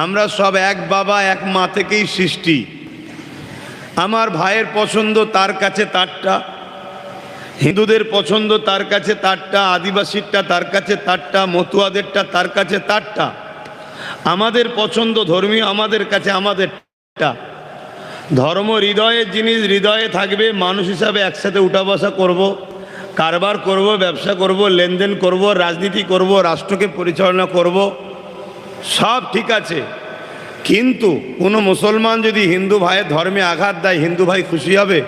আমরা সব এক বাবা এক মা থেকেই সৃষ্টি। আমার ভাইয়ের পছন্দ তার কাছে তারটা, হিন্দুদের পছন্দ তার কাছে তারটা, আদিবাসীরটা তার কাছে তারটা, মতুয়াদেরটা তার কাছে তারটা। আমাদের পছন্দ ধর্মীয় আমাদের কাছে আমাদেরটা। ধর্ম হৃদয়ের জিনিস, হৃদয়ে থাকবে। মানুষ হিসাবে একসাথে উঠা বসা করব, কারবার করব, ব্যবসা করব, লেনদেন করব, রাজনীতি করব, রাষ্ট্রকে পরিচালনা করব, সব ঠিক আছে। কিন্তু কোনো মুসলমান যদি হিন্দু ভাইয়ের ধর্মে আঘাত দেয়, হিন্দু ভাই খুশি হবে?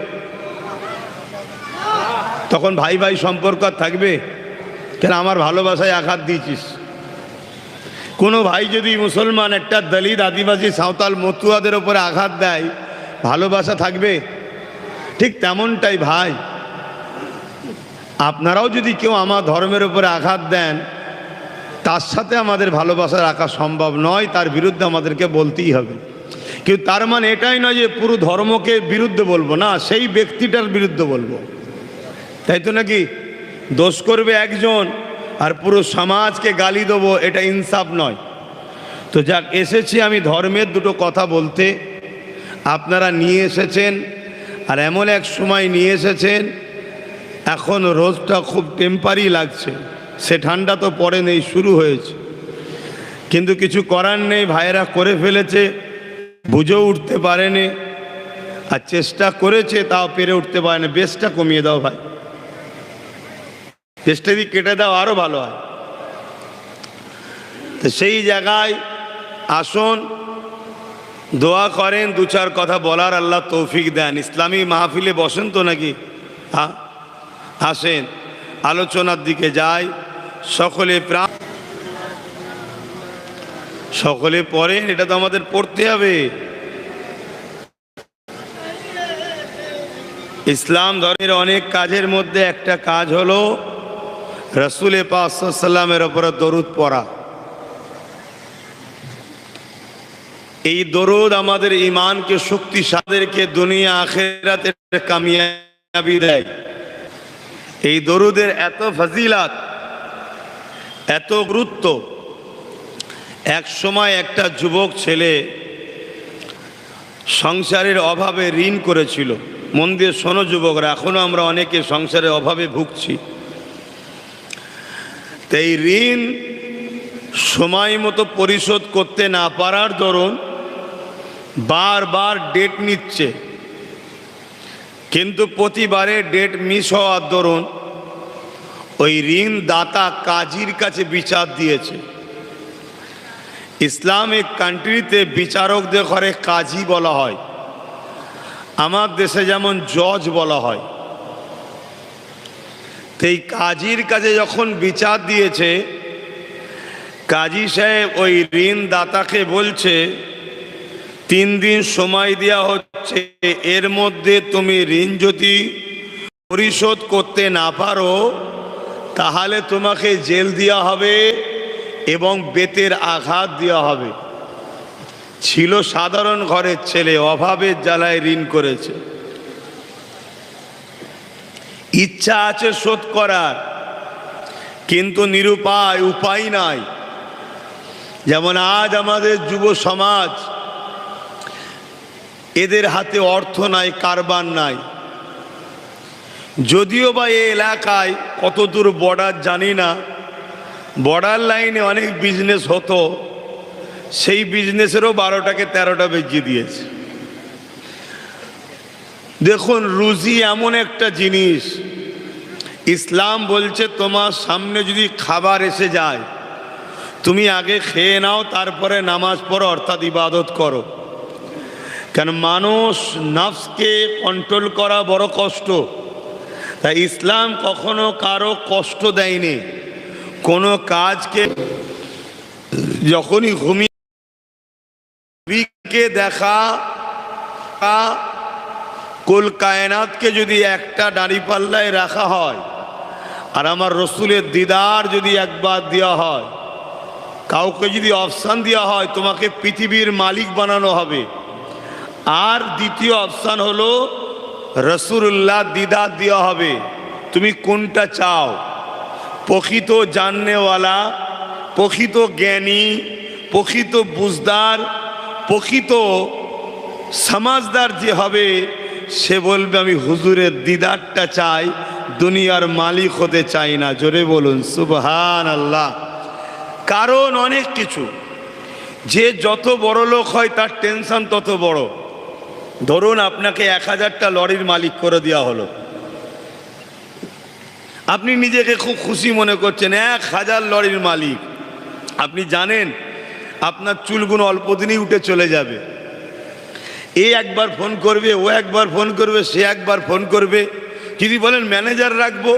তখন ভাই ভাই সম্পর্ক থাকবে? কেন আমার ভালোবাসায় আঘাত দিয়েছিস? কোনো ভাই যদি মুসলমান একটা দলিত, আদিবাসী, সাঁওতাল, মতুয়াদের ওপরে আঘাত দেয়, ভালোবাসা থাকবে? ঠিক তেমনটাই ভাই, আপনারাও যদি কেউ আমার ধর্মের উপরে আঘাত দেন, তার সাথে আমাদের ভালোবাসা রাখা সম্ভব নয়, তার বিরুদ্ধে আমাদেরকে বলতেই হবে। কিন্তু তার মানে এটাই নয় যে পুরো ধর্মকে বিরুদ্ধে বলবো না, সেই ব্যক্তিটার বিরুদ্ধে বলবো, তাই তো নাকি? দোষ করবে একজন আর পুরো সমাজকে গালি দেবো, এটা ইনসাফ নয়। তো যাক, এসেছি আমি ধর্মের দুটো কথা বলতে। আপনারা নিয়ে এসেছেন, আর এমন এক সময় নিয়ে এসেছেন এখন রোদটা খুব টেম্পারি লাগছে, সে ঠান্ডা তো পড়ে নেই, শুরু হয়েছে। কিন্তু কিছু করার নেই, ভাইয়েরা করে ফেলেছে, বুঝেও উঠতে পারেনি, আর চেষ্টা করেছে তাও পেরে উঠতে পারে না। বেশটা কমিয়ে দাও ভাই, বেশটা দিয়ে কেটে দাও, আরও ভালো হয়। তো সেই জায়গায় আসুন, দোয়া করেন, দু চার কথা বলার আল্লাহ তৌফিক দেন। ইসলামী মাহফিলে বসেন তো নাকি? হ্যাঁ, আসেন, আলোচনার দিকে যাই। সকলে প্রাণ সকলে পড়েন, এটা তো আমাদের পড়তে হবে। ইসলাম ধর্মের অনেক কাজের মধ্যে একটা কাজ হলো রাসূল পাক সাল্লাল্লাহু আলাইহি ওয়াসাল্লামের উপরে দরুদ পড়া। এই দরুদ আমাদের ঈমানকে শক্তিশালীকে দুনিয়া আখিরাতের কামিয়াবি দেয়। এই দরুদের এত ফজিলত, এত গুরুত্ব। এক সময় একটা যুবক ছেলে সংসারের অভাবে ঋণ করেছিল। মন দিয়ে শোনো যুবকরা, এখনো আমরা অনেকে সংসারের অভাবে ভুগছি। তো এই ঋণ সময় মতো পরিশোধ করতে না পারার দরুন বারবার ডেট নিচ্ছে, কিন্তু প্রতিবারে ডেট মিস হওয়ার দরুন ওই ঋণ দাতা কাজীর কাছে বিচার দিয়েছে। ইসলামিক কান্ট্রিতে বিচারকদের ঘরে কাজী বলা হয়, আমার দেশে যেমন জজ বলা হয়। তো এই কাজীর কাছে যখন বিচার দিয়েছে, কাজী সাহেব ওই ঋণ দাতাকে বলছে 3 দিন সময় দেওয়া হচ্ছে, এর মধ্যে তুমি ঋণ যদি পরিশোধ করতে না পারো তাহলে তোমাকে জেল দেওয়া হবে এবং বেতের আঘাত দেওয়া হবে। ছিল সাধারণ ঘরের ছেলে, অভাবের জ্বালায় ঋণ করেছে, ইচ্ছা আছে শোধ করার, কিন্তু নিরুপায়, উপায় নাই। যেমন আজ আমাদের যুব সমাজ, এদের হাতে অর্থ নাই, কারবার নাই। যদিও বা এই এলাকায় কতদূর বর্ডার জানি না, বর্ডার লাইনে অনেক বিজনেস হতো, সেই বিজনেসেরও 12টাকে 13টা বেজিয়ে দিয়েছে। দেখুন, রুজি এমন একটা জিনিস, ইসলাম বলছে তোমার সামনে যদি খাবার এসে যায়, তুমি আগে খেয়ে নাও, তারপরে নামাজ পড়ো, অর্থাৎ ইবাদত করো। কেন মানুষ নফসকে কন্ট্রোল করা বড় কষ্ট, তাই ইসলাম কখনো কারো কষ্ট দেয়নি। কোনো কাজকে যখনই ঘুমিয়ে দেখা, কুল কায়নাতকে যদি একটা দাঁড়িপাল্লায় রাখা হয় আর আমার রসুলের দিদার যদি একবার দেওয়া হয়, কাউকে যদি অপশান দেওয়া হয় তোমাকে পৃথিবীর মালিক বানানো হবে, আর দ্বিতীয় অপশান হলো রসুল্লাহ দিদার দেওয়া হবে, তুমি কোনটা চাও? প্রকৃত জাননেওয়ালা, প্রকৃত জ্ঞানী, প্রকৃত বুঝদার, প্রকৃত সমাজদার যে হবে সে বলবে আমি হুজুরের দিদারটা চাই, দুনিয়ার মালিক হতে চাই না। জোরে বলুন সুবহানাল্লাহ। কারণ অনেক কিছু, যে যত বড় লোক হয় তার টেনশন তত বড়। ধরুন আপনাকে 1000টা লরির মালিক করে দেওয়া হলো, আপনি নিজেকে খুব খুশি মনে করছেন 1000 লরির মালিক। আপনি জানেন আপনার চুলগুলো অল্প দিনেই উঠে চলে যাবে। এ একবার ফোন করবে, ও একবার ফোন করবে, সে একবার ফোন করবে। যদি বলেন ম্যানেজার রাখবো,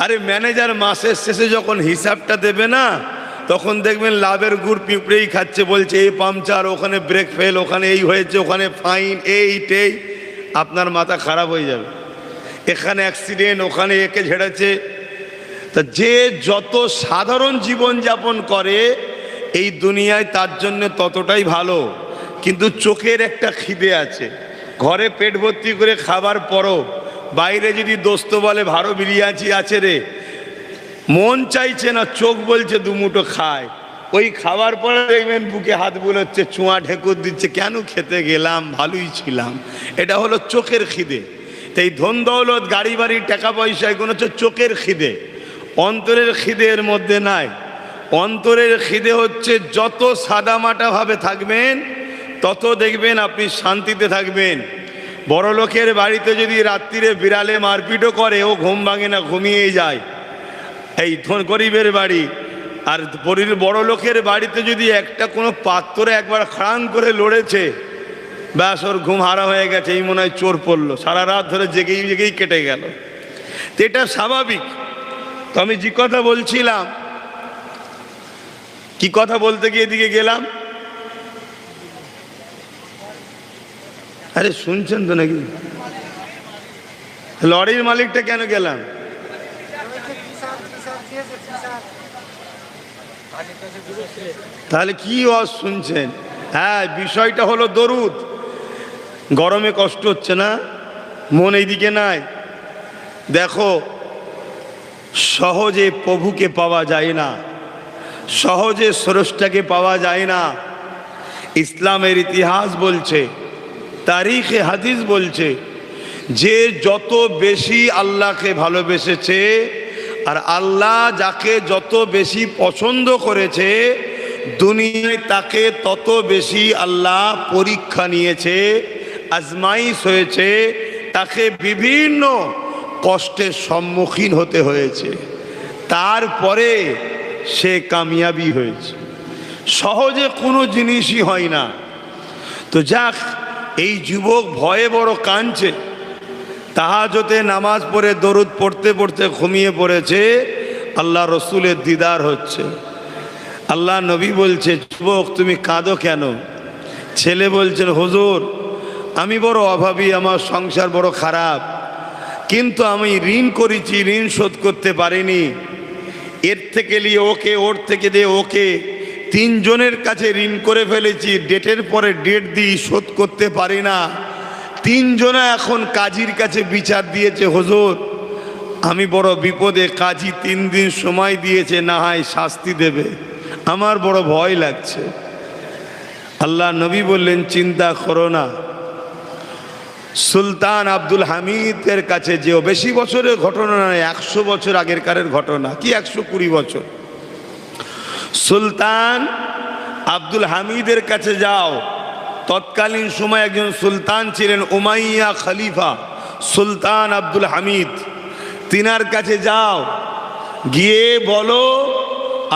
আরে ম্যানেজার মাসের শেষে যখন হিসাবটা দেবে না, তখন দেখবেন লাভের গুড় পিঁপড়েই খাচ্ছে, বলছে এই পাংচার, ওখানে ব্রেক ফেল, ওখানে এই হয়েছে, ওখানে ফাইন, এইটাই। আপনার মাথা খারাপ হয়ে যাবে, এখানে অ্যাক্সিডেন্ট, ওখানে একে ঝেড়েছে। তা যে যত সাধারণ জীবন যাপন করে এই দুনিয়ায় তার জন্য ততটাই ভালো। কিন্তু চোখের একটা খিদে আছে, ঘরে পেট ভর্তি করে খাবার পরও বাইরে যদি দোস্ত বলে ভালো বিরিয়ানি আছে রে, মন চাইছে না, চোখ বলছে দুমুঠো খায়। ওই খাবার পরে দেখবেন বুকে হাত বুলোচ্ছে, চুঁয়া ঢেকুর দিচ্ছে, কেন খেতে গেলাম, ভালোই ছিলাম। এটা হলো চোখের খিদে। তাই ধন দৌলত, গাড়ি বাড়ি, টাকা পয়সা, এগুলো হচ্ছে চোখের খিদে। অন্তরের খিদে এর মধ্যে নাই। অন্তরের খিদে হচ্ছে যত সাদামাটাভাবে থাকবেন তত দেখবেন আপনি শান্তিতে থাকবেন। বড় লোকের বাড়িতে যদি রাত্রিরে বিড়ালে মারপিটও করে, ও ঘুম ভাঙে না, ঘুমিয়েই যায়। এই গরিবের বাড়ি আর বড় লোকের বাড়িতে যদি একটা কোনো পাত্রে একবার খাড়াং করে লড়েছে, ব্যাস ওর ঘুম হারা হয়ে গেছে, এই মনে হয় চোর পড়লো, সারা রাত ধরে জেগেই জেগেই কেটে গেল। তো এটা স্বাভাবিক। তো আমি যে কথা বলছিলাম, কি কথা বলতে গিয়ে এদিকে গেলাম, আরে শুনছেন তো নাকি? লরির মালিকটা কেন গেলাম? তাহলে কি ওয়াজ শুনছেন? হ্যাঁ, বিষয়টা হলো দরুদ। গরমে কষ্ট হচ্ছে না, মন এইদিকে নাই। দেখো, সহজে প্রভুকে পাওয়া যায় না, সহজে স্রষ্টাকে পাওয়া যায় না। ইসলামের ইতিহাস বলছে, তারিখে হাদিস বলছে, যে যত বেশি আল্লাহকে ভালোবেসেছে আর আল্লাহ যাকে যত বেশি পছন্দ করেছে, দুনিয়ায় তাকে তত বেশি আল্লাহ পরীক্ষা নিয়েছে, আজমাইশ হয়েছে, তাকে বিভিন্ন কষ্টের সম্মুখীন হতে হয়েছে, তারপরে সে কামিয়াবি হয়েছে। সহজে কোনো জিনিসই হয় না। তো যাক, এই যুবক ভয়ে বড় কাঁদছে, তাহাজ্জুদে নামাজ পড়ে দরুদ পড়তে পড়তে ঘুমিয়ে পড়েছে, আল্লাহ রসুলের দিদার হচ্ছে। আল্লাহ নবী বলছে, যুবক তুমি কাঁদো কেন? ছেলে বলছেন, হুজুর আমি বড় অভাবী, আমার সংসার বড় খারাপ, কিন্তু আমি ঋণ করেছি, ঋণ শোধ করতে পারিনি। এর থেকে নিয়ে ওকে, ওর থেকে দিয়ে ওকে, 3 জনের কাছে ঋণ করে ফেলেছি, ডেটের পরে ডেট দিই, শোধ করতে পারি না। 3 জনা এখন কাজীর কাছে বিচার দিয়েছে, হুজুর আমি বড় বিপদে, কাজী 3 দিন সময় দিয়েছে, না হয় শাস্তি দেবে, আমার বড় ভয় লাগছে। আল্লাহ নবী বললেন, চিন্তা করো না। সুলতান আব্দুল হামিদের কাছে যেও, বেশি বছরের ঘটনা নয়, 100 বছর আগেরকারের ঘটনা, কি 120 বছর। সুলতান আব্দুল হামিদের কাছে যাও। তৎকালীন সময় একজন সুলতান ছিলেন, উমাইয়া খলিফা সুলতান আব্দুল হামিদ। তিনার কাছে যাও, গিয়ে বলো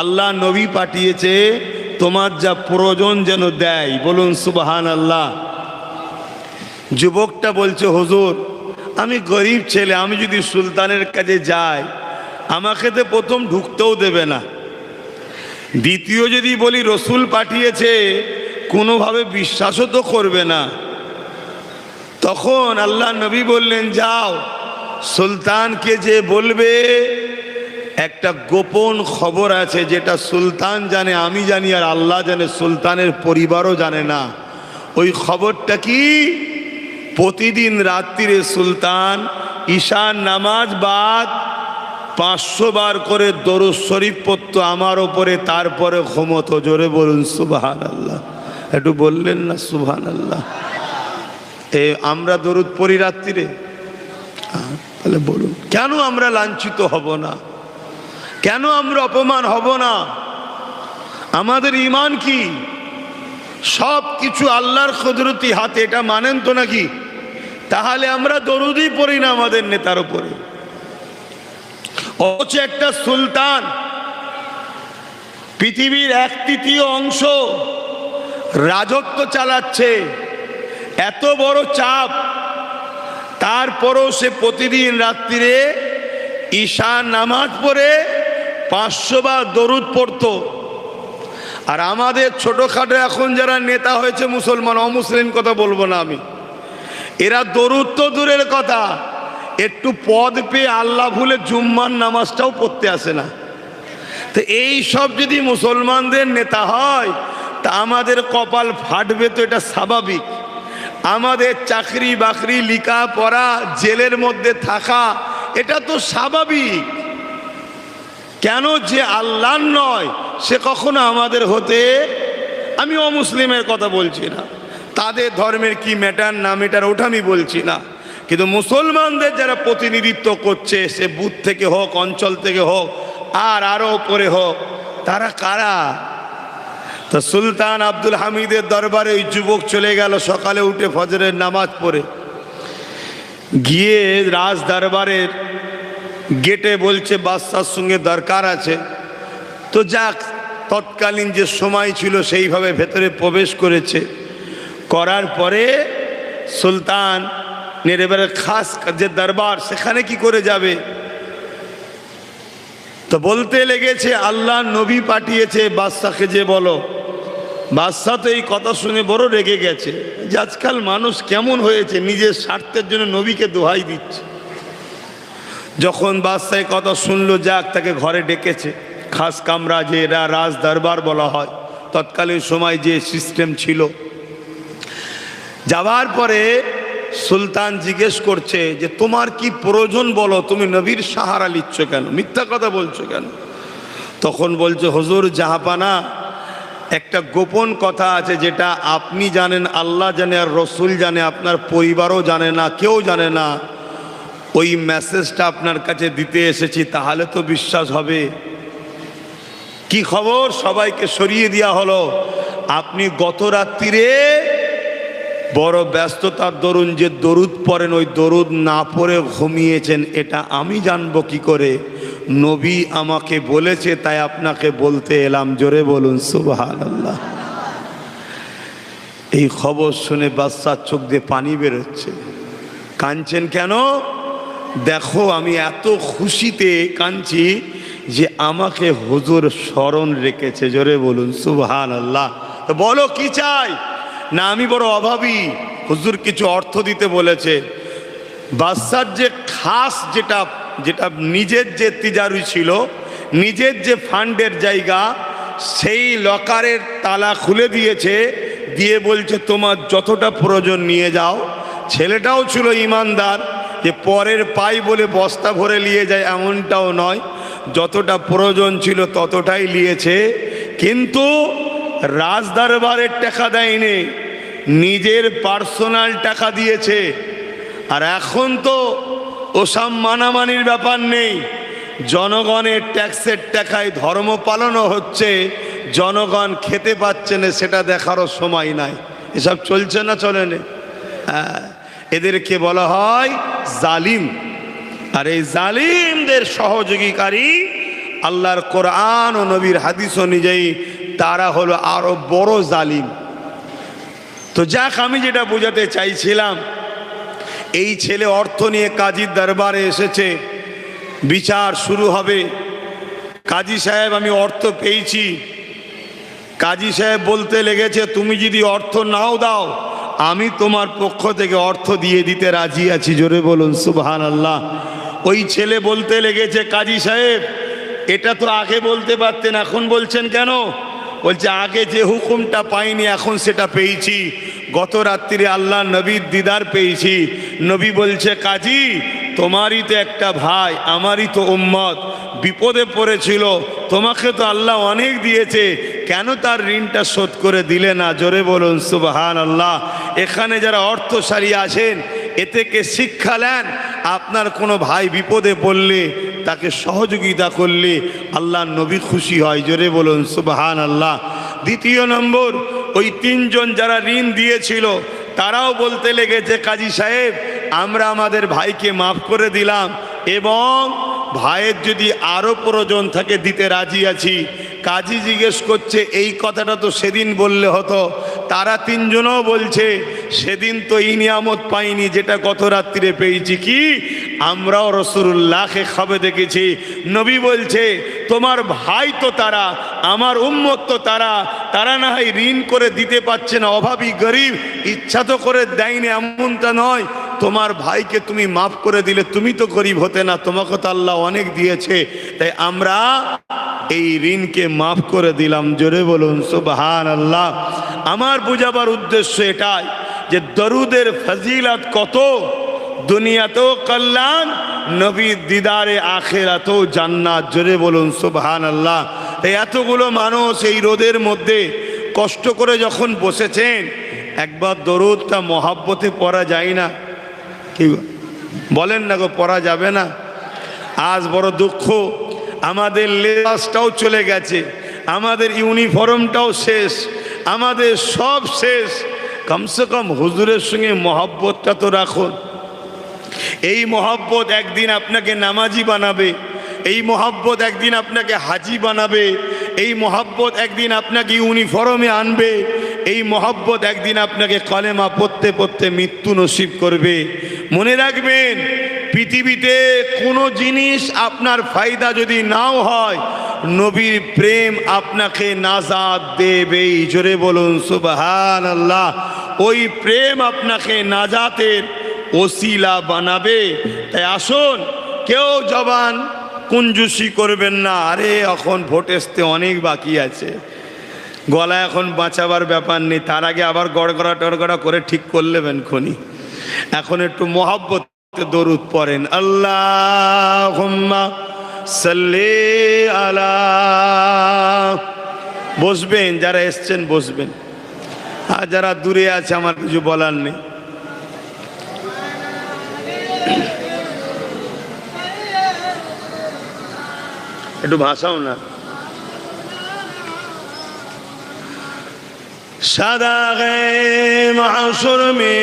আল্লাহ নবী পাঠিয়েছে, তোমার যা প্রয়োজন যেন দেয়। বলুন সুবহানাল্লাহ। যুবকটা বলছে, হুজুর আমি গরিব ছেলে, আমি যদি সুলতানের কাছে যাই আমাকে তো প্রথম ঢুকতেও দেবে না, দ্বিতীয় যদি বলি রসুল পাঠিয়েছে কোনোভাবে বিশ্বাসও তো করবে না। তখন আল্লাহ নবী বললেন, যাও সুলতানকে যে বলবে একটা গোপন খবর আছে, যেটা সুলতান জানে, আমি জানি, আর আল্লাহ জানে, সুলতানের পরিবারও জানে না। ওই খবরটা কি? প্রতিদিন রাত্রিরে সুলতান ঈশার নামাজ বাদ 500 বার করে দরুদ শরীফ পড়তো আমার ওপরে, তারপরে ক্ষমতা। জোরে বলুন সুবহানাল্লাহ। একটু বললেন না সুবহানাল্লাহ? আমরা দরুদ পড়ি রাত্রিরে, তাহলে বলুন কেন আমরা লাঞ্ছিত হব না? কেন আমরা অপমান হব না? আমাদের ঈমান কি? সব কিছু আল্লাহর কুদরতি হাতে, এটা মানেন তো নাকি? তাহলে আমরা দরুদই পড়ি না আমাদের নেতার উপরে। হচ্ছে একটা সুলতান, পৃথিবীর 1/3 অংশ রাজত্ব চালাচ্ছে, এত বড় চাপ, তারপরও সে প্রতিদিন রাত্রিরে ঈশা নামাজ পড়ে 500 বার দরুদ পড়তো। আর আমাদের ছোটখাটো এখন যারা নেতা হয়েছে মুসলমান, অমুসলিম কথা বলবো না আমি, এরা দরুদ তো দূরের কথা, একটু পদ পেয়ে আল্লাহ ভুলে জুম্মার নামাজটাও পড়তে আসে না। তো এই সব যদি মুসলমানদের নেতা হয় তা আমাদের কপাল ফাটবে, তো এটা স্বাভাবিক। আমাদের চাকরি বাকরি, লিখা পড়া, জেলের মধ্যে থাকা, এটা তো স্বাভাবিক। কেন যে আল্লাহ নয় সে কখনো আমাদের হতে, আমি অমুসলিমের কথা বলছি না, তাদের ধর্মের কি ম্যাটার না ম্যাটার ওটা আমি বলছি না, কিন্তু মুসলমানদের যারা প্রতিনিধিত্ব করছে, সে বুথ থেকে হোক, অঞ্চল থেকে হোক, আর আরো উপরে হোক, তারা কারা? তো সুলতান আব্দুল হামিদের দরবারে ওই যুবক চলে গেল সকালে উঠে ফজরের নামাজ পড়ে, গিয়ে রাজ দরবারের গেটে বলছে বাদশার সঙ্গে দরকার আছে। তো যাক, তৎকালীন যে সময় ছিল সেইভাবে ভেতরে প্রবেশ করেছে। করার পরে সুলতান এবারে খাস যে দরবার, সেখানে কি করে যাবে? তো বলতে লেগেছে আল্লাহ নবী পাঠিয়েছে বাদশাকে, যে বলো। বাদশাহ তো এই কথা শুনে বড় রেগে গেছে যে আজকাল মানুষ কেমন হয়েছে, নিজের স্বার্থের জন্য নবীকে দোহাই দিচ্ছে। যখন বাদশাহ কথা শুনলো, যাক তাকে ঘরে ডেকেছে, খাস কামরা, যে এরা রাজ দরবার বলা হয়, তৎকালীন সময় যে সিস্টেম ছিল। যাবার পরে সুলতান জিজ্ঞেস করছে যে তোমার কি প্রয়োজন বলো, তুমি নবীর সাহারা নিচ্ছ কেন, মিথ্যা কথা বলছো কেন? তখন বলছে হুজুর জাহাপানা, একটা গোপন কথা আছে যেটা আপনি জানেন, আল্লাহ জানে, আর রসুল জানে, আপনার পরিবারও জানে না, কেউ জানে না। ওই মেসেজটা আপনার কাছে দিতে এসেছি, তাহলে তো বিশ্বাস হবে। কি খবর? সবাইকে সরিয়ে দেওয়া হলো। আপনি গত রাত্রিরে বড় ব্যস্ততার দরুন যে দরুদ পড়েন, ওই দরুদ না পড়ে ঘুমিয়েছেন, এটা আমি জানবো কি করে? নবী আমাকে বলেছে, তাই আপনাকে বলতে এলাম। জোরে বলুন সুবহানাল্লাহ। এই খবর শুনে বাদশার চোখ দিয়ে পানি বেরোচ্ছে। কাঁদছেন কেন? দেখো আমি এত খুশিতে কাঁদছি যে আমাকে হুজুর স্মরণ রেখেছে। জোরে বলুন সুবহানাল্লাহ। তো বলো কি চাই? না আমি বড় অভাবী, হুজুর কিছু অর্থ দিতে বলেছে। বাদশার যে খাস যেটা যেটা নিজের যে তিজারি ছিল, নিজের যে ফান্ডের জায়গা, সেই লকারের তালা খুলে দিয়েছে, দিয়ে বলছে তোমার যতটা প্রয়োজন নিয়ে যাও। ছেলেটাও ছিল ইমানদার, যে পরের পাই বলে বস্তা ভরে নিয়ে যায় এমনটাও নয়, যতটা প্রয়োজন ছিল ততটাই নিয়েছে। কিন্তু রাজদরবারের টাকা দেয়নি, নিজের পার্সোনাল টাকা দিয়েছে। আর এখন তো ওসব মানামানির ব্যাপার নেই, জনগণের ট্যাক্সের টাকায় ধর্ম পালনও হচ্ছে, জনগণ খেতে পাচ্ছে না সেটা দেখারও সময় নাই। এসব চলছে না চলে না? এদেরকে বলা হয় জালিম। আর এই জালিমদের সহযোগীকারী আল্লাহর কোরআন ও নবীর হাদিস অনুযায়ী তারা হলো আরো বড় জালিম। তো যাক, আমি যেটা বোঝাতে চাইছিলাম, এই ছেলে অর্থ নিয়ে কাজীর দরবারে এসেছে, বিচার শুরু হবে। কাজী সাহেব আমি অর্থ পেয়েছি। কাজী সাহেব বলতে লেগেছে তুমি যদি অর্থ নাও দাও, আমি তোমার পক্ষ থেকে অর্থ দিয়ে দিতে রাজি আছি। জোরে বলুন সুবহানাল্লাহ। ওই ছেলে বলতে লেগেছে কাজী সাহেব এটা তো আগে বলতে পারতেন, এখন বলছেন কেন? বলছে আগে যে হুকুমটা পাইনি এখন সেটা পেয়েছি। গত রাত্রিরে আল্লাহ নবীর দিদার পেয়েছি। নবী বলছে কাজী তোমারই তো একটা ভাই, আমারই তো উম্মত, বিপদে পড়েছিল, তোমাকে তো আল্লাহ অনেক দিয়েছে, কেন তার ঋণটা শোধ করে দিলে না? জোরে বলুন সুবহানাল্লাহ। এখানে যারা অর্থশালী আছেন এ থেকে শিক্ষা নেন, আপনার কোনো ভাই বিপদে পড়লে তাকে সহযোগিতা করলে আল্লাহ নবী খুশি হয়। জোরে বলুন সুবহানাল্লাহ। দ্বিতীয় নম্বর, ওই তিনজন যারা ঋণ দিয়েছিল তারাও বলতে লেগেছে, কাজী সাহেব আমরা আমাদের ভাইকে মাফ করে দিলাম এবং ভাইয়ের যদি আরও প্রয়োজন থাকে দিতে রাজি আছি। কাজী জিজ্ঞেস করছে, এই কথাটা তো সেদিন বললে হতো। তারা তিনজনও বলছে, সেদিন তো এই নিয়ামত পাইনি যেটা গত রাত্রিরে পেয়েছি। কি? আমরাও রাসূলুল্লাহকে খাবে দেখেছি। নবী বলছে, তোমার ভাই তো তারা, আমার উম্মত তো তারা, তারা না হয় ঋণ করে দিতে পারছে না, অভাবী গরিব, ইচ্ছা তো করে দেয়নি এমনটা নয়। তোমার ভাইকে তুমি মাফ করে দিলে তুমি তো গরিব হতে না, তোমাকে তো আল্লাহ অনেক দিয়েছে, তাই আমরা এই ঋণকে মাফ করে দিলাম। জোরে বলুন সুবহানাল্লাহ। আমার বুঝাবার উদ্দেশ্য এটাই যে দরুদের ফজিলত কত, দুনিয়াতেও কল্যাণ, নবীর দিদারে আখিরাতেও জান্নাত। জোরে বলুন সুবহানাল্লাহ। তাই এতগুলো মানুষ এই রোদের মধ্যে কষ্ট করে যখন বসেছেন, একবার দরুদটা মহাব্বতে পড়া যায় না? কি বলেন না গো, পড়া যাবে না? আজ বড় দুঃখ, আমাদের লেবাসটাও চলে গেছে, আমাদের ইউনিফর্মটাও শেষ, আমাদের সব শেষ। কমসে কম হুজুরের সঙ্গে মহব্বতটা তো রাখুন। এই মহব্বত একদিন আপনাকে নামাজি বানাবে, এই মহব্বত একদিন আপনাকে হাজি বানাবে, এই মহব্বত একদিন আপনাকে ইউনিফর্মে আনবে, এই মহব্বত একদিন আপনাকে কলেমা পড়তে পড়তে মৃত্যু নসিব করবে। মনে রাখবেন, পৃথিবীতে কোনো জিনিস আপনার ফায়দা যদি নাও হয়, নবীর প্রেম আপনাকে নাজাত দেবেই। জোরে বলুন সুবহানাল্লাহ। ওই প্রেম আপনাকে নাজাতের ওসিলা বানাবে। তাই আসুন, কেউ জবান কুঞ্জুসি করবেন না। আরে এখন ভোট আসতে অনেক বাকি আছে, গলা এখন বাঁচাবার ব্যাপার নেই, তার আগে আবার গড়গড়া টড়গড়া করে ঠিক করলেবেন খনি। এখন একটু মহব্বত দরুদ পড়েন। আল্লাহুম্মা সাল্লি আলা। বসবেন, যারা এসছেন বসবেন, আর যারা দূরে আছে আমার কিছু বলার নেই। একটু ভাষাও না। সাদাগে মাহশুর মে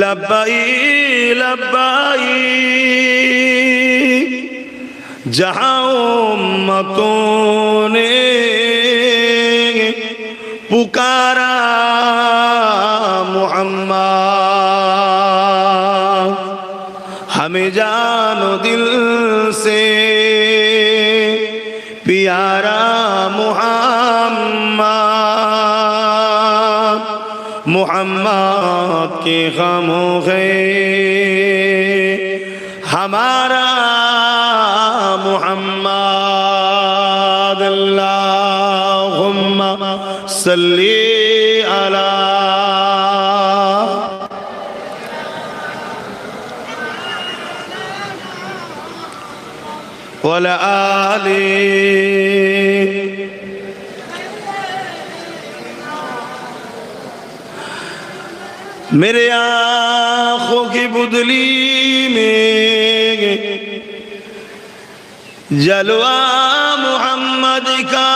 লব্বাই লব্বাই जहां उम्मतों ने पुकारा मुहम्मद, हमें जानो दिल से प्यारा मुहम्मद, मुहम्मद के गमों है हमारा मुहम्मद। अल्लाहुम्मा सल्ली अला। वला आली। मेरे आँखों की बुदली में जलवा मोहम्मद का,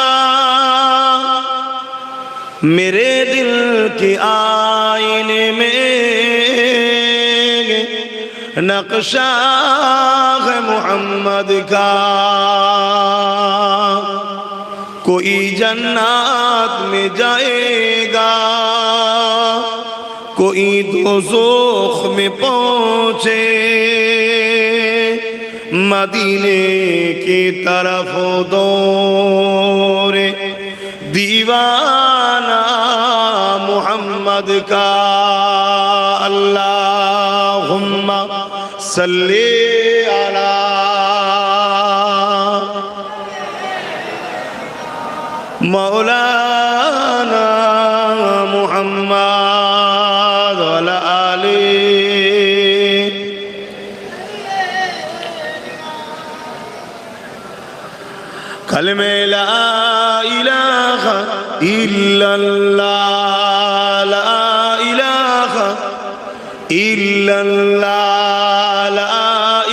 मेरे दिल के आईने में नक्शा है मोहम्मद का। कोई जन्नत में जाएगा, कोई दोज़ख में पहुँचे, मदीने की तरफ दौड़े दीवाना मोहम्मद का। अल्लाहुम्मा सल्ली अला। मौलाना मुहम्मद वला आली। कलमे ला इलाहा इल्लल्लाह, ला इलाहा इल्लल्लाह, ला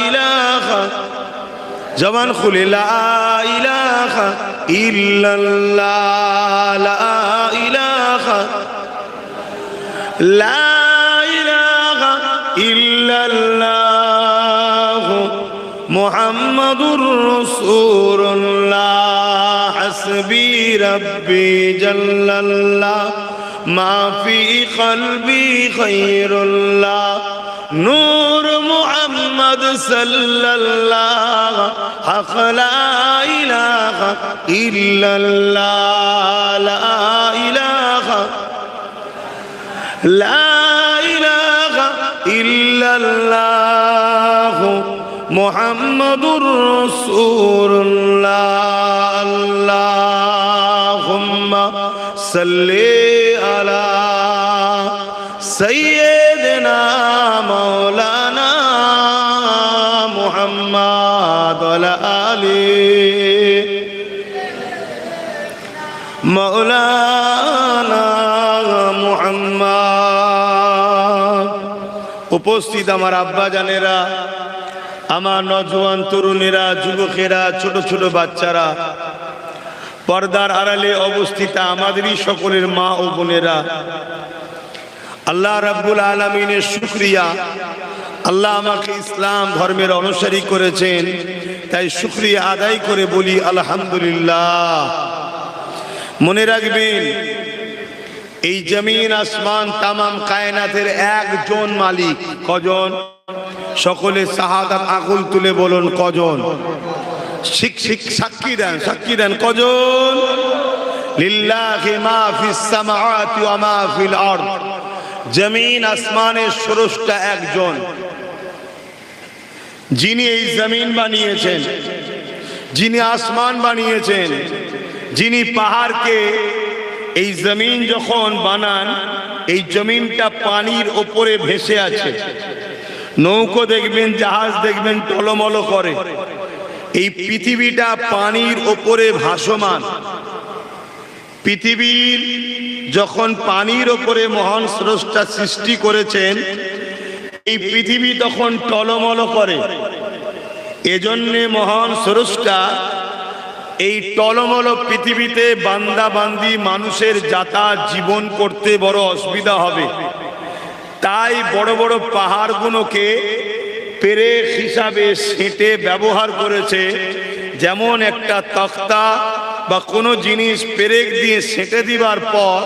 इलाहा, जबान खुले ला इलाहा इल्लल्लाह, ला इलाहा, ला इलाहा इल्लल्लाह, मुहम्मदुर रसूलुल्लाह, हस्बी रब्बी जल्लल्लाह, मा फी क़ल्बी खैरुल्लाह, नूर मुहम्मद सल्लल्लाह, हक़ ला इलाहा इल्लल्लाह, ला इलाहा, ला इलाहा इल्लल्लाह, मुहम्मदुर रसूलुल्लाह, अल्लाहुम्मा सल्ली अला सय्यिदिना मौलाना मुहम्मद अला आली मौलाना मुहम्मद। उपस्थित আমার আব্বা জানেরা, আমার নজওয়ান তরুণেরা, যুবকেরা, ছোট ছোট বাচ্চারা, পর্দার আড়ালে অবস্থিত আমাদেরই সকলের মা ও বোনেরা, আল্লাহ রাব্বুল আলামিনের শুকরিয়া। আল্লাহ আমাকে ইসলাম ধর্মের অনুসারী করেছেন, তাই শুকরিয়া আদায় করে বলি আলহামদুলিল্লাহ। মনে রাখবেন, এই জমিন আসমান তামাম কায়নাতের একজন মালিক। কজন? সকলে শাহাদাত আকুল তুলে বলুন কজন? সাক্ষী দেন, সাক্ষী দেন। কজন? লিল্লাহি মা ফিস সামাওয়াতি ওয়া মা ফিল আরদ। জমিন আসমানের স্রষ্টা একজন, যিনি এই জমিন বানিয়েছেন, যিনি আসমান বানিয়েছেন, যিনি পাহাড়কে, এই জমিন যখন বানান, এই জমিনটা পানির ওপরে ভেসে আছে। নৌকো দেখবেন, জাহাজ দেখবেন টলমল করে। এই পৃথিবীটা পানির ওপরে ভাসমান। পৃথিবীর যখন পানির ওপরে মহান স্রষ্টা সৃষ্টি করেছেন, এই পৃথিবী তখন টলমল করে। এজন্যে মহান স্রষ্টা এই টলমল পৃথিবীতে বান্দা বান্দি মানুষের যাতায়াত জীবন করতে বড় অসুবিধা হবে, তাই বড় বড় পাহাড়গুলোকে পেরেক হিসাবে সেঁটে ব্যবহার করেছে। যেমন একটা তক্তা বা কোনো জিনিস পেরেক দিয়ে সেঁটে দিবার পর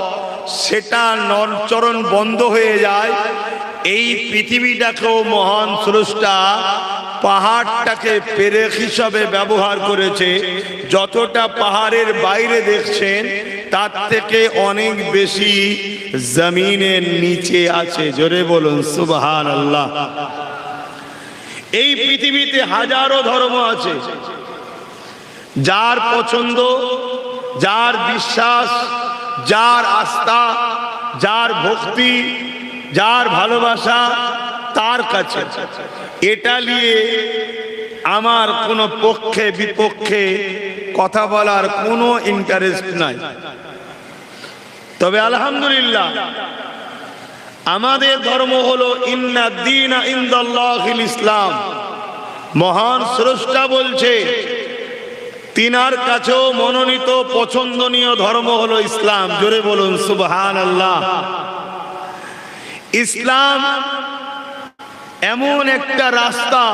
সেটা নড়চড়ন বন্ধ হয়ে যায়, এই পৃথিবীটাকেও মহান স্রষ্টা পাহাড়টাকে পেরেক হিসাবে ব্যবহার করেছে। যতটা পাহাড়ের বাইরে দেখছেন, তার থেকে অনেক বেশি জমিনের নিচে আছে। জোরে বলুন সুবহানাল্লাহ। এই পৃথিবীতে হাজারো ধর্ম আছে। যার পছন্দ, যার বিশ্বাস, যার আস্থা, যার ভক্তি, যার ভালোবাসা, তার কাছে। এটা নিয়ে আমার কোনো পক্ষে বিপক্ষে কথা বলার কোনো ইন্টারেস্ট নাই। তবে আলহামদুলিল্লাহ, আমাদের ধর্ম হলো ইন্না দীনা ইনদাল্লাহিল ইসলাম। মহান স্রষ্টা বলছে, তিনার কাছেও মনোনীত পছন্দনীয় ধর্ম হলো ইসলাম। জোরে বলুন সুবহানাল্লাহ। ইসলাম এমন একটা রাস্তা,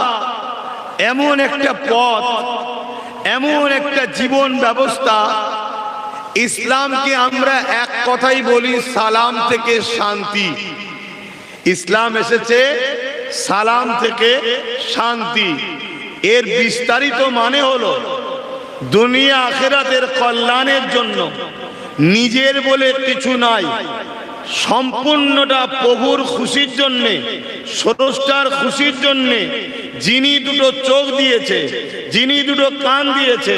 এমন একটা পথ, এমন একটা জীবন ব্যবস্থা। ইসলামকে আমরা এক কথাই বলি সালাম থেকে শান্তি। ইসলাম এসেছে সালাম থেকে শান্তি। এর বিস্তারিত মানে হলো দুনিয়া আখিরাতের কল্যাণের জন্য। নিজের বলে কিছু নাই, সম্পূর্ণটা প্রভুর খুশির জন্যে, স্রষ্টার খুশির জন্যে। যিনি দুটো চোখ দিয়েছে, যিনি দুটো কান দিয়েছে,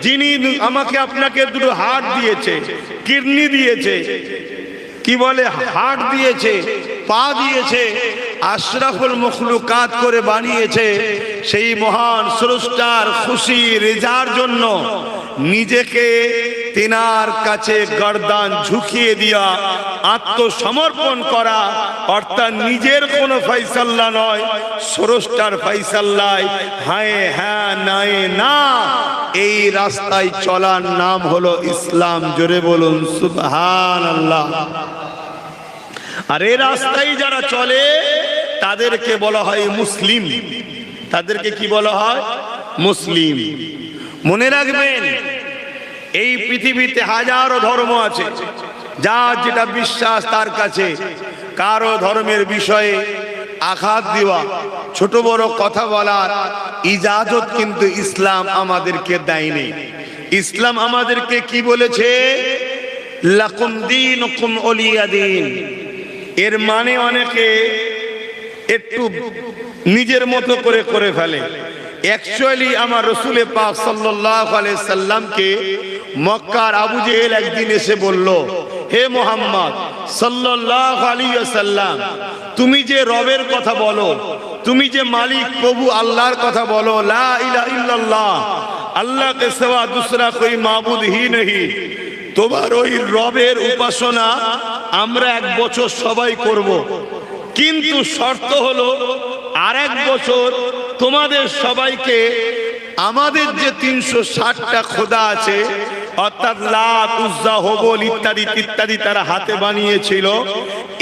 যিনি আমাকে আপনাকে দুটো হাত দিয়েছে, কিডনি দিয়েছে, কি বলে হার্ট দিয়েছে, পা দিয়েছে, আশরাফুল মখলুকাত করে বানিয়েছে, সেই মহান স্রষ্টার খুশি রেজার জন্য নিজেকে তেনার কাছে গর্দান ঝুঁকিয়ে দিয়া আত্মসমর্পণ করা, অর্থাৎ নিজের কোনো ফাইসাল্লা নয়, স্রষ্টার ফাইসাল্লায় হায় হ্যাঁ নায়ে না, এই রাস্তায় চলার নাম হলো ইসলাম। জোরে বলুন সুবহানাল্লাহ। আর এই রাস্তায় যারা চলে তাদেরকে বলা হয় মুসলিম। তাদেরকে কি বলা হয়? মুসলিম। মনে রাখবেন, এই পৃথিবীতে হাজারো ধর্ম আছে, যার যেটা বিশ্বাস তার কাছে। কারো ধর্মের বিষয়ে আঘাত দেওয়া, ছোট বড় কথা বলার ইজাজত কিন্তু ইসলাম আমাদেরকে দেয়নি। ইসলাম আমাদেরকে কি বলেছে? লাকুম দীনুকুম ওলিয়া দীন। এর মানে অনেকে একটু নিজের মতো করে ফেলে। অ্যাকচুয়ালি আমার রাসূল পাক সাল্লাল্লাহু আলাইহি সাল্লামকে মক্কার আবু জেহেল একদিন এসে বলল, হে মুহাম্মদ সাল্লাল্লাহু আলাইহি ওয়াসাল্লাম, তুমি যে রবের কথা বলো, তুমি যে মালিক প্রভু আল্লাহর কথা বলো, লা ইলাহা ইল্লাল্লাহ, আল্লাহ কে সিওয়া दूसरा कोई माबूद ही नहीं, তোমার ওই রবের উপাসনা আমরা 1 বছর সবাই করব, কিন্তু শর্ত হলো আর 1 বছর তোমাদের সবাইকে আমাদের যে 360টা খোদা আছে, অর্থাৎ লাত উজ্জা হবল ইত্যাদি ইত্যাদি তারা হাতে বানিয়েছিল,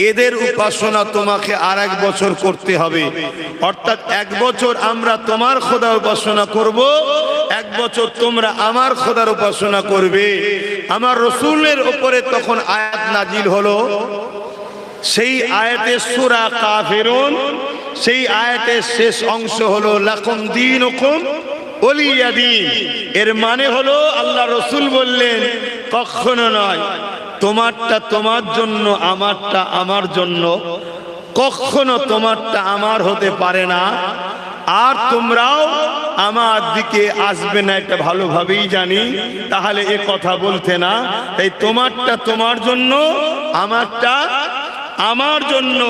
এদের উপাসনা তোমাকে আর 1 বছর করতে হবে। অর্থাৎ 1 বছর আমরা তোমার খোদা উপাসনা করব, 1 বছর তোমরা আমার খোদার উপাসনা করবে। আমার রাসূলের উপরে তখন আয়াত নাজিল হলো, সেই আয়াতে সূরা কাফিরুন, সেই আয়াতের শেষ অংশ হলো লাকুম দীনুকুম ওলিয়া দীন। এর মানে হলো আল্লাহ রাসূল বললেন, কখনো নয়, তোমারটা তোমার জন্য, আমারটা আমার জন্য, কখনো তোমারটা আমার হতে পারে না, আর তোমরাও আমার দিকে আসবে না, এটা ভালোভাবেই জানি, তাহলে এ কথা বলতে না। তাই তোমারটা তোমার জন্য, আমারটা আমার জন্য।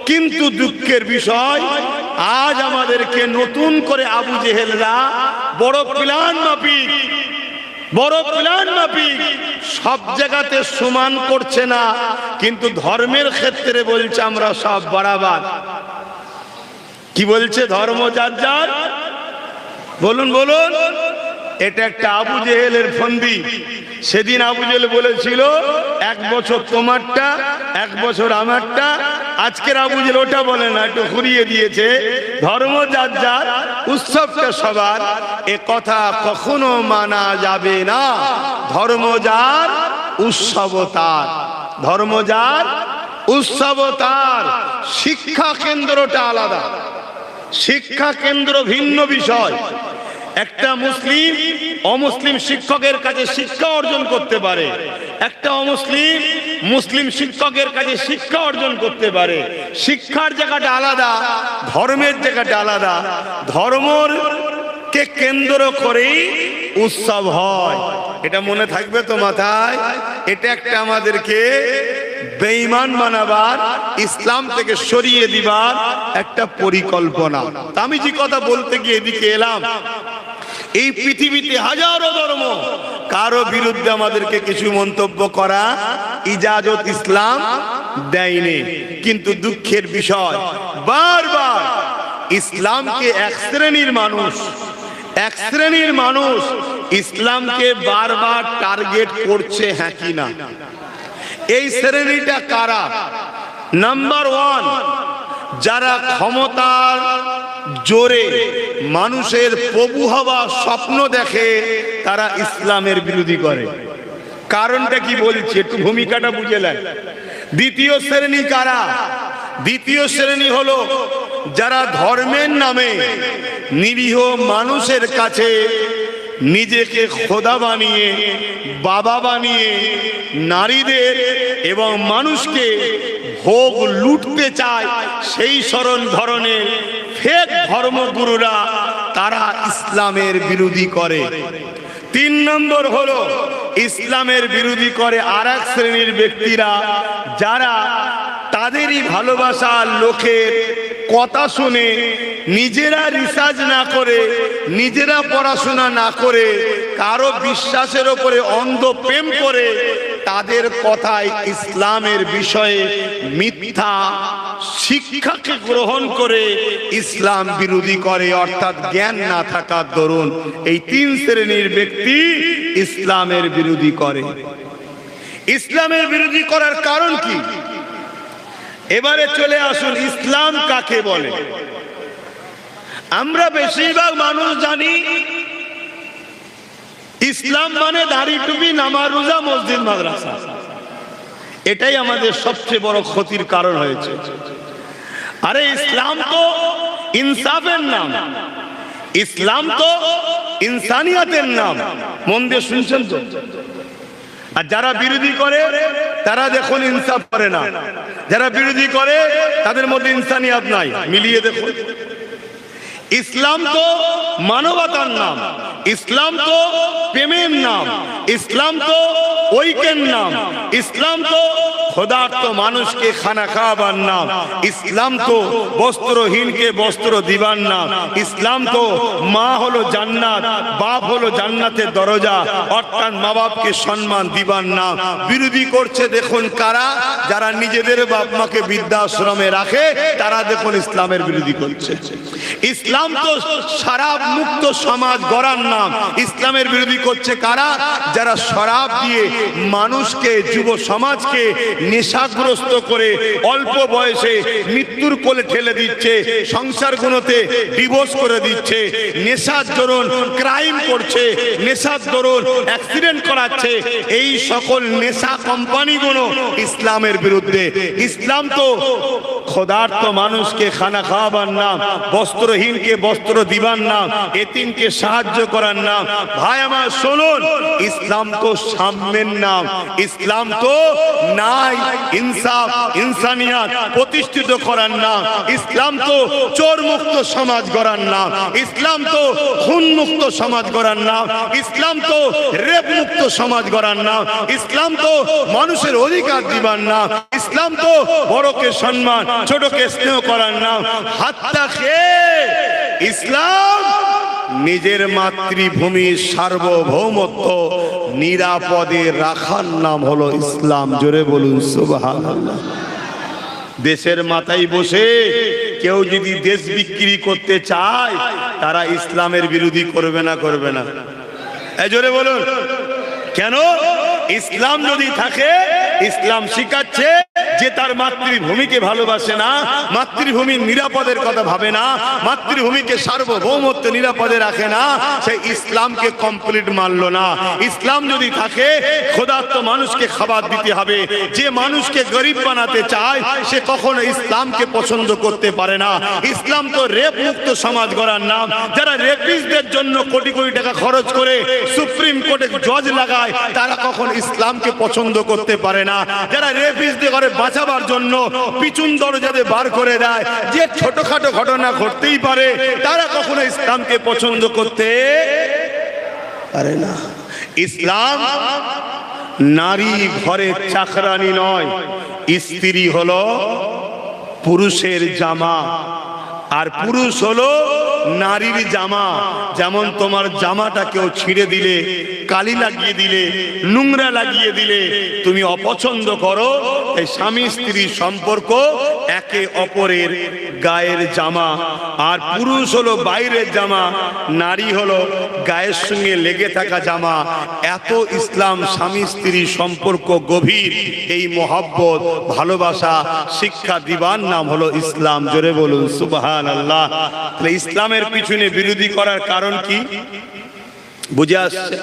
কিন্তু দুঃখের বিষয়, আজ আমাদেরকে নতুন করে আবু জেহেলরা বড় প্ল্যান মাফিক সব জায়গাতে সমান করছে না, কিন্তু ধর্মের ক্ষেত্রে বলছে আমরা সব বরাবর। কি বলছে? ধর্ম যার যার। বলুন বলুন। এটা একটা আবু জেহেলের ফন্দি। সেদিন আবু জেহেল বলেছিল 1 বছর তোমারটা, 1 বছর আমারটা। আজকের আবু জেহেল ওটা বলে না, একটু ঘুরিয়ে দিয়েছে, ধর্ম যার যার, উৎসবটা সবার। এ কথা কখনো মানা যাবে না। ধর্ম যার, উৎসব তার। ধর্ম যার, উৎসব তার। শিক্ষা কেন্দ্রটা আলাদা, শিক্ষা কেন্দ্র ভিন্ন বিষয়। একটা মুসলিম অমুসলিম শিক্ষকের কাছে শিক্ষা অর্জন করতে পারে, একটা অমুসলিম মুসলিম শিক্ষকের কাছে শিক্ষা অর্জন করতে পারে। শিক্ষার জায়গাটা আলাদা, ধর্মের জায়গাটা আলাদা। ধর্মকে কেন্দ্র করেই উৎসব হয়, এটা মনে থাকবে তো মাথায়। এটা একটা আমাদেরকে বেঈমান বানাবার, ইসলাম থেকে সরিয়ে দিবার একটা পরিকল্পনা। আমি যে কথা বলতে গিয়ে এদিকে এলাম, এই পৃথিবীতে হাজারো ধর্ম, কারো বিরুদ্ধে আমাদেরকে কিছু মন্তব্য করা ইজাজত ইসলাম দেয়নি। কিন্তু দুঃখের বিষয়, বারবার ইসলামকে এক শ্রেণীর মানুষ ইসলামকে বারবার টার্গেট করছে, হ্যাঁ কি না? এই শ্রেণীটা কারা? নাম্বার 1, যারা ক্ষমতার জোরে মানুষের প্রভু হওয়ার স্বপ্ন দেখে, তারা ইসলামের বিরোধী করে। কারণটা কি বলছি, একটু ভূমিকাটা বুঝে নেন। দ্বিতীয় শ্রেণী কারা? দ্বিতীয় শ্রেণী হলো যারা ধর্মের নামে নিরীহ মানুষের কাছে নিজেকে খোদা বানিয়ে, বাবা বানিয়ে, নারীদের এবং মানুষকে ভোগ লুটতে চায়, সেই ধরনের ফেক ধর্মগুরুরা, তারা ইসলামের বিরোধী করে। 3 নম্বর হলো ইসলামের বিরোধী করে আরেক শ্রেণীর ব্যক্তিরা, যারা তাদেরই ভালোবাসার লোকের কথা শুনে নিজেরা রিসার্চ না করে, নিজেরা পড়াশোনা না করে, কারো বিশ্বাসের উপরে অন্ধ প্রেম করে তাদের কথায় ইসলামের বিষয়ে মিথ্যা শিক্ষাকে গ্রহণ করে ইসলাম বিরোধী করে, অর্থাৎ জ্ঞান না থাকার দরুন এই তিন শ্রেণীর ব্যক্তি ইসলামের বিরোধী করে। ইসলামের বিরোধী করার কারণ কি? এবারে চলে আসুন, ইসলাম কাকে বলে? আমরা বেশিরভাগ মানুষ জানি ইসলাম মানে দাড়ি টুপি, নামাজ রোজা, মসজিদ মাদ্রাসা। এটাই আমাদের সবচেয়ে বড় ক্ষতির কারণ হয়েছে। আরে ইসলাম তো ইনসাফের নাম, ইসলাম তো ইনসানিয়াতের নাম। মন দিয়ে শুনছেন তো? আর যারা বিরোধী করে তারা দেখুন ইনসাফ করে না, যারা বিরোধী করে তাদের মধ্যে ইনসানিয়াত নাই। মিলিয়ে দেখুন, ইসলাম তো মানবতার নাম, ইসলাম তো প্রেমের নাম, ইসলাম তো ঐক্যের নাম, ইসলাম তো ক্ষুধার্ত মানুষকে খানা খাওয়াবার নাম, ইসলাম তো বস্ত্রহীনকে বস্ত্র দিবার নাম, ইসলাম তো মা হলো জান্নাত, বাপ হলো জান্নাতের দরজা, অর্থাৎ মা বাপকে সম্মান দিবার নাম। বিরোধী করছে দেখুন কারা? যারা নিজেদের বাপ মাকে বৃদ্ধাশ্রমে রাখে তারা দেখুন ইসলামের বিরোধী করছে। ইসলাম তো শরাব মুক্ত সমাজ গড়ার নাম, ইসলামের বিরোধী করছে কারা? যারা শরাব দিয়ে মানুষকে, যুব সমাজকে নেশাগ্রস্ত করে অল্প বয়সে মৃত্যুর কোলে ঠেলে দিচ্ছে, সংসার গুলোতে ডিভোর্স করে দিচ্ছে, নেশার দরুন ক্রাইম করছে, নেশার দরুন অ্যাক্সিডেন্ট করাচ্ছে। এই সকল নেশা কোম্পানিগুলো ইসলামের বিরুদ্ধে। ইসলাম তো ক্ষুধার্ত মানুষকে খানা খাওয়াবার নাম, বস্ত্রহীনকে বস্ত্র দিবার নাম, এতিমকে সাহায্য করার নাম। ভাই আমার শুনুন, ইসলাম তো সাম্যের নাম, ইসলাম তো ন্যায় ইনসাফ ইনসানিয়াত প্রতিষ্ঠিত করার নাম, ইসলাম তো চোর মুক্ত সমাজ গড়ার নাম, ইসলাম তো খুন মুক্ত সমাজ গড়ার নাম, ইসলাম তো রেপ মুক্ত সমাজ গড়ার নাম, ইসলাম তো মানুষের অধিকার দিবার নাম, ইসলাম তো বড়কে সম্মান ছোটকে স্নেহ করার নাম। হাত্তা খেয়ে ইসলাম নিজের মাতৃভূমির সার্বভৌমত্ব নিরাপদে রাখার নাম হলো ইসলাম। জোরে বলুন সুবহানাল্লাহ। দেশের মাথায় বসে কেউ যদি দেশ বিক্রি করতে চায় তারা ইসলামের বিরোধী করবে না? করবে না? জোরে বলুন কেন? ইসলাম যদি থাকে, ইসলাম শিখাচ্ছে যে তার মাতৃভূমিকে ভালোবাসে না, মাতৃভূমির নিরাপদের কথা ভাবে না, মাতৃভূমিকে সার্বভৌমত্ব নিরাপদে রাখে না, সে ইসলামকে কমপ্লিট মানলো না। ইসলাম যদি থাকে, ক্ষুধার্ত মানুষকে খাবার দিতে হবে। যে মানুষকে গরিব বানাতে চায় সে কখনো ইসলামকে পছন্দ করতে পারে না। ইসলাম তো রেপ মুক্ত সমাজ গড়ার নাম। যারা রেপিস্টদের জন্য কোটি কোটি টাকা খরচ করে সুপ্রিম কোর্টে জজ লাগায় তারা কখন ইসলামকে পছন্দ করতে পারে না। যারা রেপিস্টদের ঘরে বাঁচাবার জন্য পিছন দরজাতে বার করে দেয়, যে ছোটখাটো ঘটনা ঘটতেই পারে, তারা কখনো ইসলামকে পছন্দ করতে পারে না। ইসলাম নারী ঘরের চাকরানি নয়, স্ত্রী হলো পুরুষের জামা আর পুরুষ হলো নারীর জামা। যেমন তোমার জামাটা কেউ ছিঁড়ে দিলে, কালি লাগিয়ে দিলে, নোংরা লাগিয়ে দিলে তুমি অপছন্দ করো, এই স্বামী স্ত্রী সম্পর্ক একে অপরের গায়ের জামা। আর পুরুষ হলো বাইরের জামা, নারী হলো গায়ের সঙ্গে লেগে থাকা জামা। এত ইসলাম স্বামী স্ত্রী সম্পর্ক গভীর, এই মহব্বত ভালোবাসা শিক্ষা দিবার নাম হলো ইসলাম। জোরে বলুন সুবহানাল্লাহ। তাহলে ইসলামের পিছনে বিরোধী করার কারণ কি বুঝে আসছে?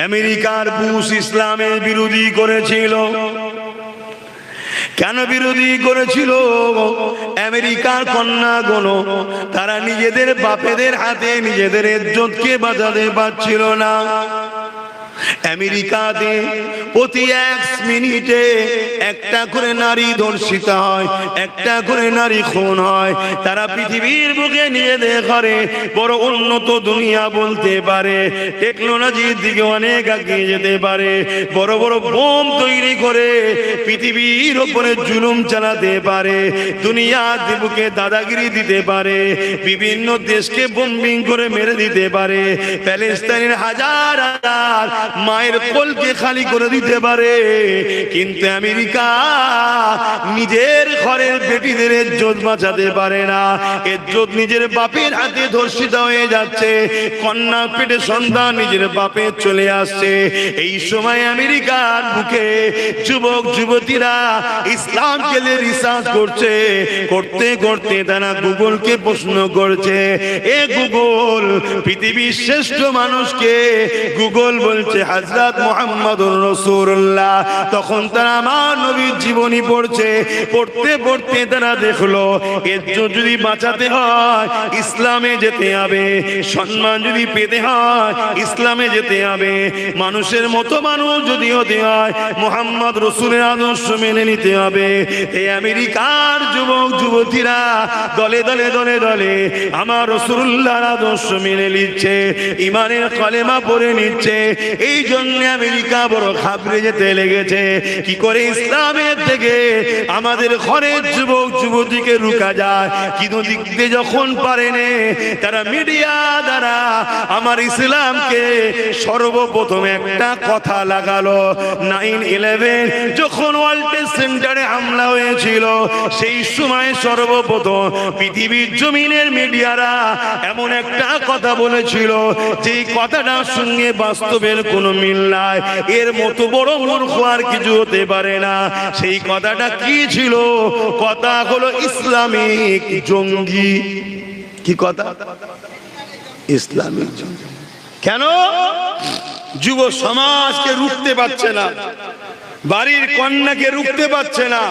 আমেরিকার বুশ ইসলামের বিরোধী করেছিল। কেন বিরোধী করেছিল? আমেরিকার কন্যাগুলো তারা নিজেদের বাপেদের হাতে নিজেদের ইজ্জতকে বাঁচাতে পারছিল না। আমেরিকাতে প্রতি 1 মিনিটে একটা করে নারী ধর্ষিত হয়, একটা করে নারী খুন হয়। তারা পৃথিবীর বুকে নিয়ে করে বড় উন্নত দুনিয়া বলতে পারে, টেকনোলজির দিকে অনেক এগিয়ে যেতে পারে, বড় বড় বোম তৈরি করে পৃথিবীর উপরে জুলুম চালাতে পারে, দুনিয়ার বুকে দাদাগিরি দিতে পারে, বিভিন্ন দেশকে বোম্বিং করে মেরে দিতে পারে, প্যালেস্তাইনের হাজার হাজার মায়ের কোলকে খালি করে দিতে পারে। কিন্তু আমেরিকা নিজের ঘরের বেটিদের ইজ্জত বাঁচাতে পারে না। ইজ্জত নিজের বাপের হাতে ধর্ষিত হয়ে যাচ্ছে, কন্যা পেটে সন্তান নিজের বাপের চলে আসছে। এই সময় আমেরিকার বুকে যুবক যুবতীরা ইসলামকে রিসার্চ করছে, করতে করতে তারা গুগলকে প্রশ্ন করছে, এ গুগল, পৃথিবীর শ্রেষ্ঠ মানুষকে গুগল বলছে হযরত মুহাম্মদুর রাসূলুল্লাহ। তখন তারা আমার নবীর জীবনী পড়ছে, পড়তে পড়তে তারা দেখলো ইজ্জত যদি বাঁচাতে হয় ইসলামে যেতে হবে, সম্মান যদি পেতে হয় ইসলামে যেতে হবে, মানুষের মতো মানুষ যদি হতে হয় মুহাম্মদ রাসূলের আদর্শ মেনে নিতে হবে। এই আমেরিকার যুবক যুবতীরা দলে দলে দলে দলে আমার রাসূলুল্লাহর আদর্শ মেনে নিচ্ছে, ইমানের কলেমা পড়ে নিচ্ছে। এই জন্য আমেরিকা বড় ঘাবড়ে যেতে লেগেছে, কি করে ইসলামের থেকে আমাদের ঘরের যুবক যুবতীকে রুকা যায়। কিন্তু দিকতে যখন পারেনি, তারা মিডিয়া দ্বারা আমার ইসলামকে সর্বপ্রথম একটা কথা লাগালো। 9/11 যখন ওয়ার্ল্ড ট্রেড সেন্টারে হামলা হয়েছিল, সেই সময় সর্বপ্রথম পৃথিবীর জমিনের মিডিয়ারা এমন একটা কথা বলেছিল, যে কথাটার সঙ্গে বাস্তবের কোনো মিল নাই, এর মতো বড় মূর্খ আর কিছু হতে পারে না। সেই কথাটা কি ছিল? কথা হলো ইসলামিক জঙ্গি। কি কথা? ইসলামিক জঙ্গি। কেন? যুব সমাজকে রুখতে পারছে না, বাড়ির কন্যাকে রুখতে পারছে না।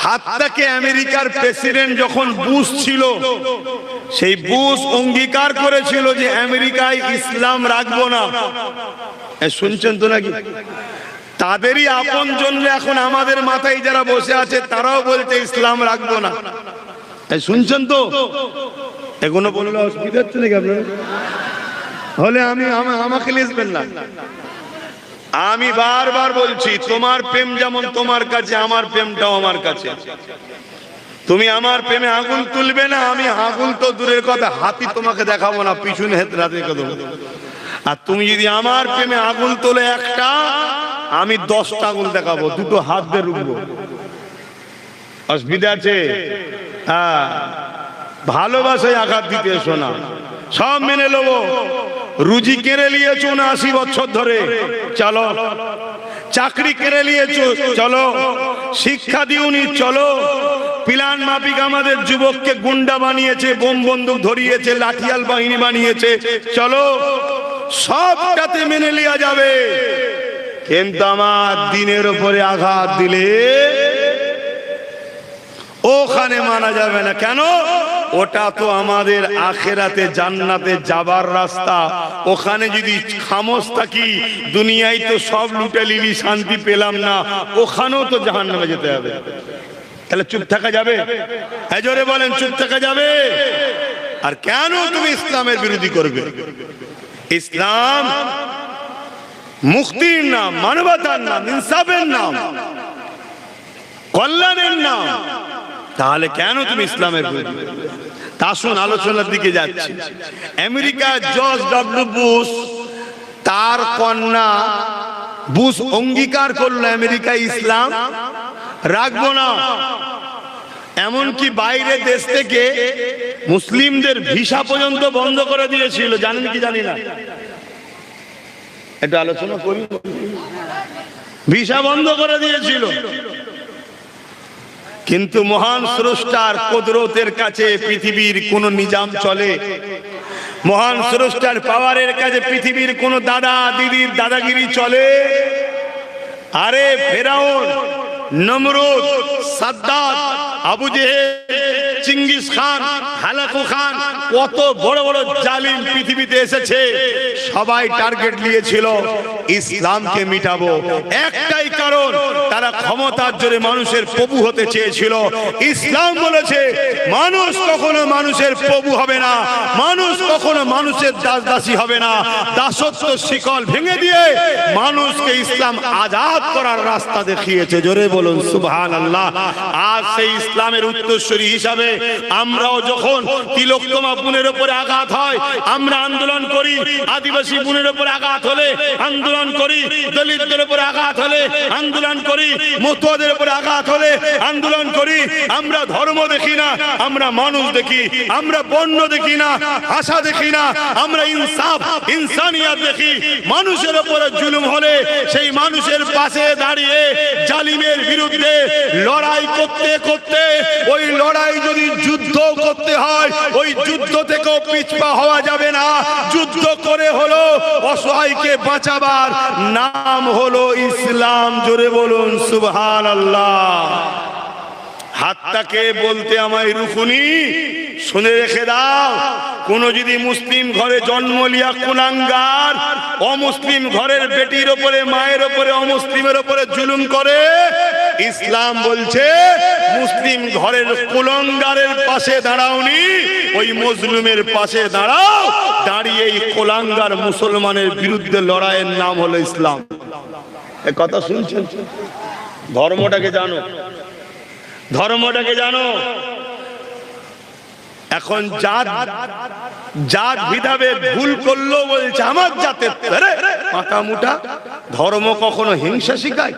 হাতটাকে আমেরিকার প্রেসিডেন্ট যখন বুশ ছিল, সেই বুশ অঙ্গীকার করেছিল যে আমেরিকায় ইসলাম রাখবো না। শুনছেন তো নাকি? তাদেরই আপন জন্য এখন আমাদের মাথায় যারা বসে আছে তারাও বলছে ইসলাম রাখবো না। শুনছেন তো? এখনো বললে অসুবিধা হচ্ছে নাকি আপনার? হলে আমাকে লিখবেন না। আমি বারবার বলছি, তোমার প্রেম যেমন তোমার কাছে, আমার প্রেমটাও আমার কাছে। তুমি আমার প্রেমে আগুন তুলবে না, আমি আগুন তো দূরের কথা, হাতি তোমাকে দেখাবো না, পিছনে হেতরাতে দেবো। আর তুমি যদি আমার প্রেমে আগুন তোলে একটা, আমি 10টা আগুন দেখাবো, দুটো হাত দিয়ে রুখবো। অসুবিধা আছে? হ্যাঁ, ভালোবাসায় আঘাত দিতে এসো না, সব মেনে নেবো। রুজি কেড়ে নিয়েছো 79 বছর ধরে, চলো। চাকরি কেড়ে নিয়েছো, চলো। শিক্ষা দিওনি, চলো। প্ল্যান মাফিক আমাদের যুবককে গুন্ডা বানিয়েছে, বোম বন্দুক ধরিয়েছে, লাঠিয়াল বাহিনী বানিয়েছে, চলো। সবটাতে মেনে নেওয়া যাবে, কিন্তু আমার দিনের উপরে আঘাত দিলে ওখানে মানা যাবে না। কেন? ওটা তো আমাদের আখেরাতে জান্নাতে যাবার রাস্তা। ওখানে যদি খামোশ থাকি, দুনিয়ায় তো সব লুটে নিলি, শান্তি পেলাম না, ওখানেও তো জাহান্নামে যেতে হবে। তাহলে চুপ থাকা যাবে? হ্যাঁ, জোরে বলেন, চুপ থাকা যাবে? আর কেন তুমি ইসলামের বিরোধী করবে? ইসলাম মুক্তির নাম, মানবতার নাম, ইনসাফের নাম, কল্যাণের নাম। তাহলে কেন তুমি ইসলামের বিরোধী? আসুন আলোচনার দিকে যাচ্ছি। আমেরিকা জর্জ ডব্লিউ বুশ, তার কন্যা বুশ অঙ্গীকার করলো আমেরিকা ইসলাম রাখবো না। এমনকি বাইরে দেশ থেকে মুসলিমদের ভিসা পর্যন্ত বন্ধ করে দিয়েছিল, জানেন কি জানি না? এটা আলোচনা করি। ভিসা বন্ধ করে দিয়েছিল, কিন্তু মহান স্রষ্টার কুদরতের কাছে পৃথিবীর কোন নিজাম চলে? মহান স্রষ্টার পাওয়ারের কাছে পৃথিবীর কোন দাদা দিদির দাদাগিরি চলে? আরে ফেরাউন, নমরুদ, সাদ্দাত, আবু জেহেল, চিঙ্গিস খান, হালাকু খান, কত বড় বড় জালিম পৃথিবীতে এসেছে, সবাই টার্গেট নিয়েছিল ইসলামকে মিটাবো। একটাই কারণ, তারা ক্ষমতার জোরে মানুষের প্রভু হতে চেয়েছিল। ইসলাম বলেছে মানুষ কখনো মানুষের প্রভু হবে না, মানুষ কখনো মানুষের দাস দাসী হবে না। দাসত্ব শিকল ভেঙে দিয়ে মানুষকে ইসলাম আজাদ করার রাস্তা দেখিয়েছে। জোরে বলুন সুবহানাল্লাহ। আজ সেই ইসলামের উত্তরসূরি হিসাবে আমরাও যখন তিলোত্তমা বোনের উপরে আঘাত হয় আমরা আন্দোলন করি, আদিবাসী বোনের উপরে আঘাত হলে আন্দোলন করি, দলিতদের উপরে আঘাত হলে আন্দোলন করি, মতুয়াদের উপরে আঘাত হলে আন্দোলন করি। আমরা ধর্ম দেখি না, আমরা মানুষ দেখি। আমরা বর্ণ দেখি না, ভাষা দেখি না, আমরা ইনসাফ ইনসানিয়াত দেখি। মানুষের উপরে জুলুম হলে সেই মানুষের পাশে দাঁড়িয়ে জালিমের বিরুদ্ধে লড়াই করতে করতে, ওই লড়াই যদি যুদ্ধ করতে হয় ওই যুদ্ধ থেকেও পিছপা হওয়া যাবে না। যুদ্ধ করে হলো অসহায়কে বাঁচাবার নাম হলো ইসলাম। জোরে বলুন সুবহানাল্লাহ। হাতটাকে বলতে আমায় রুকুনি, শুনে রেখে দাও। কোন যদি মুসলিম ঘরে জন্ম লিয়া কুলাঙ্গার অমুসলিম ঘরের বেটির উপরে, মায়ের উপরে, অমুসলিমের উপরে জুলুম করে, ইসলাম বলছে মুসলিম ঘরের কুলাঙ্গারের পাশে দাঁড়াওনি, ওই মজলুমের পাশে দাঁড়াও। দাঁড়িয়ে এই কুলাঙ্গার মুসলমানের বিরুদ্ধে লড়াইয়ের নাম হলো ইসলাম। এ কথা শুনছেন? ধর্মটাকে জানো, ধর্মটাকে জানো। এখন জাত ভিদাভেদ ভুল করলো বলছে আমার জাতের মাথা মুটা। ধর্ম কখনো হিংসা শিখায়?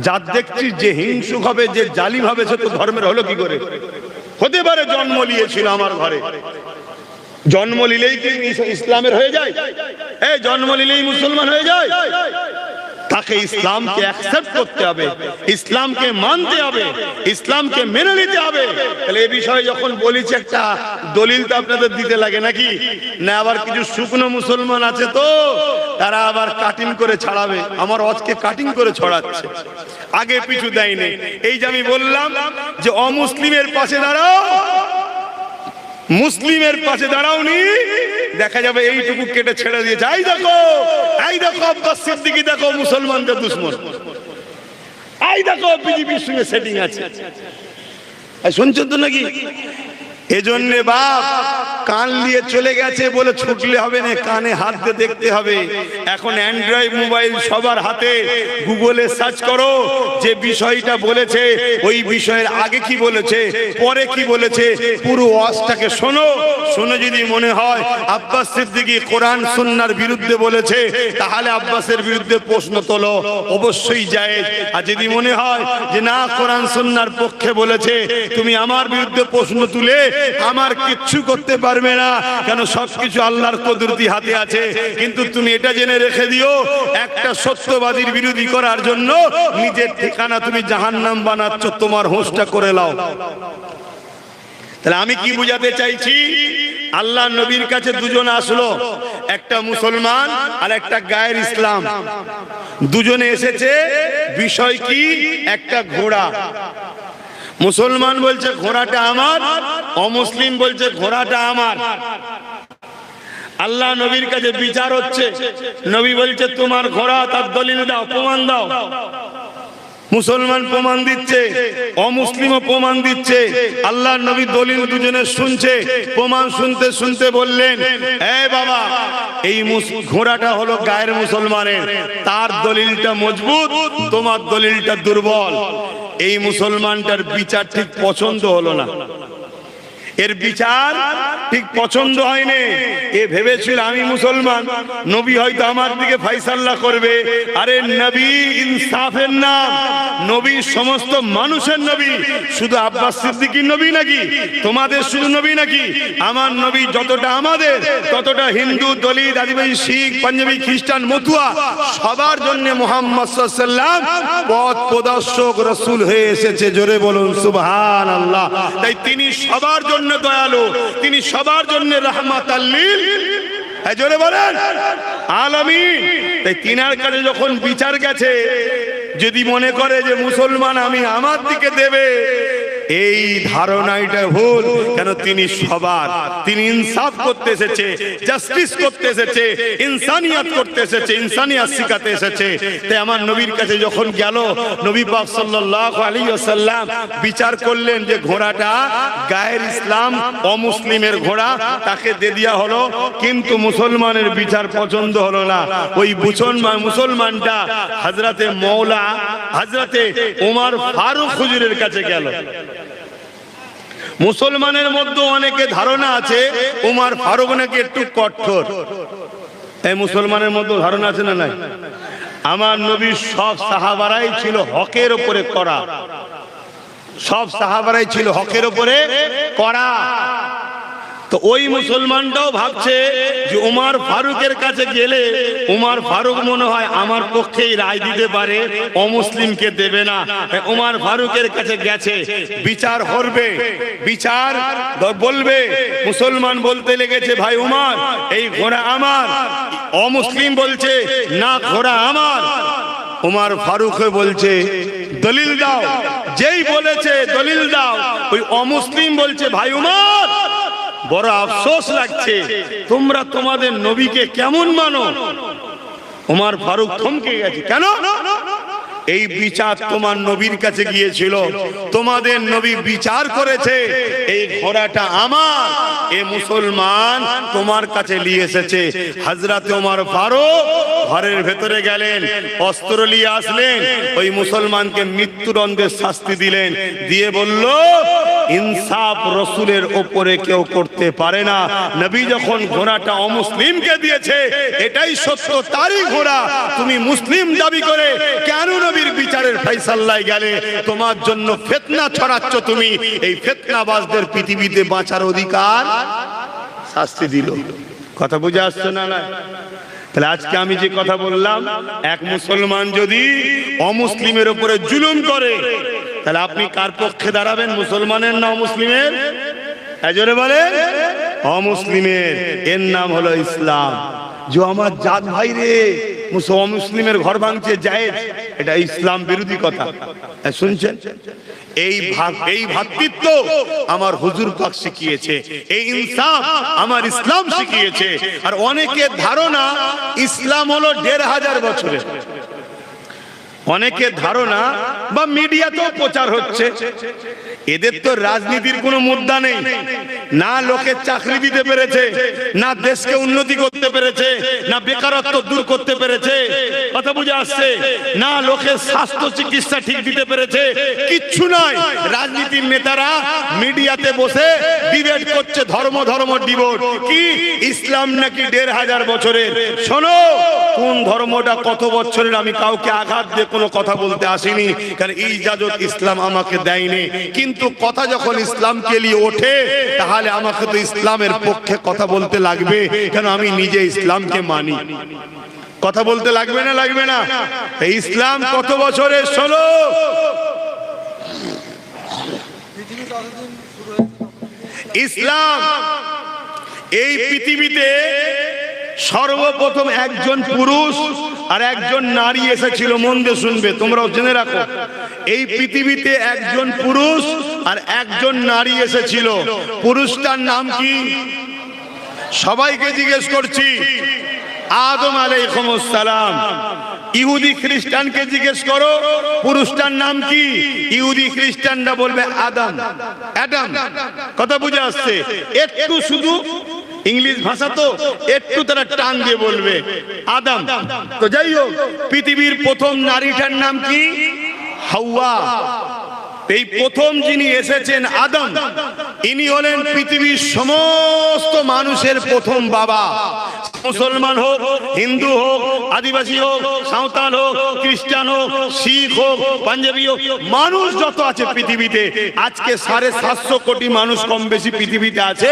জাত দেখছিস যে হিংসুক হবে, যে জালিম হবে, সে তো ধর্মের হলো কি করে? হতে পারে জন্ম নিয়েছিল আমার ঘরে, জন্ম নিলেই কি ইসলামের হয়ে যায়? এই জন্ম নিলেই মুসলমান হয়ে যায়? তাকে ইসলামকে অ্যাকসেপ্ট করতে হবে, ইসলামকে মানতে হবে, ইসলামকে মেনে নিতে হবে। তাহলে এই বিষয়ে যখন বলেছি একটা দলিল তো আপনাদের দিতে লাগে নাকি না? আবার কিছু শুকনো মুসলমান আছে তো তারা আবার কাটিং করে ছাড়াবে। আমার আজকে কাটিং করে ছড়াচ্ছে, আগে পিছু দেয়নি। এই যে আমি বললাম যে অমুসলিমের পাশে দাঁড়াও, মুসলিমের পাশে দাঁড়াওনি, দেখা যাবে এইটুকু কেটে ছেড়ে দিয়েছে। এই দেখো আব্বাস সিদ্দিকী, দেখো মুসলমানদের দুশ্মন, এই দেখো বিজেপির সঙ্গে সেটিং আছে। শুনছেন তো নাকি? এজন্য বাপ কান নিয়ে চলে গেছে বলে ছুটলে হবে না, কানে হাত দিয়ে দেখতে হবে। এখন অ্যান্ড্রয়েড মোবাইল সবার হাতে, গুগলে সার্চ করো, যে বিষয়টা বলেছে ওই বিষয়ের আগে কি বলেছে, পরে কি বলেছে, পুরো ওয়াজটাকে শোনো। শুনে যদি মনে হয় আব্বাস সিদ্দিকী কোরআন সুন্নাহর বিরুদ্ধে বলেছে, তাহলে আব্বাসের বিরুদ্ধে প্রশ্ন তোলো, অবশ্যই জায়েজ। আর যদি মনে হয় যে না কোরআন সুন্নাহর পক্ষে বলেছে, তুমি আমার বিরুদ্ধে প্রশ্ন তুলে আমার কিচ্ছু করতে পারবে না, কেন সবকিছু আল্লাহর কুদরতি হাতে আছে। কিন্তু তুমি এটা জেনে রেখে দিও, একটা সত্যবাদীর বিরোধী করার জন্য নিজের ঠিকানা তুমি জাহান্নাম বানাচ্ছ, তোমার হোঁশটা করে নাও। তাহলে আমি কি বুঝাতে চাইছি? আল্লাহ নবীর কাছে দুজন আসলো, একটা মুসলমান আর একটা গায়ের ইসলাম। দুজনে এসেছে, বিষয় কি? একটা ঘোড়া। মুসলমান বলছে ঘোড়াটা আমার, অমুসলিম বলছে ঘোড়াটা আমার। আল্লাহ নবীর কাছে বিচার হচ্ছে। নবী বলছে তোমার ঘোড়া, তার দলিল দাও, প্রমাণ দাও। মুসলমান প্রমাণ দিচ্ছে, অমুসলিমও প্রমাণ দিচ্ছে। আল্লাহ নবী দলিল দুজনের শুনছে। প্রমাণ শুনতে শুনতে বললেন, এ বাবা, এই ঘোড়াটা হলো গায়ের মুসলমানের, তার দলিলটা মজবুত, তোমার দলিলটা দুর্বল। এই মুসলমানটার বিচার ঠিক পছন্দ হলো না, এর বিচার ঠিক পছন্দ হয়নি। এ ভেবেছিল আমি মুসলমান, নবী হয়তো আমার দিকে ফয়সালা করবে। আরে নবী ইনসাফের নাম, নবী সমস্ত মানুষের নবী। শুধু আব্বাস সিদ্দিকীর নবী নাকি? তোমাদের শুধু নবী নাকি? আমার নবী যতটা আমাদের, ততটা হিন্দু, দলিত, আদিবাসী, শিখ, পাঞ্জাবি, খ্রিস্টান, মতুয়া, সবার জন্য মুহাম্মদ সাল্লাল্লাহু আলাইহি ওয়াসাল্লাম পথ প্রদর্শক রাসূল হয়ে এসেছে। জোরে বলুন সুবহানাল্লাহ। তাই তিনি সবার জন্য দয়ালু, তিনি সবার জন্য রাহমাতাল লিল, জোরে বলেন আলামিন। তাই তিনার কাছে যখন বিচার গেছে, যদি মনে করে যে মুসলমান আমি আমার দিকে দেবে, এই ধারণাটা ভুল। কেন? তিনি সবার, তিনি ইনসাফ করতে এসেছে, জাস্টিস করতে এসেছে, ইনসানিয়াত করতে এসেছে, ইনসানিয়াত শিখাতে এসেছে। তাই আমার নবীর কাছে যখন গেল, নবী পাক সাল্লাল্লাহু আলাইহি ওয়াসাল্লাম বিচার করলেন যে ঘোড়াটা গায়ের ইসলাম অমুসলিমের ঘোড়া, তাকে দিয়ে দেওয়া হলো। কিন্তু মুসলমানের বিচার পছন্দ হলো না। ওই মুসলমানটা হযরতে মওলা হযরতে ওমর ফারুক হুজুরের কাছে গেল। মুসলমানের মধ্যে অনেকে ধারণা আছে ওমর ফারুক নাকি একটু কঠোর। এই মুসলমানের মধ্যে ধারণা আছে না নাই? আমার নবী সব সাহাবারাই ছিল হকের উপরে কড়া, সব সাহাবারাই ছিল হকের উপরে কড়া। তো ওই মুসলমানটাও ভাবছে যে উমর ফারুকের কাছে গেলে উমর ফারুক মনে হয় আমার পক্ষেই রায় দিতে পারে, অমুসলিমকে দেবে না। উমর ফারুকের কাছে গেছে, বিচার করবে, বিচার বলবে। মুসলমান বলতে লেগেছে ভাই উমর এই ঘোড়া আমার, অমুসলিম বলছে না ঘোড়া আমার। উমর ফারুক বলছে দলিল দাও। যেই বলেছে দলিল দাও, ওই অমুসলিম বলছে ভাই উমর বড় আফসোস লাগছে, তোমরা তোমাদের নবীকে কেমন মানো? উমর ফারুক থমকে গেছে। কেন? এই বিচার তোমার নবীর কাছে গিয়েছিল, তোমাদের নবী বিচার করেছে এই ঘোড়াটা আমার, এ মুসলমান তোমার কাছে নিয়ে এসেছে। হযরত ওমর ফারুক ঘরের ভেতরে গেলেন, অস্ত্র নিয়ে আসলেন, ওই মুসলমানকে মৃত্যুদণ্ডের শাস্তি দিলেন, দিয়ে বলল ইনসাফ রাসূলের উপরে কেউ করতে পারে না। নবী যখন ঘোড়াটা অমুসলিমকে দিয়েছে, এটাই সত্য, তারই ঘোড়া। তুমি মুসলিম দাবি করে কেন নবীর বিচারের ফয়সালায় গেলে? তোমার জন্য ফিতনা ছড়াচ্ছ তুমি। এই ফিতনাবাজদের পৃথিবীতে বাঁচার অধিকার শাস্তি দিল। কথা বুঝে আসছে না? না। তাহলে আজকে আমি যে কথা বললাম, এক মুসলমান যদি অমুসলিমের উপরে জুলুম করে, তাহলে আপনি কার পক্ষে দাঁড়াবেন? মুসলমানের না অমুসলিমের? জোরে বলেন। অমুসলিমের। এর নাম হলো ইসলাম। যে আমার জাত ভাই রে মুসলিমের ঘর ভাঙছে জায়েজ, এটা ইসলাম বিরোধী কথা। শুনছেন? এই ভাতৃত্ব আমার হুজুর পাক শিখিয়েছে, এই ইনসাফ আমার ইসলাম শিখিয়েছে। আর অনেকের ধারণা ইসলাম হলো ১৫০০ বছরের। অনেকের ধারণা, বা মিডিয়াতেও প্রচার হচ্ছে, এদের তো রাজনীতির কোনো মুদ্রা নেই, না লোকের চাকরি দিতে পেরেছে, না দেশকে উন্নতি করতে পেরেছে, না বেকারত্ব দূর করতে পেরেছে। কথা বুঝে আসছে? না লোকের স্বাস্থ্য চিকিৎসা ঠিক দিতে পেরেছে, কিচ্ছু নয়। রাজনীতির নেতারা মিডিয়াতে বসে ডিবেট করছে, ধর্ম ডিবেট। কি ইসলাম নাকি ১৫০০ বছরের? শোনো, কোন ধর্মটা কত বছরের আমি কাউকে আঘাত দিয়ে কোনো কথা বলতে আসিনি, কারণ এই ইজাজত ইসলাম আমাকে দেয়নি। কিন্তু কথা যখন ইসলামকে নিয়ে ওঠে, তাহলে আমাকে তো ইসলামের পক্ষে কথা বলতে লাগবে, কেন আমি নিজে ইসলামকে মানি। কথা বলতে লাগবে না? লাগবে না? ইসলাম কত বছরের? ১৬। ইসলাম এই পৃথিবীতে সর্বপ্রথম একজন পুরুষ আর একজন নারী এসেছিল। মন দিয়ে শুনবে, তোমরাও জেনে রাখো। এই পৃথিবীতে একজন পুরুষ আর একজন নারী এসেছিল। পুরুষটার নাম কি? সবাইকে জিজ্ঞেস করছি। আদম আলাইহিস সালাম। ইহুদি খ্রিস্টানকে জিজ্ঞেস করো পুরুষটার নাম কি? ইহুদি খ্রিস্টানরা বলবে আদম, অ্যাডাম। কথা বুঝে আসছে? একটু শুধু ইংলিশ ভাষা তো একটু তারা টান দিয়ে বলবে আদম। তো যাই হোক, পৃথিবীর প্রথম নারীটার নাম কি? হাওয়া। এই প্রথম যিনি এসেছেন আদম, ইনি হলেন পৃথিবীর সমস্ত মানুষের প্রথম বাবা। মুসলমান হোক, হিন্দু হোক, আদিবাসী হোক, সাঁওতাল হোক, খ্রিস্টান হোক, শিখ হোক, পাঞ্জাবি হোক, মানুষ যত আছে পৃথিবীতে, আজকে ৭৫০ কোটি মানুষ কম বেশি পৃথিবীতে আছে।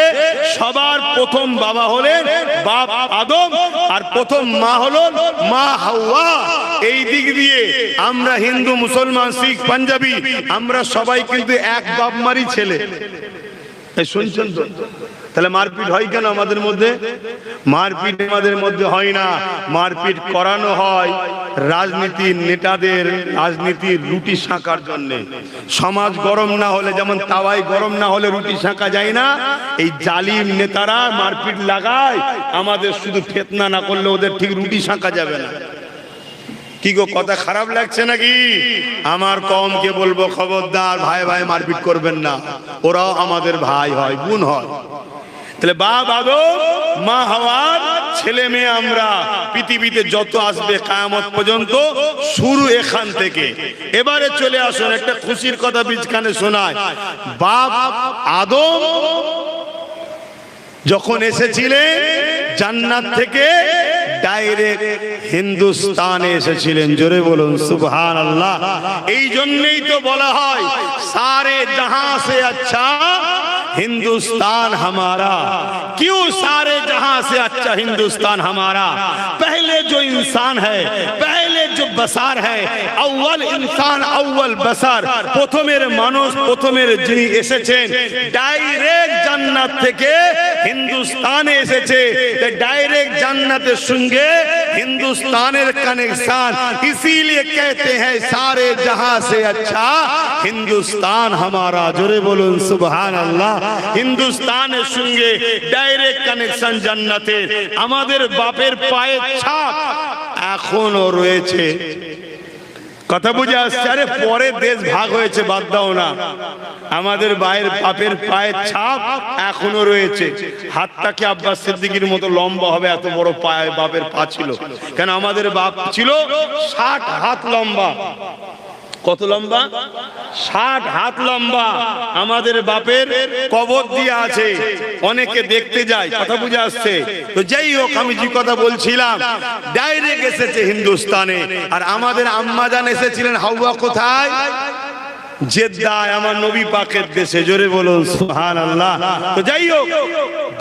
সবার প্রথম বাবা হলেন বাপ আদম, আর প্রথম মা হলেন মা হাওয়া। এই দিক দিয়ে আমরা হিন্দু, মুসলমান, শিখ, পাঞ্জাবি, আমরা সবাই কিন্তু এক বাপ মারি ছেলে। শুনছেন তো? তাহলে মারপিট হয় কেন আমাদের মধ্যে? মারপিট আমাদের মধ্যে হয় না, মারপিট করানো হয় রাজনীতির নেতাদের রাজনীতির রুটি শাঁকার জন্য। সমাজ গরম না হলে, যেমন তাওয়ায় গরম না হলে রুটি শাঁকা যায় না, এই জালিম নেতারা মারপিট লাগায় আমাদের, শুধু ফিতনা না করলে ওদের ঠিক রুটি শাঁকা যাবে না। কি গো, কথা খারাপ লাগছে নাকি? আমার কওমকে বলবো, খবরদার ভাই ভাই মারপিট করবেন না, ওরাও আমাদের ভাই হয়, বোন হয়। তাহলে বাপ আদম, মা হাওয়ার ছেলে মেয়ে আমরা, পৃথিবীতে যত আসবে কিয়ামত পর্যন্ত, শুরু এখান থেকে। এবারে চলে আসুন, একটা খুশির কথা বীজখানে শোনায়। বাপ আদম যখন এসেছিলেন জান্নাত থেকে ডাইরেক্ট হিন্দুস্তানে এসেছিলেন। জোরে বলুন সুবহানাল্লাহ। এই জন্যই তো বলা হয় সারে জাহাं से अच्छा हिंदुस्तान हमारा। क्यों सारे जहां से अच्छा हिंदुस्तान हमारा? पहले जो इंसान है, पहले जो बसार है, अव्वल इंसान अव्वल बसार, প্রথমের মানুষ, প্রথমের যিনি এসেছেন ডাইরেক্ট জান্নাত থেকে হিন্দুস্তানে এসেছে। ডাইরেক্ট জান্নাতের সঙ্গে হিন্দুস্তানের কানেকশন, इसीलिए कहते हैं सारे जहां से अच्छा हिंदुस्तान हमारा। জোরে বলুন সুবহানাল্লাহ। হিন্দুস্তানের সঙ্গে ডাইরেক্ট কানেকশন জান্নাতের। আমাদের বাপের পায়ের ছাপ এখনো রয়েছে। কথা বুঝে আসছে? আরে পরে দেশ ভাগ হয়েছে, বাদ দাও না, আমাদের বাপের পায়ের ছাপ এখনো রয়েছে। হাতটা কি আব্বাস সিদ্দিকীর মতো লম্বা হবে? এত বড় পায়ে বাপের পা ছিল কেন? আমাদের বাপ ছিল 60 হাত লম্বা। কত লম্বা? 60 হাত লম্বা। আমাদের বাপের কবর দিয়ে আছে, অনেকে দেখতে যায়। কথা বুঝে আসছে? তো যাই হোক, আমি যে কথা বলছিলাম, ডাইরেক্ট এসেছে হিন্দুস্তানে। আর আমাদের আম্মা জান এসেছিলেন হাওয়া কোথায়? জেদ্দায়, আমার নবী পাকের দেশে। জোরে বলুন সুবহানাল্লাহ। তো যাই হোক,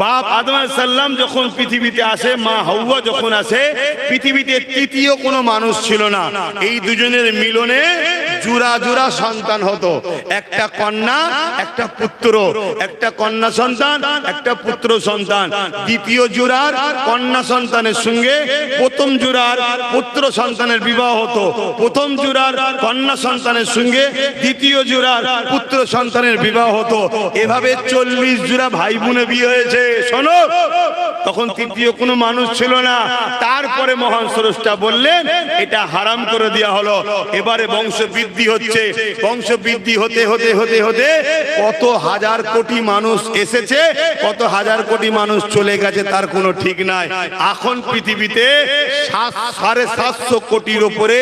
বাপ আদম আলাইহিস সালাম যখন পৃথিবীতে আসে, মা হাওয়া যখন আসে, পৃথিবীতে তৃতীয় কোনো মানুষ ছিল না। এই দুজনের মিলনে জোড়া জোড়া সন্তান হতো, একটা কন্যা একটা পুত্র, একটা কন্যা সন্তান একটা পুত্র সন্তান। দ্বিতীয় জোড়ার কন্যা সন্তানের সঙ্গে প্রথম জোড়ার পুত্র সন্তানের বিবাহ হতো, প্রথম জোড়ার কন্যা সন্তানের সঙ্গে দ্বিতীয় জোড়ার পুত্র সন্তানের বিবাহ হতো। এভাবে 40 জোড়া ভাই বোনে বিয়ে হয়েছে। শোনো, তখন তৃতীয় কোনো মানুষ ছিল না। তারপরে মহান স্রষ্টা বললেন এটা হারাম করে দেওয়া হলো। এবারে বংশ বৃদ্ধি হচ্ছে, বংশ বৃদ্ধি হতে হতে হতে হতে কত হাজার কোটি মানুষ এসেছে, কত হাজার কোটি মানুষ চলে গেছে, তার কোনো ঠিক নাই। এখন পৃথিবীতে 750 কোটির উপরে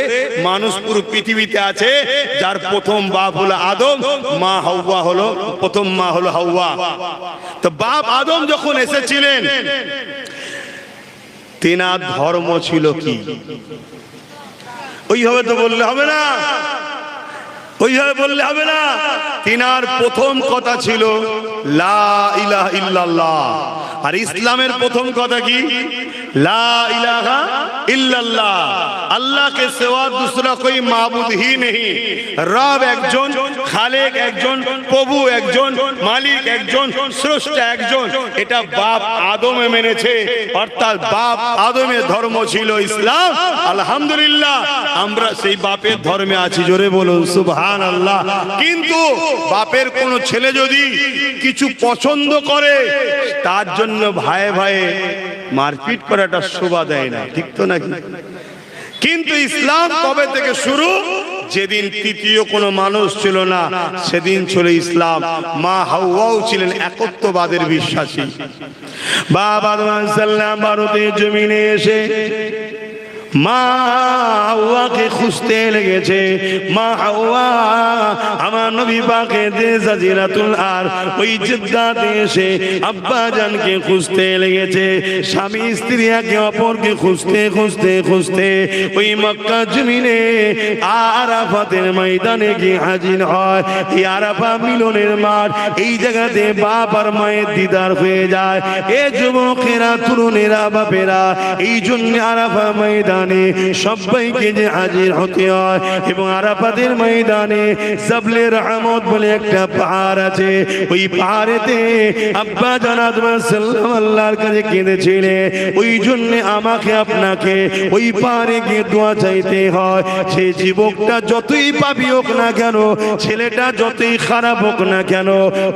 মানুষ পুরো পৃথিবীতে আছে, যার প্রথম বাপ হলো আদম, মা হাওয়া হলো প্রথম মা হলো হাওয়া। তো বাপ আদম যখন এসেছিলেন, তেনার ধর্ম ছিল কি? ওইভাবে তো বললে হবে না, ওইভাবে বললে হবে না। তিনার প্রথম কথা ছিল লা ইলাহা ইল্লাল্লাহ। আর ইসলামের প্রথম কথা কি? লা ইলাহা ইল্লাল্লাহ। अल्लाह के सिवा दूसरा कोई माबूद ही नहीं। रब একজন, খালেক একজন, প্রভু একজন, মালিক একজন, স্রষ্টা একজন। এটা বাপ আদমে মেনেছে, অর্থাৎ বাপ আদমের ধর্ম ছিল ইসলাম। আলহামদুলিল্লাহ, আমরা সেই বাপের ধর্মে আছি। জোরে বলুন সুবহানাল্লাহ। কিন্তু বাপের কোনো ছেলে যদি কিছু পছন্দ করে, তার জন্য ভাই ভাই মারপিট করাটা শোভা দেয় না, ঠিক তো নাকি? কিন্তু ইসলাম কবে থেকে শুরু? যেদিন তৃতীয় কোনো মানুষ ছিল না, সেদিন ছিল ইসলাম। মা হাওয়াও ছিলেন একত্ববাদের বিশ্বাসী। বাবা আদম আলাইহিস সালাম ভারতের জমিনে এসে মা হাওয়াকে খুঁজতে লেগেছে। মা হাওয়া আমার নবী পাকের দেশ জাজিরাতুল আর ওই জেদ্দাতে এসে আব্বা জানকে খুঁজতে লেগেছে। স্বামী স্ত্রী একে অপরকে খুঁজতে খুঁজতে খুঁজতে ওই মক্কা জমিনে আরাফাতের ময়দানে গিয়ে হাজির হয়। এই আরাফা মিলনের মাঠ, এই জায়গাতে বাপ আর মায়ের দিদার হয়ে যায়। এ যুবকেরা, তরুণেরা, বাপেরা, এই জন্য আরাফা ময়দান ময়দানে সবাইকে যে হাজির হতে হয় এবং আরাফাতের ময়দানে জাবলে রহমত বলে একটা পাহাড় আছে, ওই পাহাড়েতে আব্বা জান আদম সাল্লাল্লাহু আল্লাহর কাছে কেঁদেছিলে। ওই জন্য আমাকে আপনাকে ওই পাহাড়ে গিয়ে দোয়া চাইতে হয়। সেই যুবকটা যতই পাপী হোক না কেন, ছেলেটা যতই খারাপ হোক না কেন,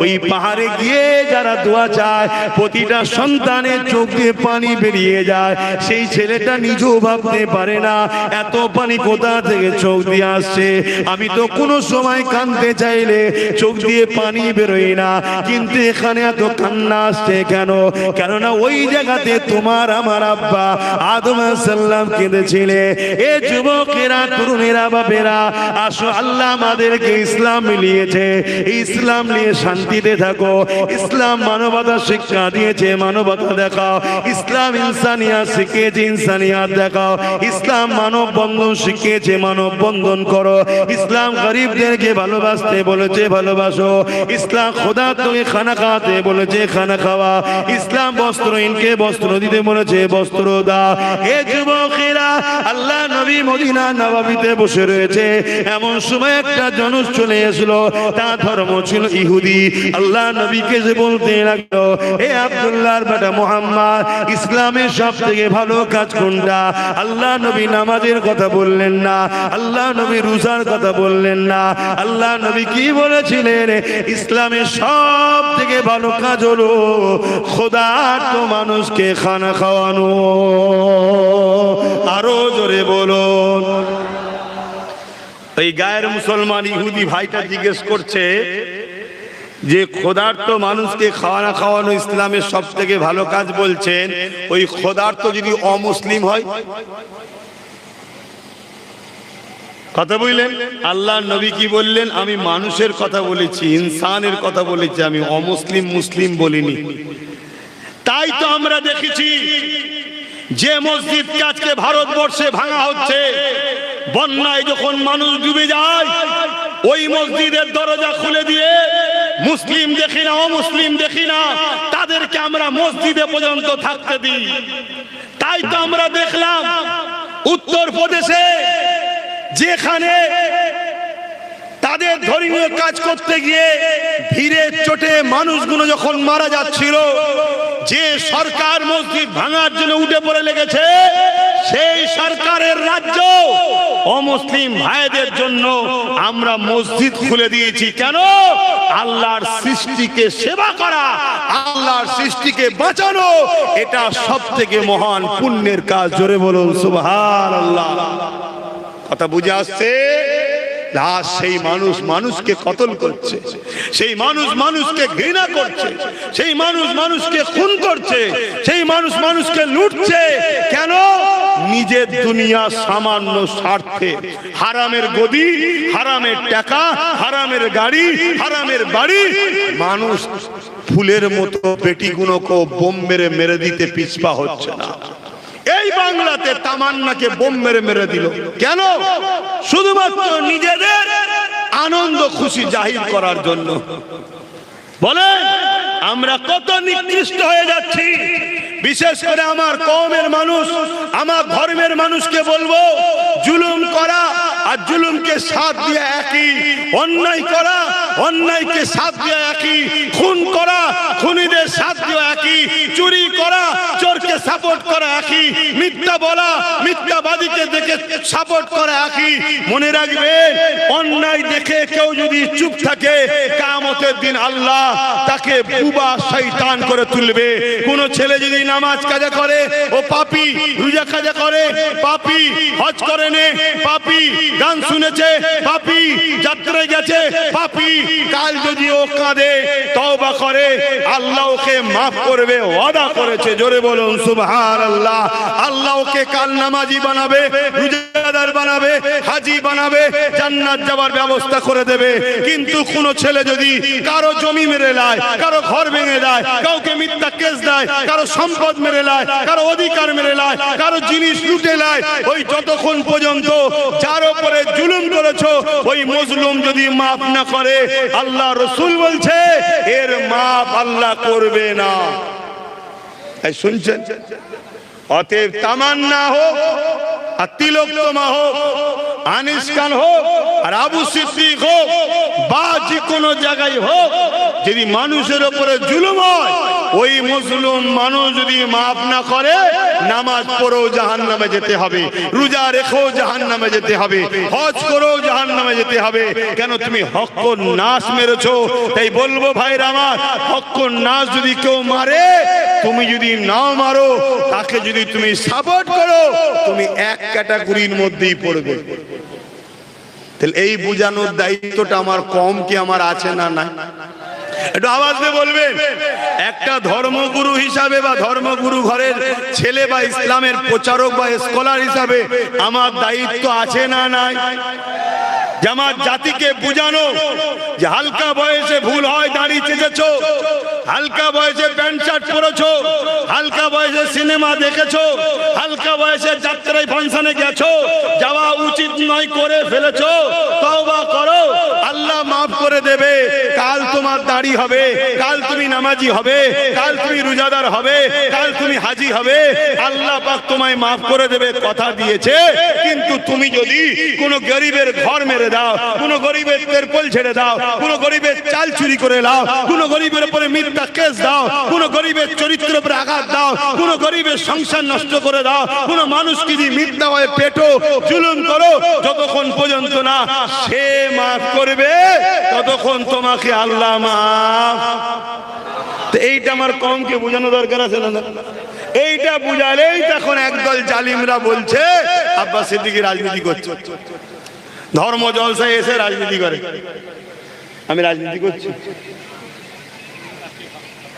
ওই পাহাড়ে গিয়ে যারা দোয়া চায় প্রতিটা সন্তানের চোখ দিয়ে পানি বেরিয়ে যায়। সেই ছেলেটা নিজেও ভাবতে পারে না এত পানি কোথা থেকে চোখ দিয়ে আসছে। আমি তো কোনো সময় কাঁদতে চাইলে চোখ দিয়ে পানি বেরোয় না, কিন্তু এখানে এত কান্না আসছে কেন? কেননা ওই জায়গাতে তোমার আমার আব্বা আদম আলাইহিস সালাম কেঁদেছিলে। এ যুবকেরা, তরুণেরা, বাপেরা, আসো আল্লাহ আমাদেরকে ইসলাম মিলিয়েছে, ইসলাম নিয়ে শান্তিতে থাকো। ইসলাম মানবতা শিক্ষা দিয়েছে, মানবতা দেখাও। ইসলাম ইনসানিয়াত শিখিয়েছে, ইনসানিয়াত দেখাও। ইসলাম মানব বন্ধন শিখিয়েছে, মানব বন্ধন করো। ইসলাম গরিবদেরকে ভালোবাসতে বলেছে, ভালোবাসো। ইসলাম খোদা তুমি খানা খাওয়াতে বলেছে, খানা খাওয়া। ইসলাম বস্ত্রহীনকে বস্ত্র দিতে বলেছে, বস্ত্র দাও। এ যুবকেরা, আল্লাহ নবী মদিনা নববীতে বসে রয়েছে, এমন সময় একটা জনস চলে আসলো, তার ধর্ম ছিল ইহুদি। আল্লাহ নবীকে যে বলতে লাগলো, এ আব্দুল্লাহর বেটা মুহাম্মদ, ইসলামের সব থেকে ভালো কাজ কোনটা? আল্লাহ নবী নামাজের কথা বললেন না, আল্লাহ নবী রোজার কথা বললেন না। আল্লাহ নবী কি বলেছিলেন? ইসলামের সব থেকে ভালো কাজ হলো খোদার তো মানুষকে খানা খাওয়ানো। আরো জোরে বলুন। এই গায়ের মুসলমান ইহুদি ভাইটা জিজ্ঞেস করছে যে খোদার্থ মানুষকে খাওয়ানো খাওয়ানো ইসলামের সব থেকে ভালো কাজ বলছেন, ওই খোদার্থ যদি অমুসলিম হয়? কথা বুঝলেন? আল্লাহ নবী কি বললেন? আমি মানুষের কথা বলেছি, ইনসানের কথা বলেছি, আমি অমুসলিম মুসলিম বলিনি। তাই তো আমরা দেখেছি যে মসজিদকে আজকে ভারতবর্ষে ভাঙা হচ্ছে, বন্যায় যখন মানুষ ডুবে যায়, ওই মসজিদের দরজা খুলে দিয়ে মুসলিম দেখি না, অমুসলিম দেখি না, তাদেরকে আমরা মসজিদে পর্যন্ত থাকতে দিই। তাই তো আমরা দেখলাম উত্তরপ্রদেশে যেখানে তাদের ধর্মীয় কাজ করতে গিয়ে ভিড়ের চোটে মানুষগুলো যখন মারা যাচ্ছিল, যে সরকার মসজিদ ভাঙার জন্য উঠে পড়ে লেগেছে, সেই সরকারের রাজ্য অমুসলিম ভাইদের জন্য আমরা মসজিদ খুলে দিয়েছি। কেন? আল্লাহর সৃষ্টিকে সেবা করা, আল্লাহর সৃষ্টিকে বাঁচানো, এটা সব থেকে মহান পুণ্যের কাজ। জোরে বলুন সুবহানাল্লাহ। কথা বুঝে আসছে? সেই মানুষ মানুষকে কতল করছে, সেই মানুষ মানুষকে ঘৃণা করছে, সেই মানুষ মানুষকে খুন করছে, সেই মানুষ মানুষকে লুটছে। কেন? নিজের দুনিয়া সামান্য স্বার্থে। হারামের গদি, হারামের টাকা, হারামের গাড়ি, হারামের বাড়ি। মানুষ ফুলের মতো বেটিগুলোকে বোম মেরে মেরে দিতে পিছপা হচ্ছে না। এই বাংলাতে তামান্নাকে বোম মেরে মেরে দিল কেন? শুধুমাত্র নিজেদের আনন্দ খুশি জাহির করার জন্য। বলেন আমরা কত নিকৃষ্ট হয়ে যাচ্ছি। বিশেষ করে আমার কওমের মানুষ, আমার ধর্মের মানুষকে বলবো, জুলুম করা আর জুলুমকে সাথ দিয়ে একই, অন্যায় করা অন্যায়কে সাথ দিয়ে একই, খুন করা খুনিদের সাথ দিয়ে একই, চুরি করা চোরকে সাপোর্ট করা একই, মিথ্যা বলা মিথ্যাবাদীকে দেখে সাপোর্ট করা একই। মনে রাখবেন, অন্যায় দেখে কেউ যদি চুপ থাকে, কিয়ামতের দিন আল্লাহ তাকে বুবা শয়তান করে তুলবে। কোন ছেলে যদি নামাজ কাজা করে, ও পাপী, রোজা কাজা করে পাপী, হজ করে নে পাপী, গান শুনেছে পাপী, যাত্রায় গেছে পাপী, কাল যদি ও কাঁদে তওবা করে, আল্লাহ ওকে মাফ করবে, ওয়াদা করেছে। জোরে বলুন সুবহানাল্লাহ। আল্লাহ ওকে কাল নামাজি বানাবে, রোজাদার বানাবে, হাজি বানাবে, জান্নাত যাওয়ার ব্যবস্থা করে দেবে। কিন্তু কোন ছেলে যদি কারো জমি মেরে নেয়, কারো ঘর ভেঙে দেয়, কাউকে মিথ্যা কেস দেয়, কারো সম্পদ মেরে নেয়, কারো অধিকার মেরে নেয়, কারো জিনিস লুটে নেয়, ওই যতক্ষণ পর্যন্ত যার উপরে জুলুম করেছো ওই মজলুম যদি মাফ না করে, আল্লাহ রাসূল বলছে এর মাফ আল্লাহ করবে না। এই শুনছেন? অতএব তামান্না হোক আর তিলোত্তমা হোক, আনিস খান হোক আর আবু সিদ্দিক হোক, বা যে কোনো জায়গায় হোক, যদি মানুষের উপরে জুলুম হয়, ওই মুসলিম মানুষ যদি মাফ না করে, নামাজ পড়েও জাহান্নামে যেতে হবে, রোজা রেখেও জাহান্নামে যেতে হবে, হজ করেও জাহান্নামে যেতে হবে। কেন? তুমি হক্কুন নাস মেরেছো। তাই বলবো ভাইরা আমার, হক্কুন নাস যদি কেউ মারে, তুমি যদি না মারো, তাকে যদি তুমি সাপোর্ট করো, তুমি এক ক্যাটাগরির মধ্যেই পড়বে। তাহলে এই বোঝানোর দায়িত্বটা আমার কম কি আমার আছে না নাই? একটু আওয়াজ দিয়ে বলবেন। একটা ধর্মগুরু হিসাবে বা ধর্মগুরু ঘরের ছেলে বা ইসলামের প্রচারক বা স্কলার হিসাবে আমার দায়িত্ব আছে না নাই? যে আমার জাতিকে বুঝানো যে হালকা বয়সে ভুল হয়, দাড়ি চেঁচেছো, হালকা বয়সে প্যান্ট শার্ট পরেছো, হালকা বয়সে সিনেমা দেখেছো, হালকা বয়সে যাত্রায় ফাংশনে গেছো, যাওয়া উচিত নয় করে ফেলেছো, তওবা করো, আল্লাহ মাফ করে দেবে। কাল তোমার দাড়ি হবে, কাল তুমি নামাজি হবে, কাল তুমি রোজাদার হবে, কাল তুমি হাজি হবে, আল্লাহ পাক তোমায় মাফ করে দেবে, কথা দিয়েছে। কিন্তু তুমি যদি কোনো গরিবের ঘর মেরে দাও, কোন গরিবের তেরপল ছেড়ে দাও, কোন গরিবের চাল চুরি করে দাও, কোন গরিবের উপরে মিথ্যা কেস দাও, কোন গরিবের চরিত্রের উপরে আঘাত দাও, কোন গরিবের সংসার নষ্ট করে দাও, কোন মানুষকে যদি মিথ্যা হয়ে পেটো জুলুম করো, যতক্ষণ পর্যন্ত না সে মাফ করবে, ততক্ষণ তোমাকে আল্লাহ মাফ। তো এইটা আমার কমকে বোঝানো দরকার আছে না? এইটা বুঝালেই তখন একদল জালিমরা বলছে আব্বাস সিদ্দিকী রাজনীতি করছে, ধর্ম জলসায় এসে রাজনীতি করে। আমি রাজনীতি করছি?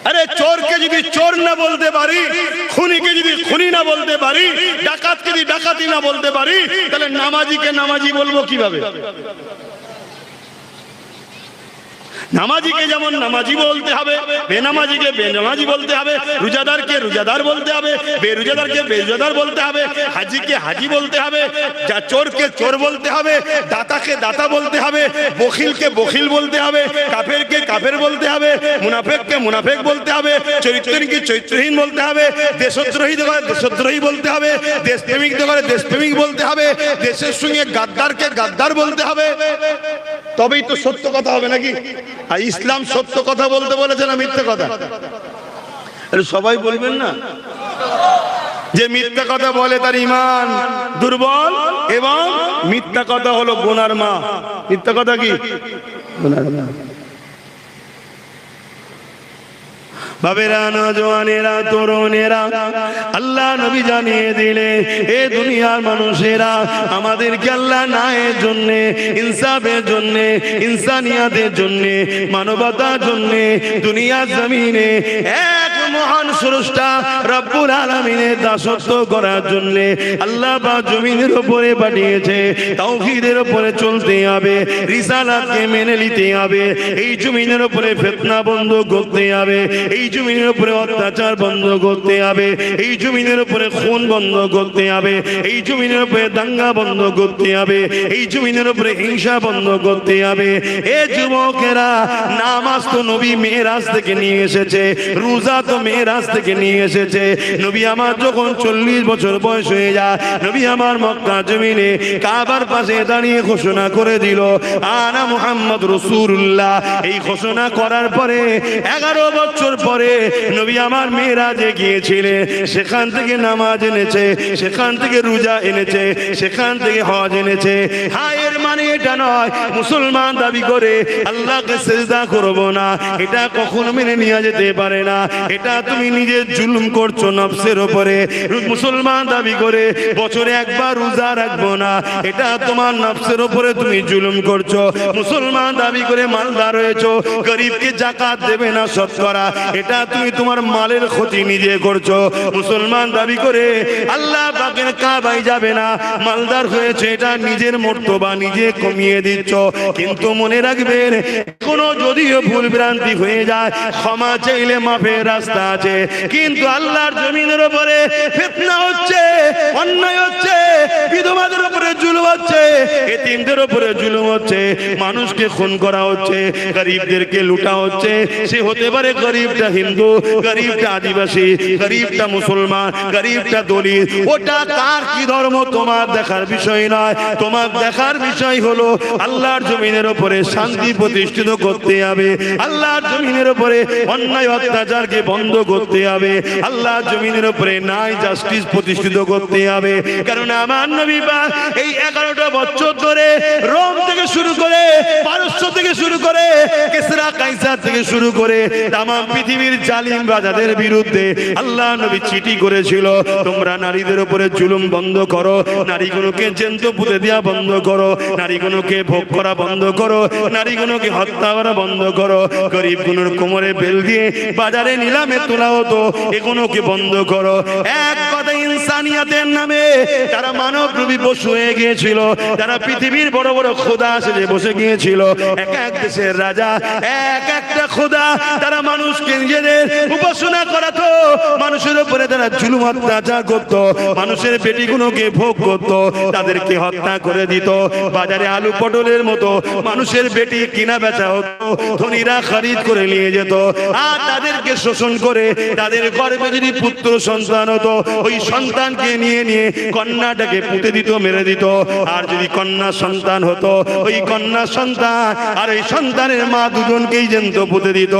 আরে চোরকে যদি চোর না বলতে পারি, খুনিকে যদি খুনি না বলতে পারি, ডাকাতকে যদি ডাকাতি না বলতে পারি, তাহলে নামাজিকে নামাজি বলবো কিভাবে? নামাজিকে যেমন নামাজি বলতে হবে, বেনামাজিকে বেনামাজি বলতে হবে, রোজাদারকে রোজাদার বলতে হবে, বেরোজাদারকে বেরোজাদার বলতে হবে, হাজিকে হাজি বলতে হবে, যা চোরকে চোর বলতে হবে, দাতাকে দাতা বলতে হবে, বখিলকে বখিল বলতে হবে, কাফেরকে কাফের বলতে হবে, মুনাফেককে মুনাফেক বলতে হবে, চরিত্রহীনকে চরিত্রহীন বলতে হবে, দেশদ্রোহী দেখালে দেশদ্রোহী বলতে হবে, দেশপ্রেমিক দেখালে দেশপ্রেমিক বলতে হবে, দেশের সঙ্গে গাদ্দারকে গাদ্দার বলতে হবে। তবেই তো সত্য কথা হবে নাকি? আর ইসলাম সত্য কথা বলতে বলেছে না মিথ্যা কথা? সবাই বলবেন না যে মিথ্যা কথা বলে তার ঈমান দুর্বল, এবং মিথ্যা কথা হলো গুনার মা। মিথ্যা কথা কি? গুনার মা। বাবেরা, নওজওয়ানেরা, তরুণেরা, আল্লাহ নবী জানিয়ে দিলে এ দুনিয়ার মানুষেরা আমাদেরকে আল্লাহ ন্যায়ের জন্য, ইনসাফের জন্য, ইনসানিয়াতের জন্য, মানবতার জন্য দুনিয়ার জমিনে এক মহান স্রষ্টা রব্বুল আলামিনের দাসত্ব করার জন্য আল্লাহ পাক জমিনের উপরে পাঠিয়েছে। তাওহীদের উপরে চলতে হবে, রিসালাতকে মেনে নিতে হবে, এই জমিনের উপরে ফিতনা বন্ধ করতে হবে, এই জমিনের উপরে অত্যাচার বন্ধ করতে হবে, এই জমিনের উপরে খুন বন্ধ করতে হবে, এই জমিনের উপরে দাঙ্গা বন্ধ করতে হবে, এই জমিনের উপরে হিংসা বন্ধ করতে হবে। এ যুবকেরা, নামাজ তো নবী মেরাজ থেকে নিয়ে এসেছে, রোজা তো মেরাজ থেকে নিয়ে এসেছে। নবী আমার যখন 40 বছর বয়স হয়ে যায়, নবী আমার মক্কা জমিনে কাবার পাশে দাঁড়িয়ে ঘোষণা করে দিল, আনা মুহাম্মদ রাসূলুল্লাহ। এই ঘোষণা করার পরে 11 বছর পরে নবী আমার মেরাজে গিয়েছিলেন, সেখান থেকে নামাজ এনেছে, সেখান থেকে রোজা এনেছে, সেখান থেকে হজ এনেছে। হ্যাঁ, এর মানে এটা নয় মুসলমান দাবি করে আল্লাহকে সিজদা করব না, এটা কখনো মেনে নিয়ে যেতে পারে না। এটা তুমি নিজে জুলুম করছো নফসের উপরে। মুসলমান দাবি করে বছরে একবার রোজা রাখবো না, এটা তোমার নফসের উপরে তুমি জুলুম করছো। মুসলমান দাবি করে মালদার হয়েছো, গরিবকে যাকাত দেবে না শতকরা, এটা তুমি তোমার মালের ক্ষতি নিজে করছো। মুসলমান দাবি করে আল্লাহ পাকের কাবায় যাবে না, মালদার হয়েছে, এটা নিজের মর্তবা নিজে কমিয়ে দিচ্ছ। কিন্তু মনে রাখবেন, কোনো যদিও ভুল ভ্রান্তি হয়ে যায়, ক্ষমা চাইলে মাফের রাস্তা রাস্তা আছে, কিন্তু আল্লাহর জমিনের উপরে ফিতনা হচ্ছে, অন্যায় হচ্ছে, বিধবাদের উপরে জুলুম হচ্ছে, এতিমদের উপরে জুলুম হচ্ছে, মানুষকে খুন করা হচ্ছে, গরিবদেরকে লুটা হচ্ছে। সে হতে পারে গরিবটা হিন্দু, গরিবটা আদিবাসী, গরিবটা মুসলমান, গরিবটা দলিত, ওটা কার কি ধর্ম তোমার দেখার বিষয় নয়। তোমার দেখার বিষয় হলো আল্লাহর জমিনের উপরে শান্তি প্রতিষ্ঠিত করতে হবে, আল্লাহর জমিনের উপরে অন্যায় অত্যাচারকে বন্ধ করতে হবে, আল্লাহর জমিনের উপরে ন্যায় জাস্টিস প্রতিষ্ঠিত করতে হবে। কারণ আমার নবী পাক এই 11টা বছর ধরে রোম থেকে শুরু করে, পারস্য থেকে শুরু করে, কিসরা কাইসার থেকে শুরু করে তাম পৃথিবীর জালিম রাজাদের বিরুদ্ধে আল্লাহ নবী চিঠি করেছিল, তোমরা নারীদের উপরে জুলুম বন্ধ করো, নারীগুলোকে জ্যান্ত পুঁতে দেওয়া বন্ধ করো, নারীগুলোকে ভোগ করা বন্ধ করো, নারীগুলোকে হত্যা করা বন্ধ করো, গরিবগুলোর কোমরে বেল দিয়ে বাজারে নিলামে তোলা হতো, এগুলোকে বন্ধ করো। এক কথা, ইনসানিয়াতের নামে তারা মানবরূপী পশু হয়ে গিয়েছিল, তারা পৃথিবীর বড় বড় খোদা সেজে বসে গিয়েছিল, এক এক দেশের রাজা, এক একটা খোদা, তারা মানুষকে নিজেদের উপাসনা করাতো, মানুষের উপরে তারা জুলুম অত্যাচার করত, মানুষের বেটিগুলোকে ভোগ করত, তাদেরকে হত্যা করে দিত। বাজারে আলু পটলের মতো মানুষের বেটি কিনা বেচা হতো, ধনীরা খরিদ করে নিয়ে যেত, আর তাদেরকে শোষণ করে তাদের গর্ভে যদি পুত্র সন্তান হতো, ওই সন্তানকে নিয়ে নিয়ে কন্যাটাকে পুঁতে দিত, মেরে দিত। আর যদি কন্যা সন্তান হতো, ওই কন্যা সন্তান আর ওই সন্তানের মা দুজনকেই জ্যান্ত পুঁতে দিত।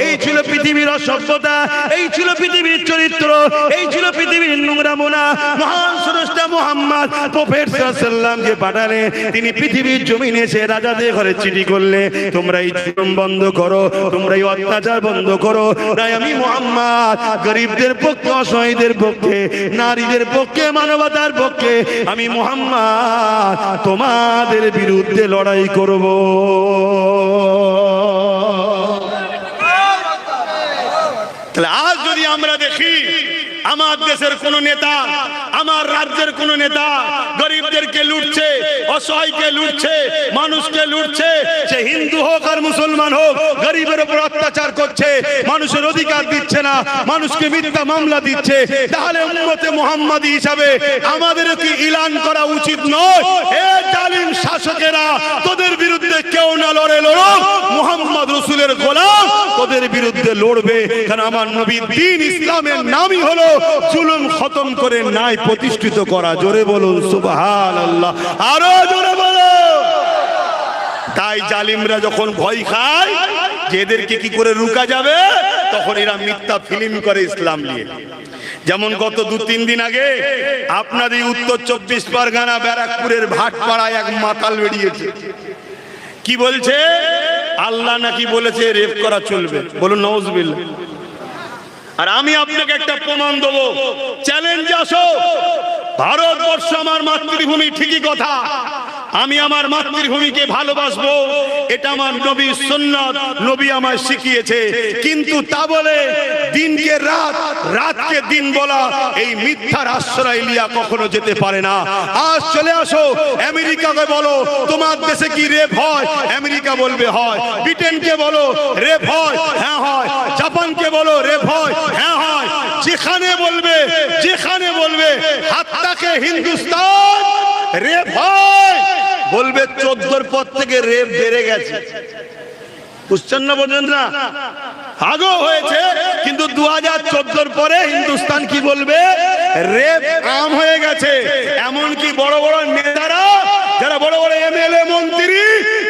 এই ছিল পৃথিবীর অসভ্যতা, এই ছিল পৃথিবীর চরিত্র, এই ছিল পৃথিবীর নোংরামোনা। মহান স্রষ্টা মুহাম্মদ প্রফেট সাল্লাল্লাহু আলাইহি ওয়াসাল্লামকে পাঠালে, তিনি পৃথিবীর জমিনে এসে রাজাদের ঘরে চিঠি করলে, তোমরা এই জুলুম বন্ধ করো, তোমরা এই অত্যাচার বন্ধ করো। তাই আমি মুহাম্মদ গরিবদের পক্ষে, অসহায়দের পক্ষে, নারীদের পক্ষে, মানবতার পক্ষে আমি মুহাম্মদ তোমাদের বিরুদ্ধে লড়াই করব। তাহলে আজ যদি আমরা দেখি আমার দেশের কোন নেতা, আমার রাজ্যের কোন নেতা গরিবদেরকে লুটছে, অসহায়কে লুটছে, মানুষকে লুটছে, সে হিন্দু হোক আর মুসলমান হোক, গরিবের উপর অত্যাচার করছে, মানুষের অধিকার দিচ্ছে না, মানুষকে মিথ্যা মামলা দিচ্ছে, তাহলে উম্মতে মুহাম্মাদি হিসাবে আমাদের কি ইলান করা উচিত নয়, এ জালিম শাসকেরা তোদের বিরুদ্ধে কেউ না লড়ে, লড়ুক, মুহাম্মদ রাসূলের গোলাম তোদের বিরুদ্ধে লড়বে। কারণ আমার নবীর দ্বীন ইসলামের নামই হলো জুলুম খতম করে ন্যায় প্রতিষ্ঠিত করা। জোরে বলুন সুবহানাল্লাহ, আরো জোরে বলুন। তাই জালিমরা যখন ভয় খায় যে এদেরকে কি করে রুকা যাবে, তখন এরা মিথ্যা ফিল্ম করে ইসলাম নিয়ে। যেমন গত 2-3 দিন আগে আপনাদের উত্তর 24 পরগনা ব্যারাকপুরের ভাটপাড়ায় এক মাতাল বেরিয়েছে, কি বলছে, আল্লাহ নাকি বলেছে রেপ করা চলবে। বলুন নাউজুবিল্লাহ। আর আমি আপনাকে একটা প্রমাণ দেবো, চ্যালেঞ্জ আসো, ভারতবর্ষ আমার মাতৃভূমি, ঠিকই কথা, আমি আমার মাতৃভূমিকে ভালোবাসবো, এটা আমার নবীর সুন্নাত, নবী আমায় শিখিয়েছে। কিন্তু তা বলে দিনকে রাত, রাতকে দিন বলা, এই মিথ্যার আশ্রয় লিয়া কখনো যেতে পারে না। আজ চলে আসো, আমেরিকাকে বলো তোমার দেশে কি রেপ হয়, আমেরিকা বলবে হয়। ব্রিটেনকে বলো রেপ হয়, হ্যাঁ হয়। জাপানকে বলো রেপ হয়, হ্যাঁ হয়। যেখানে বলবে, যেখানে বলবে হাত্তাকে হিন্দুস্তান রেপ হয়, বলবে 14 পর থেকে রেপ বেড়ে গেছে। বুঝছেন না, বোঝেন না? আগেও হয়েছে, কিন্তু 2014 পরে হিন্দুস্তান কি বলবে, রেপ আম হয়ে গেছে। এমনকি বড় বড় নেতারা, যারা বড় বড় এমএলএ মন্ত্রী,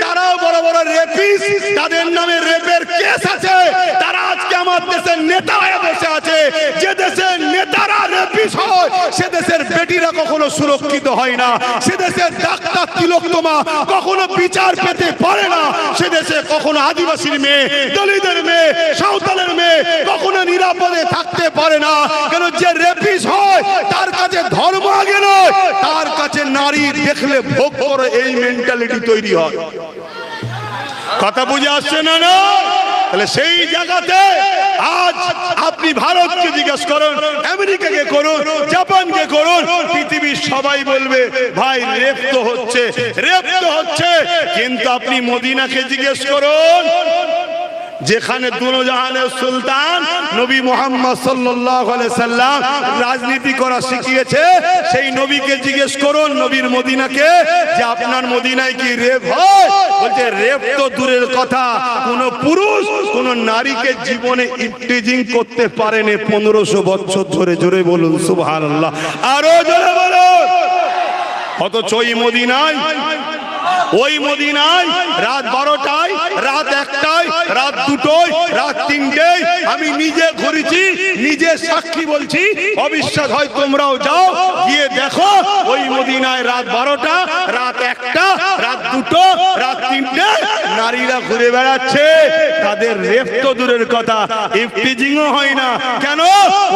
তারাও বড় বড় রেপিস্ট, তাদের নামে রেপের কেস আছে, তারা আজকে আমার দেশের নেতা হয়ে বসে আছে। যে দেশের নেতারা রেপিস্ট হয়, সে দেশের বেটিরা কখনো সুরক্ষিত হয় না, সে দেশের ডাক্তার তিলোত্তমা কখনো বিচার পেতে পারে না, সে দেশে কখনো আদিবাসীর মেয়ে, দলিতের মেয়ে, সাঁওতালের মেয়ে কখনো নিরাপদে থাকতে পারে না। কেন, যে রেপিস্ট হয় তার কাছে ধর্ম আগে নয়, তার কাছে নারী দেখলে ভোগ করে, এই মেন্টালিটি তৈরি হয়। কথা বুঝে আসছে না? না, তাহলে সেই জায়গাতে আজ আপনি ভারতকে জিজ্ঞেস করুন, আমেরিকাকে করুন, জাপানকে করুন, পৃথিবীর সবাই বলবে ভাই রেপ তো হচ্ছে, রেপ তো হচ্ছে। কিন্তু আপনি মদিনাকে জিজ্ঞেস করুন, যেখানে দুনিয়ার সুলতান নবী মুহাম্মদ সাল্লাল্লাহু আলাইহি সাল্লাম রাজনীতি করা শিখিয়েছে, সেই নবীকে জিজ্ঞেস করুন নবীর মদিনাকে যে আপনার মদিনায় কি রেপ হয়? বলছে রেপ তো দূরের কথা, কোন পুরুষ কোন নারীকে জীবনে ইফটিজিং করতে পারেনি 1500 বছর ধরে। জোরে বলুন সুবহানাল্লাহ, আরো জোরে বলুন। অথচ ওই মদিনায় রাত 12টায়, রাত 1টায়, রাত 2টোয়, রাত 3টেয় আমি নিজে ঘুরেছি, নিজে সাক্ষী বলছি। অবিশ্বাস হয় তোমরাও যাও, গিয়ে দেখো ওই মদিনায় রাত 12টা, রাত 1টা, রাত 2টো, রাত 3টে নারীরা ঘুরে বেড়াচ্ছে। তাদের রেপ তো দূরের কথা, ইফটিজিংও হয় না। কেন?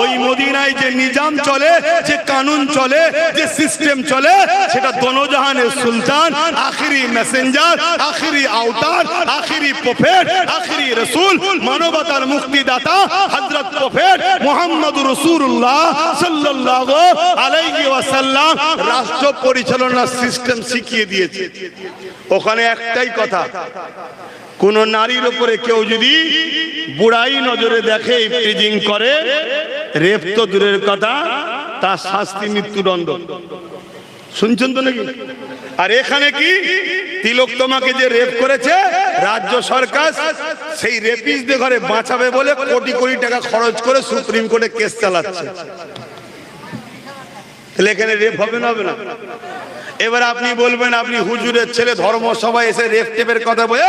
ওই মদিনায় যে নিজাম চলে, যে কানুন চলে, যে সিস্টেম চলে, সেটা দোনোজাহানের সুলতান, আখিরি মেসেঞ্জার, আখিরি আওতার, আখিরি প্রফেট, আখিরি রাসূল, মানবতার মুক্তিদাতা হযরত প্রফেট মুহাম্মদুর রাসূলুল্লাহ সাল্লাল্লাহু আলাইহি ওয়াসাল্লাম রাষ্ট্র পরিচালনার সিস্টেম শিখিয়ে দিয়েছে। ওখানে একটাই কথা, কোন নারীর উপরে কেউ যদি বুড়াই নজরে দেখে, ইফটিজিং করে, রেপ তো দূরের কথা, তার শাস্তি মৃত্যুদণ্ড। শুনছেন তো নাকি? আর এখানে কি তিলক তোমাকে যে রেপ করেছে, রাজ্য সরকার সেই রেপিস্টদের ঘরে বাঁচাবে বলে কোটি কোটি টাকা খরচ করে সুপ্রিম কোর্টে কেস চালাচ্ছে। তাহলে এখানে রেপ হবে না? হবে না? এবার আপনি বলবেন আপনি হুজুরের ছেলে, ধর্মসভায় এসে রেপ টেপের কথা বলে,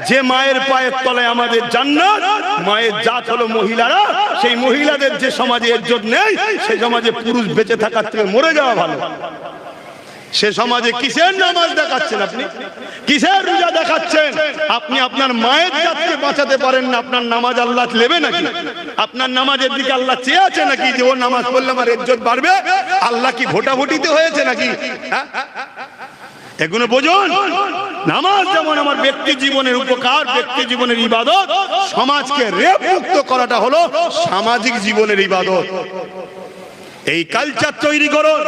যে মায়ের পায়ের তলায় আমাদের জান্নাত, মায়ের জাত হলো মহিলারা, সেই মহিলাদের যে সমাজে ইজ্জত নেই, সেই সমাজে পুরুষ বেঁচে থাকার থেকে মরে যাওয়া ভালো। সে সমাজে কিসের নামাজ দেখাচ্ছেন আপনি? কিসের রোজা দেখাচ্ছেন? আপনি আপনার মায়ের জাতকে বাঁচাতে পারেন না, আপনার নামাজ আল্লাহ নেবে নাকি? আপনার নামাজের দিকে আল্লাহ চেয়ে আছে নাকি যে ও নামাজ পড়লে আমার ইজ্জত বাড়বে? আল্লাহ কি ভোটাভুটিতে হয়েছে নাকি? এগুলো বুঝুন। নামাজ যেমন আমার ব্যক্তি জীবনের উপকার, ব্যক্তি জীবনের ইবাদত, সমাজকে রেপ মুক্ত করাটা হলো সামাজিক জীবনের ইবাদত। এই কালচার তৈরি করুন,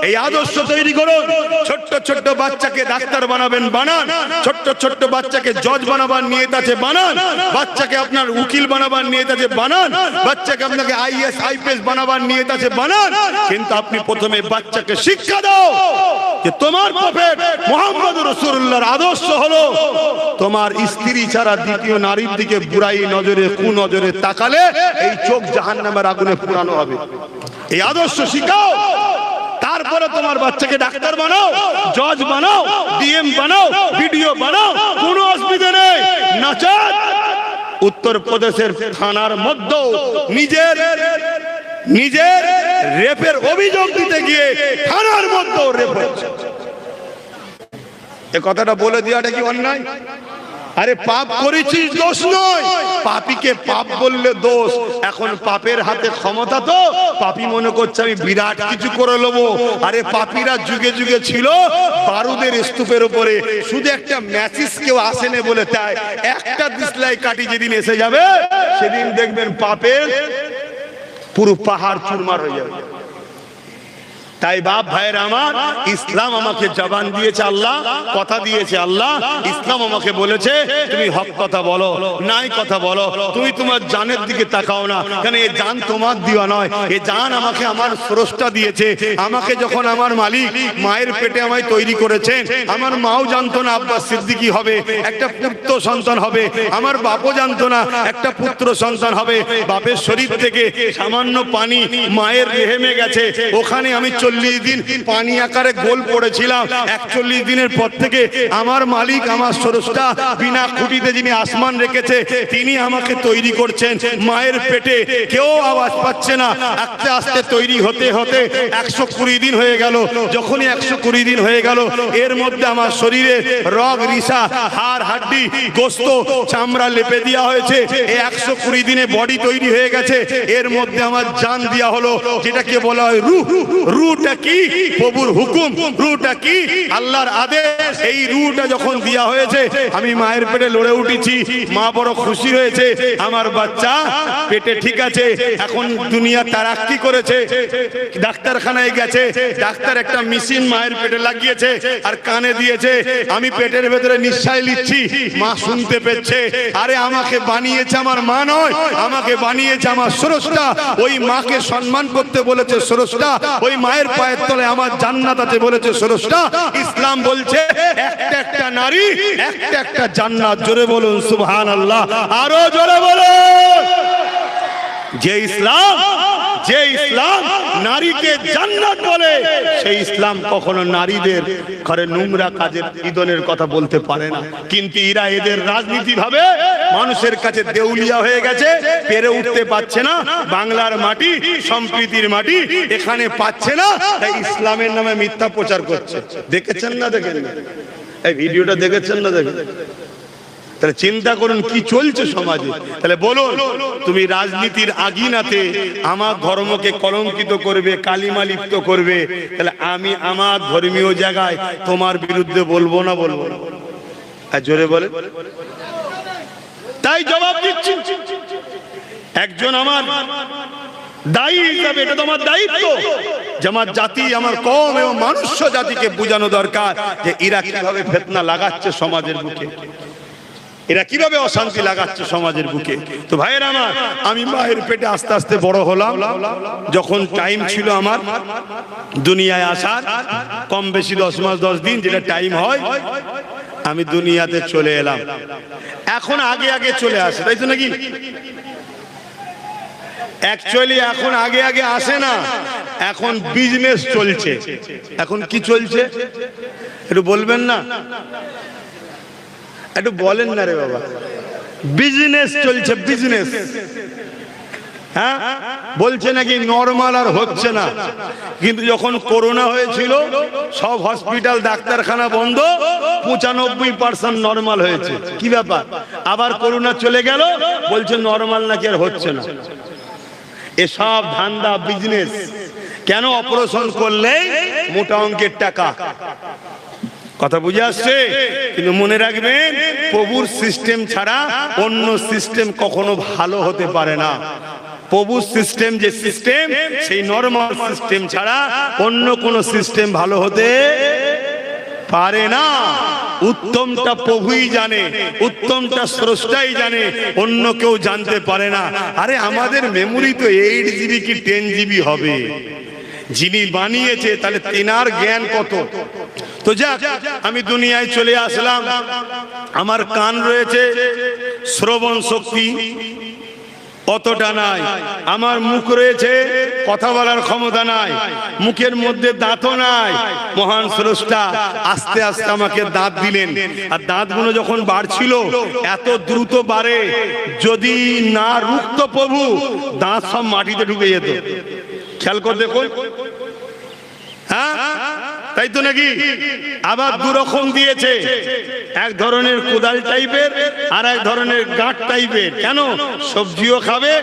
এই আদর্শ তৈরি করুন। ছোট্ট ছোট্ট বাচ্চাকে ডাক্তার বানাবেন, বানান। ছোট্ট ছোট্ট বাচ্চাকে জজ বানাবার নিয়ত আছে, বানান। বাচ্চাকে আপনার উকিল বানাবার নিয়ত আছে, বানান। বাচ্চাকে আপনাকে আইএস আইপিএস বানাবার নিয়ত আছে, বানান। কিন্তু আপনি প্রথমে বাচ্চাকে শিক্ষা দাও যে তোমার প্রফেট মুহাম্মদুর রাসূলুল্লাহর আদর্শ হলো তোমার স্ত্রী ছাড়া দ্বিতীয় নারীর দিকে বুড়াই নজরে, কুনজরে তাকালে এই চোখ জাহান্নামের আগুনে পুরানো হবে। এই আদর্শ শিখাও, তারপরে তোমার বাচ্চাকে ডাক্তার বানাও, জজ বানাও, ডিএম বানাও, ভিডিও বানাও, কোনো অসুবিধা নেই। নাচাত উত্তরপ্রদেশের থানার মধ্যে নিজের রেপের অভিযোগ দিতে গিয়ে থানার মধ্যে রেপ হচ্ছে। এ কথাটা বলে দেওয়াটা কি অন্যায়? আরে পাপ করেছিস দোষ নয়, পাপীকে পাপ বললে দোষ। এখন পাপের হাতে ক্ষমতা, তো পাপী মনে করছে আমি বিরাট কিছু করে নেবো। আরে পাপীরা যুগে যুগে ছিল বারুদের স্তূপের উপরে, শুধু একটা ম্যাচিস কেউ আসেনে বলে তাই একটা দিসলাই কাটি যেদিন এসে যাবে, সেদিন দেখবেন পাপের পুরো পাহাড় চুরমার হয়ে যাবে। তাই বাপ ভাইয়ের আমার, ইসলাম আমাকে জবান দিয়েছে আল্লাহ, কথা দিয়েছে আল্লাহ। ইসলাম আমাকে বলেছে তুমি হক কথা বলো, নাই কথা বলো। তুমি তোমার জানের দিকে তাকাও না, কারণ এই জান তোমার দেওয়া নয়, এই জান আমাকে আমার স্রষ্টা দিয়েছে। আমাকে যখন আমার মালিক মায়ের পেটে আমায় তৈরি করেছেন, আমার মাও জানতো না আব্বাস সিদ্দিকী হবে, একটা পুত্র সন্তান হবে। আমার বাপও জানতো না একটা পুত্র সন্তান হবে। বাপের শরীর থেকে সামান্য পানি মায়ের রেহেমে গেছে, ওখানে আমি 40 দিন পানি আকারে গোল পড়েছিলাম। 41 দিনের পর থেকে আমার মালিক, আমার স্রষ্টা, বিনা খুঁটিতে যিনি আসমান রেখেছে, তিনি আমাকে তৈরি করছেন মায়ের পেটে। কেউ আওয়াজ পাচ্ছে না। আস্তে আস্তে তৈরি হতে হতে 120 দিন হয়ে গেল। যখনই 120 দিন হয়ে গেল, এর মধ্যে আমার শরীরে রগ রিসা, হাড় হাড্ডি, গোস্ত, চামড়া লেপে দেওয়া হয়েছে। এই 120 দিনে বডি তৈরি হয়ে গেছে। এর মধ্যে আমার জান দেওয়া হলো, যেটাকে বলা হয় রূহ। রূহ রুটা কি? প্রভুর হুকুম। রুটা কি? আল্লাহর আদেশ। এই রুটা যখন দেওয়া হয়েছে, আমি মায়ের পেটে লড়ে উঠেছি, মা বড় খুশি হয়েছে, আমার বাচ্চা পেটে ঠিক আছে। এখন দুনিয়া তারাক্কি করেছে, ডাক্তারখানায় গেছে, ডাক্তার একটা মেশিন মায়ের পেটে লাগিয়েছে আর কানে দিয়েছে, আমি পেটের ভেতরে নিঃশ্বাস নিচ্ছি, মা শুনতে পেয়েছে। আরে আমাকে বানিয়েছে আমার মা নয়, আমাকে বানিয়েছে আমার স্রষ্টা। ওই মাকে সম্মান করতে বলেছে স্রষ্টা, ওই মায়ের পায়ের তলে আমার জান্নাত আছে বলেছে স্রষ্টা। ইসলাম বলছে একটা একটা নারী, একটা একটা জান্নাত। জোরে বলুন সুবহানাল্লাহ, আরো জোরে বলুন। যে ইসলাম নারীকে জান্নাত বলে, সেই ইসলাম কখনো নারীদের ঘরে নোংরা কাজের ইদনের কথা বলতে পারে না। কিন্তু এরা এদের রাজনীতি ভাবে মানুষের কাছে দেউলিয়া হয়ে গেছে, পেরে উঠতে পারছে না। বাংলার মাটি, সম্প্রীতির মাটি এখানে পাচ্ছে না, তাই ইসলামের নামে মিথ্যা প্রচার করছে। দেখেছেন না? দেখেন না? এই ভিডিওটা দেখেছেন না? দেখেন। তাহলে চিন্তা করুন কি চলছে সমাজে। তাহলে বলুন, তুমি রাজনীতির আগিনাতে আমার ধর্মকে কলঙ্কিত করবে, কালিমা লিপ্ত করবে, তাহলে আমি আমার ধর্মীয় জায়গায় তোমার বিরুদ্ধে বলবো না? বলবো না? আর জোরে বলে। তাই জবাব দিচ্ছি, একজন আমার দায়ী হিসাবে এটা তোমার দায়িত্ব যে আমার জাতি, আমার কওম এবং মানুষ্য জাতিকে বোঝানো দরকার যে এরা কিভাবে ফিতনা লাগাচ্ছে সমাজের বুকে, এরা কিভাবে অশান্তি লাগাচ্ছে সমাজের বুকে। তো ভাইয়েরা আমার, আমি মায়ের পেটে আস্তে আস্তে বড় হলাম। যখন টাইম ছিল আমার দুনিয়ায় আসার, কম বেশি 10 মাস 10 দিন যেটা টাইম হয়, আমি দুনিয়াতে চলে এলাম। এখন আগে আগে চলে আসে, তাই তো নাকি? অ্যাকচুয়ালি এখন আগে আগে আসে না, এখন বিজনেস চলছে। এখন কি চলছে একটু বলবেন না? একটু বলেন না রে বাবা। বিজনেস চলছে, বিজনেস। হ্যাঁ, বলছে নাকি নরমাল আর হচ্ছে না। কিন্তু যখন করোনা হয়েছিল, সব হসপিটাল ডাক্তারখানা বন্ধ, 95% নরমাল হয়েছে। কি ব্যাপার? আবার করোনা চলে গেল, বলছে নরমাল নাকি আর হচ্ছে না। এসব ধান্দা, বিজনেস। কেন? অপারেশন করলে মোটা অঙ্কের টাকা। কথা বুঝে আসছে? কিন্তু মনে রাখবেন, প্রভুর সিস্টেম ছাড়া অন্য সিস্টেম কখনো ভালো হতে পারে না। প্রভুর সিস্টেম যে সিস্টেম, সেই নরমাল সিস্টেম ছাড়া অন্য কোন সিস্টেম ভালো হতে পারে না। উত্তমটা প্রভুই জানে, উত্তমটা স্রষ্টাই জানে, অন্য কেউ জানতে পারে না। আরে আমাদের মেমোরি তো 8 GB কি 10 GB হবে। যিনি বানিয়েছে তাহলে তেনার জ্ঞান কত। তো যাক, আমি দুনিয়ায় চলে আসলাম। আমার কান রয়েছে, শ্রবণ শক্তি অতটা নাই। আমার মুখ রয়েছে, কথা বলার ক্ষমতা নাই। মুখের মধ্যে দাঁতও নাই। মহান স্রষ্টা আস্তে আস্তে আমাকে দাঁত দিলেন। আর দাঁতগুলো যখন বাড়ছিল, এত দ্রুত বাড়ে, যদি না রুখত প্রভু, দাঁত সব মাটিতে ঢুকে যেত। খেয়াল করে দেখুন। হ্যাঁ, তাই তো নাকি? আবার দুরকম দিয়েছে, এক ধরনের কোদাল টাইপের আর এক ধরনের গাঁট টাইপের। কেন? সবজিও খাবে,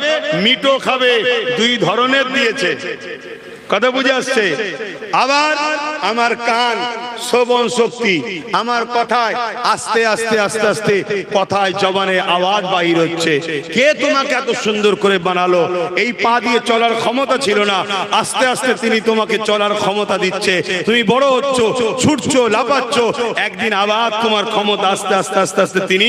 মিটও খাবে, দুই ধরনের দিয়েছে। কথা বুঝে আসছে? আবার আমার কান, শ্রবণ শক্তি, আমার কথায় আস্তে আস্তে আস্তে আস্তে কথায় জবানে আওয়াজ বাহির হচ্ছে। কে তোমাকে এত সুন্দর করে বানালো? এই পা দিয়ে চলার ক্ষমতা ছিল না, আস্তে আস্তে তিনি তোমাকে চলার ক্ষমতা দিচ্ছে। তুমি বড় হচ্ছ, ছুটছো, লাফাচ্ছ, একদিন আবার তোমার ক্ষমতা আস্তে আস্তে আস্তে আস্তে তিনি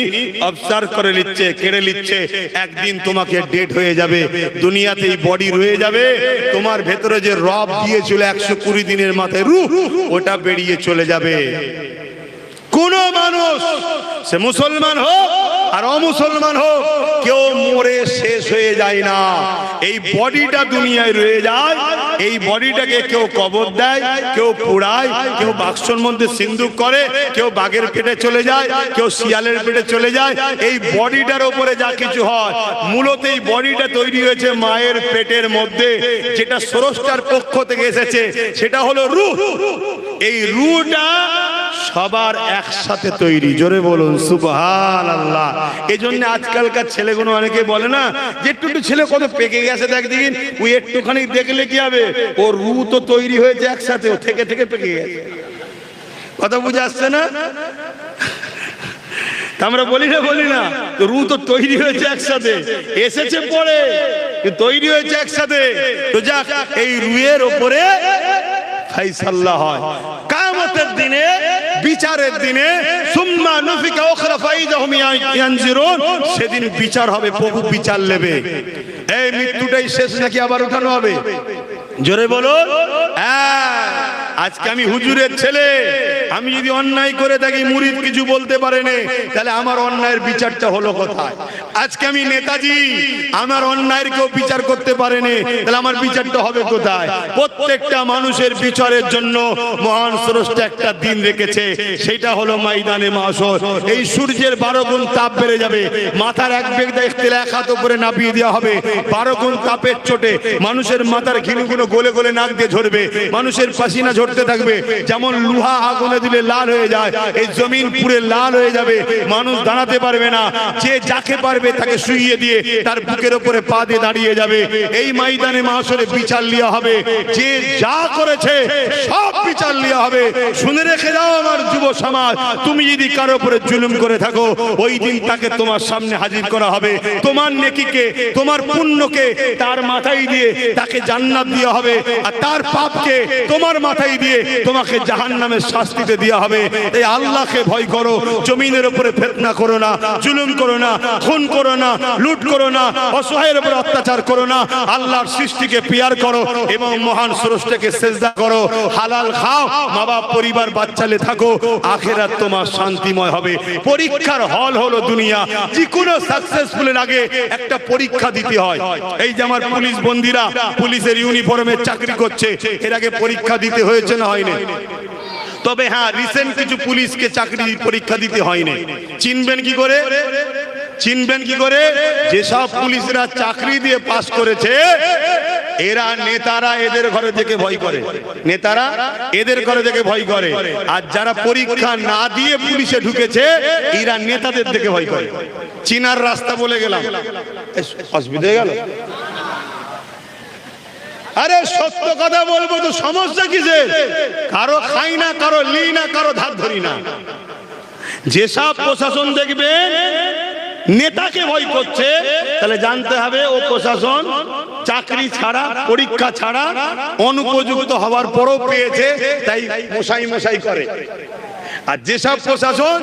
অবজার্ভ করে নিচ্ছে, কেড়ে নিচ্ছে। একদিন তোমাকে ডেড হয়ে যাবে, দুনিয়াতেই বডি রয়ে যাবে। তোমার ভেতরে যে রব দিয়েছিল 120 দিনের মাথায় রূহ, ওটা বেরিয়ে চলে যাবে। কোন মানুষ, সে মুসলমান হোক আর অমুসলমান হোক, কেউ মরে শেষ হয়ে যায় না। এই বডিটা দুনিয়ায় রয়ে যায়। এই বডিটাকে কেউ কবর দেয়, কেউ পোড়ায়, কেউ বাক্সর মধ্যে সিন্দুক করে, কেউ বাঘের পেটে চলে যায়, কেউ শিয়ালের পেটে চলে যায়। এই বডিটার উপরে যা কিছু হয়, মূলত এই বডিটা তৈরি হয়েছে মায়ের পেটের মধ্যে, যেটা স্রষ্টার পক্ষ থেকে এসেছে, সেটা হলো রূহ। এই রূহটা সবার একসাথে তৈরি। জোরে বলুন সুবহানাল্লাহ। এই জন্য আজকালকার ছেলেগুলো অনেকে বলে না যে একটু একটু ছেলে কত পেকে গেছে দেখ দিন, ওই একটুখানি দেখলে কি হবে, ও রু তো তৈরি হয়েছে একসাথে, ও থেকে থেকে পেকে গেছে। কথা বুঝে আসছে না? আমরা বলি না তো রু তো তৈরি হয়েছে একসাথে, এসেছে পরে তৈরি হয়েছে একসাথে। তো যাক, এই রুয়ের ওপরে ফাইসাল্লাহ হয় কিয়ামতের দিনে, বিচারের দিনে। সুম্মা নুফিকা উখরা ফাইদাহুম ইয়ানজিরুন, সেদিন বিচার হবে, প্রভু বিচার নেবে। এই মৃত্যুটাই শেষ নাকি আবার উঠানো হবে? জোরে বলুন। আজকে আমি হুজুরের ছেলে, আমি যদি অন্যায় করে থাকি, মুরিদ কিছু বলতে পারেনি, তাহলে আমার অন্যায়ের বিচারটা হলো কোথায়? আজকে আমি নেতাজি, আমার অন্যায়ের কেউ বিচার করতে পারেনি, তাহলে আমার বিচারটা হবে কোথায়? প্রত্যেকটা মানুষের বিচারের জন্য মহান স্রষ্টা একটা দিন রেখেছে, সেটা হলো ময়দানে মাশর। এই সূর্যের 12 গুণ তাপ বেড়ে যাবে, মাথার এক বেগ দেখতে এক হাত উপরে নাপিয়ে দেওয়া হবে। 12 গুণ তাপের চোটে মানুষের মাথার ঘিলুগুলো গলে গলে নাক দিয়ে ঝরবে, মানুষের পাসিনা ঝরতে থাকবে। যেমন লোহা আগুনে দিলে লাল হয়ে যায়, এই জমিন পুরে লাল হয়ে যাবে, মানুষ দাঁড়াতে পারবে না। যে যাকে পারবে তাকে শুইয়ে দিয়ে তার বুকের উপরে পা দিয়ে দাঁড়িয়ে যাবে। এই ময়দানে মাশরে বিচার লিয়া হবে, যে যা করেছে সব বিচার লিয়া হবে। শুনে রেখে দাও আমার যুব সমাজ, তুমি যদি কারো উপরে জুলুম করে থাকো, ওই দিন তাকে তোমার সামনে হাজির করা হবে। তোমার নেকিকে, তোমার পুণ্যকে তার মাথায় দিয়ে তাকে জান্নাত দেওয়া হবে, আর তার পাপকে তোমার মাথায় দিয়ে তোমাকে জাহান্নামের শাস্তিতে দেওয়া হবে। এই আল্লাহকে ভয় করো, জমিনের উপরে ফিতনা করো না, জুলুম করো না, খুন করো না, লুট করো না, অসহায়ের উপরে অত্যাচার করো না। আল্লাহর সৃষ্টিকে পিয়ার করো এবং মহান স্রষ্টাকে সিজদা করো। হালাল খাও, মা বাপ পরিবার বাচ্চালে থাকো, আখিরাত তোমার শান্তিময় হবে। পরীক্ষার হল হলো দুনিয়া। যে কোনো সাকসেসফুলের আগে একটা পরীক্ষা দিতে হয়। এই যে আমার পুলিশ বন্দীরা পুলিশের ইউনিফর্মে চাকরি করছে, এর আগে পরীক্ষা দিতে হয়েছে না হয়নি? তবে হ্যাঁ, রিসেন্ট কিছু পুলিশকে চাকরি পরীক্ষা দিতে হয়নি। চিনবেন কি করে? চিনবেন কি করে? যেসব পুলিশরা চাকরি দিয়ে পাস করেছে, এরা নেতারা এদের ঘরে থেকে ভয় করে, নেতারা এদের ঘরে থেকে ভয় করে। আর যারা পরীক্ষা না দিয়ে পুলিশে ঢুকেছে, এরা নেতাদের থেকে ভয় করে। চিনার রাস্তা বলে গেলাম, অসুবিধা হয়ে গেল? আরে সত্য কথা বলবো তো সমস্যা কিসের? কারো খাই না, কারো লি না, কারো ধার ধরি না। যেসব প্রশাসন দেখবে নেতাকে ভয় করছে, তাহলে জানতে হবে ও প্রশাসন চাকরি ছাড়া, পরীক্ষা ছাড়া অনুপযুক্ত হওয়ার পরও পেয়েছে, তাই মশাই মশাই করে। আর যেসব প্রশাসন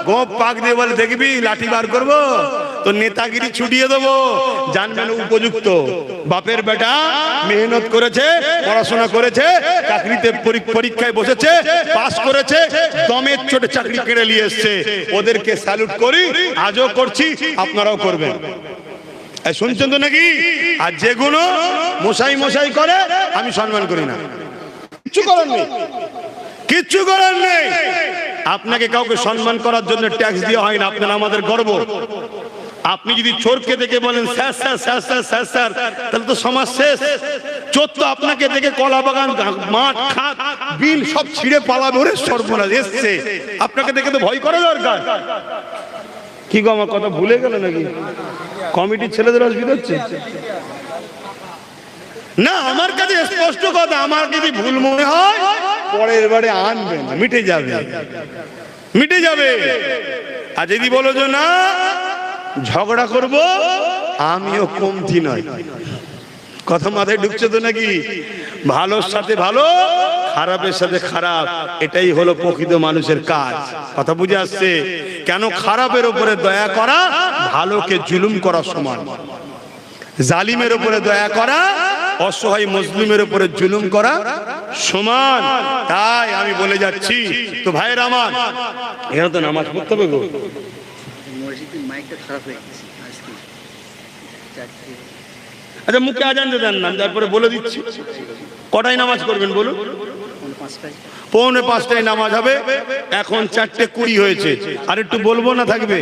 গোপ পাক দিয়ে বলে দেখবি লাঠি বার করবো, তো নেতাগিরি ছুটিয়ে দেবো, জানবেন উপযুক্ত। বাপের বেটা মেহনত করেছে, পড়াশোনা করেছে, চাকরিতে পরীক্ষায় বসেছে, পাস করেছে, দমের চোটে চাকরি কেড়ে নিয়ে এসছে। ওদেরকে স্যালুট করি, আজও করছি, আপনারাও করবেন। শুনছেন তো নাকি? আর যেগুলো মশাই মশাই করে আমি সম্মান করি না, কিচ্ছু করার নেই, কিচ্ছু করার নেই। আপনাকে কাউকে সম্মান করার জন্য ট্যাক্স দেওয়া হয় না, আপনারা আমাদের গর্ব। আপনি যদি চোরকে দেখে বলেন sir sir sir sir sir sir, তাহলে তো সমাজ শেষ। চোর তো আপনাকে দেখে কলা বাগান, মাঠ, খাত, বিল সব ছিঁড়ে পালাবে, ওরে সর্বনাশ এসছে। আপনাকে দেখে তো ভয় করা দরকার। কি গো, আমার কথা ভুলে গেল নাকি? কমিটির ছেলেদের অসুবিধা হচ্ছে না? আমার কাছে স্পষ্ট কথা, আমার যদি ভুল মনে হয় পরের বারে আনবেন, মিটে যাবে, মিটে যাবে। আর যদি বলো যে না ঝগড়া করব, আমিও কমতি নয়। কথা মাথায় ঢুকছে তো নাকি? ভালোর সাথে ভালো, খারাপের সাথে খারাপ, এটাই হলো প্রকৃত মানুষের কাজ। কথা বুঝে আসছে? কেন খারাপের উপরে দয়া করা ভালোকে জুলুম করা সমান। জালিমের উপরে দয়া করা অসহায় মুসলিমের উপরে জুলুম করা সমান। তাই আমি বলে যাচ্ছি, তো ভাইয়ের আমার, এরা তো নামাজ পড়তে হবে গো। আচ্ছা, মুখে আজান দেন না, তারপরে বলে দিচ্ছি কটায় নামাজ করবেন বলুন? 4:45 নামাজ হবে। এখন 4:20 হয়েছে, আর একটু বলবো না থাকবে?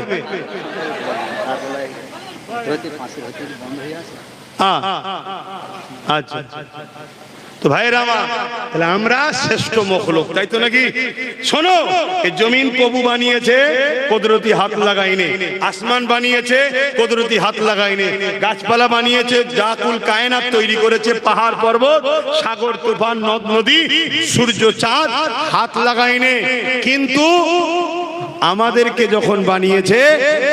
আচ্ছা, তো ভাইরা আমার, তাহলে আমরা শ্রেষ্ঠ মখলুক, তাই তো নাকি? শোনো, এই জমিন প্রভু বানিয়েছে, কুদরতি হাত লাগাইনি। আসমান বানিয়েছে, কুদরতি হাত লাগাইনি। গাছপালা বানিয়েছে, জাকুল কায়নাত তৈরি করেছে, পাহাড় পর্বত, সাগর, তুফান, নদ নদী, সূর্য, চাঁদ, হাত লাগাইনি। কিন্তু আমাদেরকে যখন বানিয়েছে,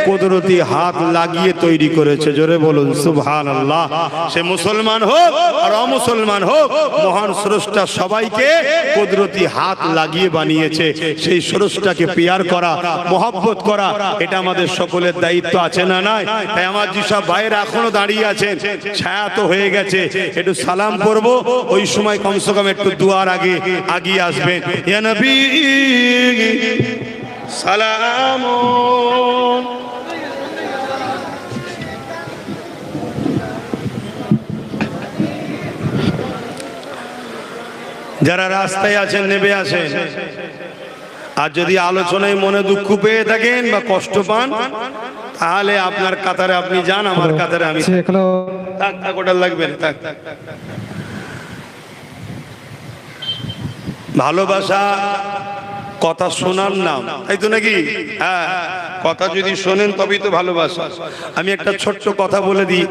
কুদরতি হাত লাগিয়ে তৈরি করেছে। জোরে বলুন সুবহানাল্লাহ। সে মুসলমান হোক আর অমুসলমান হোক, মহান স্রষ্টা সবাইকে কুদরতি হাত লাগিয়ে বানিয়েছে। সেই স্রষ্টাকে পিয়ার করা, মহব্বত করা, এটা আমাদের সকলের দায়িত্ব, আছে না নাই? তাই আমার যেসব ভাইয়েরা এখনো দাঁড়িয়ে আছেন, ছায়া তো হয়ে গেছে, একটু সালাম করব, ওই সময় কমসে কম একটু দুয়ার আগে আগিয়ে আসবেন। ইয়া নবী সালাম। যারা রাস্তায় আছেন নেমে আসেন। আর যদি আলোচনায় মনে দুঃখ পেয়ে থাকেন বা কষ্ট পান, তাহলে আপনার কাতারে আপনি যান, আমার কাতারে আমি থাক। থাক, ওটা লাগবে না, থাক। ভালোবাসা কথা শোনার নাম, তাই তো নাকি? হ্যাঁ, কথা যদি শোনেন তবেই তো ভালোবাসা। আমি একটা ছোট্ট কথা বলে দিই,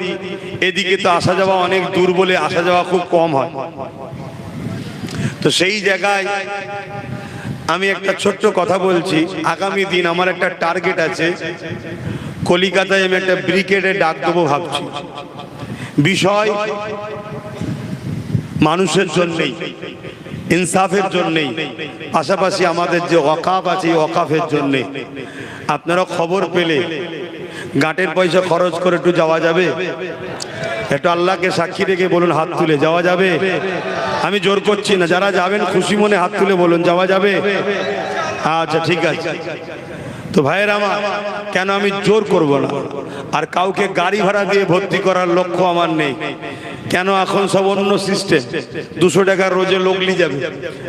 এদিকে তো আসা যাওয়া অনেক দূর বলে আসা যাওয়া খুব কম হয়। তো সেই জায়গায় আমি একটা ছোট্ট কথা বলছি। আগামী দিন আমার একটা টার্গেট আছে, কলিকাতায় আমি একটা ব্রিগেডে ডাক দেবো ভাবছি। বিষয় মানুষের জন্যই, ইনসাফের জন্যই, পাশাপাশি আমাদের যে ওয়াকাফ আছে, ওয়াকাফের জন্যে। আপনারা খবর পেলে গাঁটের পয়সা খরচ করে একটু যাওয়া যাবে? একটু আল্লাহকে সাক্ষী রেখে বলুন, হাত তুলে যাওয়া যাবে? আমি জোর করছি না, যারা যাবেন খুশি মনে হাত তুলে বলুন যাওয়া যাবে। আচ্ছা, ঠিক আছে। তো ভাইয়ের আমার, কেন আমি জোর করব না? আর কাউকে গাড়ি ভাড়া দিয়ে ভর্তি করার লক্ষ্য আমার নেই। কেন, এখন সব অন্য সিস্টেম। 200 টাকার রোজে লোক নিয়ে যাবে,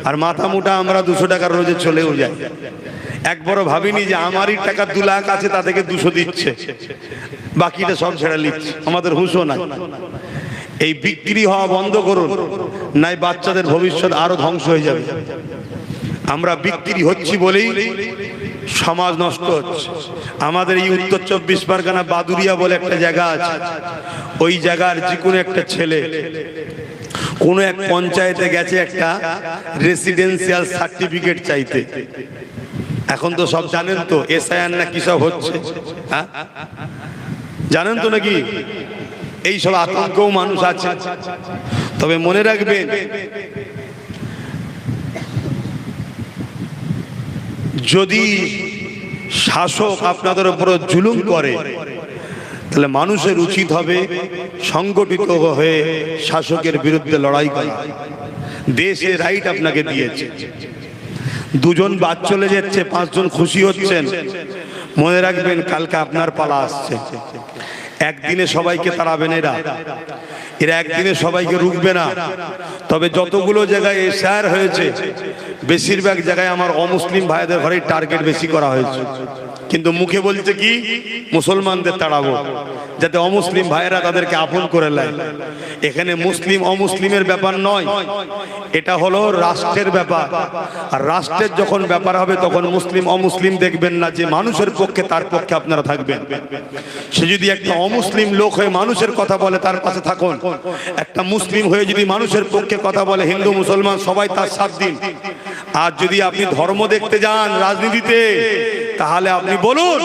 আর মাথা মুটা আমরা 200 টাকার রোজে চলেও যাই। একবারও ভাবিনি যে আমারই টাকা 2 লাখ আছে, তা থেকে 200 দিচ্ছে, বাকিটা সব ছেড়ে নিচ্ছে। আমাদের হুঁশও নাই। এই বিক্রি হওয়া বন্ধ করুন, নাই বাচ্চাদের ভবিষ্যৎ আরো ধ্বংস হয়ে যাবে। আমরা বিক্রি হচ্ছি বলেই সমাজ নষ্ট হচ্ছে। আমাদের এই উত্তর 24 পরগনা বাদুরিয়া বলে একটা জায়গা আছে, ওই জায়গার যে কোনো একটা ছেলে কোনো এক পঞ্চায়েতে গেছে একটা রেসিডেন্সিয়াল সার্টিফিকেট চাইতে। এখন তো সব জানেন তো, এসআইআর না কি সব হচ্ছে, হ্যাঁ জানেন তো নাকি? এই সব আতঙ্কও মানুষ আছে। তবে মনে রাখবেন, যদি শাসক আপনাদের উপর জুলুম করে, তাহলে মানুষের উচিত হবে সংগঠিত হয়ে শাসকের বিরুদ্ধে লড়াই করা। দেশে রাইট আপনাকে দিয়েছে। 2 জন বাদ চলে যাচ্ছে, 5 জন খুশি হচ্ছেন। মনে রাখবেন, কালকে আপনার পালা আসছে। একদিনে সবাইকে তাড়াবেন এরা একদিনে সবাইকে রুখবে না। তবে যতগুলো জায়গায় এসআর হয়েছে, বেশিরভাগ জায়গায় আমার অমুসলিম ভাইদের ঘরে টার্গেট বেশি করা হয়েছে। কিন্তু মুখে বলছে কি, মুসলমানদের তাড়াবো, যাতে অমুসলিম ভাইরা তাদেরকে আপন করে নেয়। এখানে মুসলিম অমুসলিমের ব্যাপার নয়, এটা হলো রাষ্ট্রের ব্যাপার। আর রাষ্ট্রের যখন ব্যাপার হবে, তখন মুসলিম অমুসলিম দেখবেন না, যে মানুষের পক্ষে তার পক্ষে আপনারা থাকবেন। সে যদি একটা অমুসলিম লোক হয়ে মানুষের কথা বলে, তার পাশে থাকুন। একটা মুসলিম হয়ে যদি মানুষের পক্ষে কথা বলে, হিন্দু মুসলমান সবাই তার সাথ দিন। আর যদি আপনি ধর্ম দেখতে যান রাজনীতিতে, তাহলে আপনি বলুন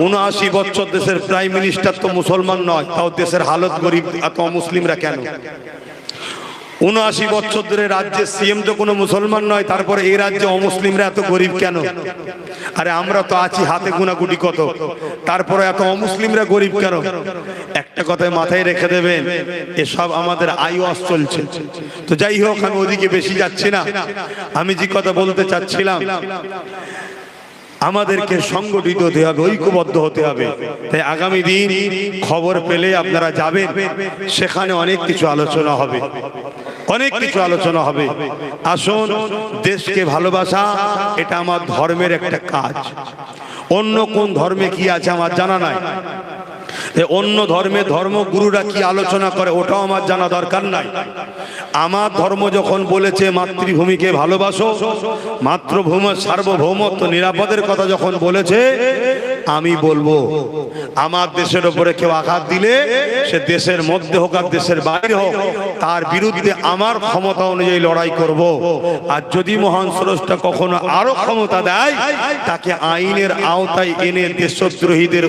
79 বছর দেশের প্রাইম মিনিস্টার তো মুসলমান নয়, তাও দেশের হালত গরিব, এত মুসলিমরা কেন? 79 বছর ধরে রাজ্যের সিএম তো কোনো মুসলমান নয়, তারপরে এই রাজ্যে অমুসলিমরা এত গরিব কেন? আরে আমরা তো আছি হাতে গোনা গুটি কত, তারপরে এত অমুসলিমরা গরিব কেন? একটা কথায় মাথায় রেখে দেবেন, এসব আমাদের আইওয়াস চলছে। তো যাই হোক, আমি ওদিকে বেশি যাচ্ছি না। আমি যে কথা বলতে চাচ্ছিলাম, আমাদেরকে সংগঠিত হতে হবে, ঐক্যবদ্ধ হতে হবে। তাই আগামী দিন খবর পেলে আপনারা যাবেন, সেখানে অনেক কিছু আলোচনা হবে, অনেক কিছু আলোচনা হবে। আসুন, দেশকে ভালোবাসা এটা আমার ধর্মের একটা কাজ। অন্য কোন ধর্মে কি আছে আমার জানা নাই। অন্য ধর্মের ধর্মগুরুরা কি আলোচনা করে ওটাও আমার জানা দরকার নাই। আমার ধর্ম যখন বলেছে মাতৃভূমিকে ভালোবাসো, মাতৃভূমির সার্বভৌমত্ব নিরাপদের কথা যখন বলেছে, আমি বলবো আমার দেশের উপরে কেউ আঘাত দিলে সে দেশের মধ্যে হোক আর দেশের বাইরে হোক, তার বিরুদ্ধে আমার ক্ষমতা অনুযায়ী লড়াই করব। আর যদি মহান স্রষ্টা কখনো আরো ক্ষমতা দেয়, তাকে আইনের আওতায় এনে দেশদ্রোহীদের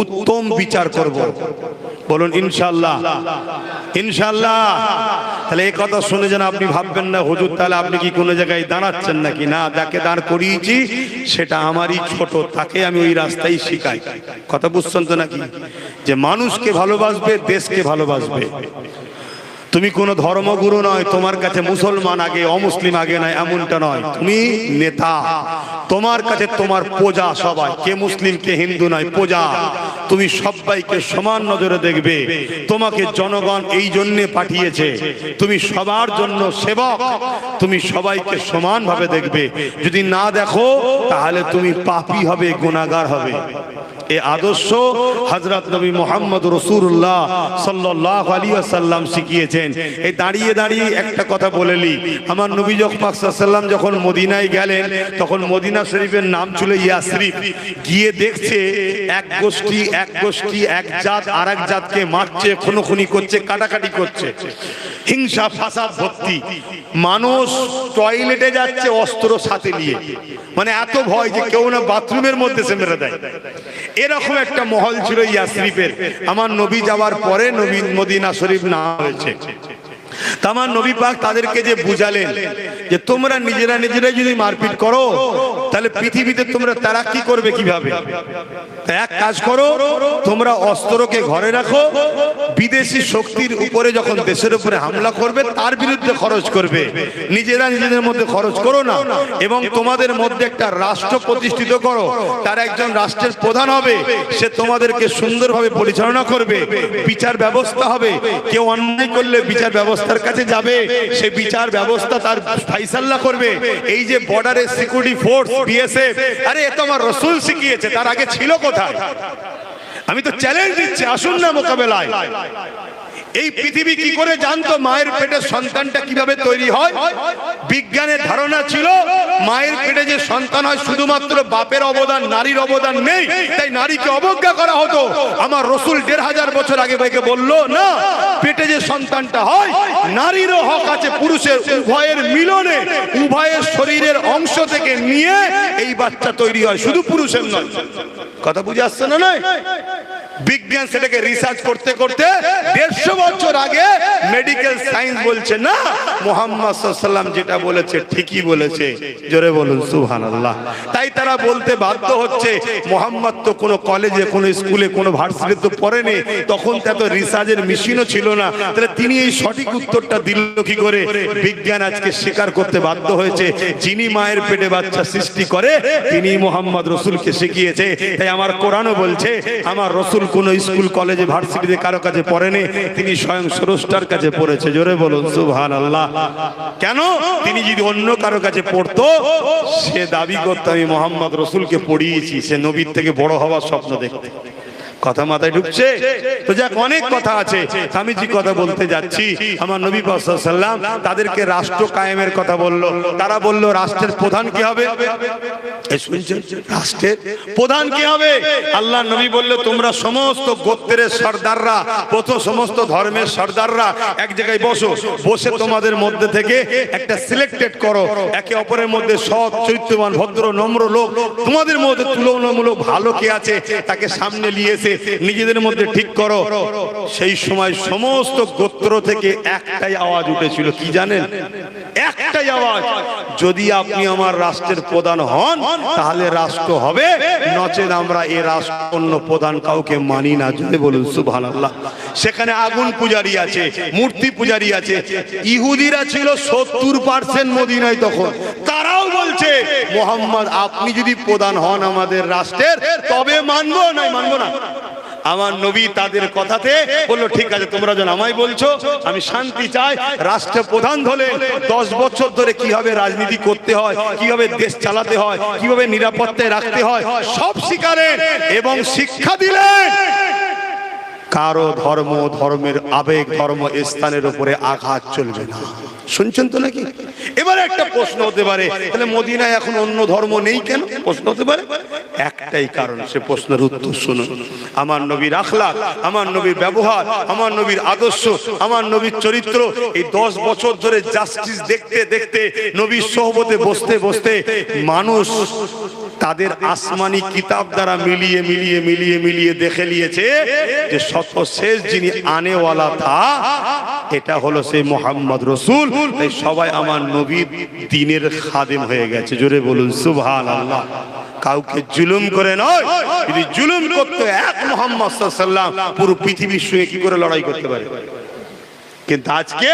উত্তম বিচার করব। বলুন ইনশাআল্লাহ, ইনশাআল্লাহ। তাহলে এই কথা শুনে যেন আপনি ভাববেন না হুজুর তাহলে আপনি কি কোনো জায়গায় দাঁড়াচ্ছেন নাকি। না, যাকে দাঁড় করিয়েছি সেটা আমারই ছোট, তাকে আমি ওই রাস্তায় শিখাই। কথা বুঝছেন তো নাকি, যে মানুষকে ভালোবাসবে, দেশকে ভালোবাসবে। তুমি কোনো ধর্মগুরু নয়, তোমার কাছে মুসলমান আগে অমুসলিম আগে নয়, এমনটা নয়। তুমি নেতা, তোমার কাছে তোমার প্রজা সবাই, কে মুসলিম কে হিন্দু নয়, প্রজা। তুমি সবাইকে সমান নজরে দেখবে। তোমাকে জনগণ এই জন্যে পাঠিয়েছে, তুমি সবার জন্য সেবক, তুমি সবাইকে সমানভাবে দেখবে। যদি না দেখো তাহলে তুমি পাপী হবে, গুনাহগার হবে। এই আদর্শ হযরত নবী মুহাম্মদ রাসূলুল্লাহ সাল্লাল্লাহু আলাইহি ওয়াসাল্লাম শিখিয়েছেন। এই দাঁড়িয়ে দাঁড়িয়ে একটা কথা বলেলি, আমার নবী পাক সাল্লাল্লাহু আলাইহি ওয়াসাল্লাম যখন মদিনায় গেলেন, তখন মদিনা শরীফের নাম ছিল ইয়াসরিব। গিয়ে দেখছে এক গোষ্ঠী এক জাত আরেক জাতকে মারছে, খুনোখুনি করছে, কাটাকাটি করছে, হিংসা ফাসাদ ভর্তি। মানুষ টয়লেটে যাচ্ছে অস্ত্র সাথে নিয়ে, মানে এত ভয় যে কেউ না বাথরুমের মধ্যে সে মেরে দেয়। এরকম একটা মহল ছিল ইয়াসরিবের। আমার নবী যাওয়ার পরে নবী মদিনা শরীফ নাম হয়েছে। আমার নবী পাক তাদেরকে যে বুঝালেন যে তোমরা নিজেরাই যদি মারপিট করো তাহলে পৃথিবীতে তোমরা তারাক্কি করবে কিভাবে। এক কাজ করো, তোমরা অস্ত্রকে ঘরে রাখো, বিদেশি শক্তির উপরে যখন দেশের উপরে হামলা করবে তার বিরুদ্ধে খরচ করবে, নিজেদের মধ্যে খরচ করো না। এবং তোমাদের মধ্যে একটা রাষ্ট্র প্রতিষ্ঠিত করো, তার একজন রাষ্ট্রের প্রধান হবে, সে তোমাদেরকে সুন্দরভাবে পরিচালনা করবে, বিচার ব্যবস্থা হবে। কেউ অন্যায় করলে বিচার ব্যবস্থার কাছে যাবে, সে বিচার ব্যবস্থা তার ফাইসাল্লা করবে। এই যে বর্ডারের সিকিউরিটি ফোর্স বিএসএফ, আরে এ তো আমার রাসূল শিখিয়েছে, তার আগে ছিল কোথায়? আমি তো চ্যালেঞ্জ দিচ্ছি, আসুন না মোকাবেলায়। এই পৃথিবী কি করে জানতো মায়ের পেটের সন্তানটা কিভাবে তৈরি হয়? বিজ্ঞানের ধারণা ছিল মায়ের পেটে যে সন্তান হয় শুধুমাত্র বাপের অবদান, নারীর অবদান নেই, তাই নারীকে অবজ্ঞা করা হতো। আমার রাসূল ১৫০০ বছর আগে ভাইকে বললো না, পেটে যে সন্তানটা হয় নারীরও হক আছে, পুরুষের, উভয়ের মিলনে উভয়ের শরীরের অংশ থেকে নিয়ে এই বাচ্চা তৈরি হয়, শুধু পুরুষের নয়। কথা বুঝে আসছে না? নয়, বিজ্ঞান সেটাকে রিসার্চ করতে করতে ১৫০ বছর আগে মেডিকেল সায়েন্স বলছে না, মুহাম্মদ সাল্লাল্লাহু আলাইহি ওয়াসাল্লাম যেটা বলেছে ঠিকই বলেছে। জোরে বলুন সুবহানাল্লাহ। তাই তারা বলতে বাধ্য হচ্ছে মুহাম্মদ তো কোনো কলেজে, কোনো স্কুলে, কোনো ভার্সিটিতে তো পড়েনি, তখন এত রিসার্চের মেশিনও ছিল না, তাহলে তিনি এই সঠিক উত্তরটা দিল কি করে? বিজ্ঞান আজকে স্বীকার করতে বাধ্য হয়েছে, যিনি মায়ের পেটে বাচ্চা সৃষ্টি করে তিনি মুহাম্মদ রাসূলকে শিখিয়েছে। তাই আমার কোরআনও বলছে আমার রাসূল কোন স্কুল কলেজে ভার্সিটিতে কারো কাছে পড়েনি, তিনি স্বয়ং স্রষ্টার কাছে পড়েছে। জোরে বলুন সুবহানাল্লাহ। কেন? তিনি যদি অন্য কারো কাছে পড়তো, সে দাবি করতো আমি মুহাম্মদ রাসূলকে পড়িয়েছি, সে নবীর থেকে বড় হওয়ার স্বপ্ন দেখতে। কথা মাথায় ঢুকছে তো? যাক, অনেক কথা আছে, আমি যে কথা বলতে যাচ্ছি, আমার নবী পাক সাল্লাল্লাহু আলাইহি ওয়াসাল্লাম তাদেরকে রাষ্ট্র কায়েমের কথা বললো। তারা বললো রাষ্ট্রের প্রধান কি হবে? শুনছেন, রাষ্ট্রের প্রধান কি হবে? আল্লাহ নবী বললো তোমরা সমস্ত গোত্রের সর্দাররা, প্রথম সমস্ত ধর্মের সর্দাররা এক জায়গায় বসো, বসে তোমাদের মধ্যে থেকে একটা সিলেক্টেড করো, একে অপরের মধ্যে সৎ, চরিত্রবান, ভদ্র, নম্র লোক, তোমাদের মধ্যে তুলনামূলক ভালো কে আছে তাকে সামনে নিয়ে এসে নিজেদের মধ্যে ঠিক করো। সেই সময় সমস্ত গোত্র থেকে একটাই আওয়াজ উঠেছিল, কি জানেন? একটাই আওয়াজ, যদি আপনি আমার রাষ্ট্রের প্রধান হন তাহলে রাষ্ট্র হবে, নচেত আমরা এই রাষ্ট্র অন্য প্রধান কাউকে মানি না। যদি বলুন সুবহানাল্লাহ। সেখানে আগুন পূজারি আছে, মূর্তি পূজারি আছে, ইহুদিরা ছিল ৭০% মদিনায় তখন, তারাও বলছে মুহাম্মদ আপনি যদি প্রধান হন আমাদের রাষ্ট্রের তবে মানবো, নাই মানবো না। আমার নবী তাদের কথাতে বললো ঠিক আছে, তোমরা যেন আমায় বলছো, আমি শান্তি চাই। রাষ্ট্র প্রধান হলে 10 বছর ধরে কিভাবে রাজনীতি করতে হয়, কিভাবে দেশ চালাতে হয়, কিভাবে নিরাপত্তায় রাখতে হয় সব শিখালেন এবং শিক্ষা দিলেন। কারো ধর্ম, ধর্মের আবেগ, ধর্ম স্থানের উপরে আঘাত চলবে না। শুনছেন তো নাকি? এবারে একটা প্রশ্ন হতে পারে, তাহলে মদিনায় এখন অন্য ধর্ম নেই কেন? প্রশ্ন হতে পারে। একটাই কারণ, সে প্রশ্নের উত্তর শুনুন। আমার নবীর আখলাক, আমার নবীর ব্যবহার, আমার নবীর আদর্শ, আমার নবীর চরিত্র, এই 10 বছর ধরে জাস্টিস দেখতে দেখতে, নবীর সোহবতে বসতে বসতে মানুষ তাদের আসমানি কিতাব দ্বারা মিলিয়ে মিলিয়ে মিলিয়ে মিলিয়ে দেখে নিয়েছে যে সর্বশেষ যিনি আনেওয়ালা থা, এটা হলো সেই মোহাম্মদ রসুল। তাই সবাই আমার নবীর দ্বীনের খাদেম হয়ে গেছে। জোরে বলুন সুবহানাল্লাহ। কাউকে জুলুম করে নয়, যদি জুলুম করতে এক মোহাম্মদ সাল্লাল্লাহু আলাইহি ওয়াসাল্লাম পুরো পৃথিবীর সঙ্গে কি করে লড়াই করতে পারে? কিন্তু আজকে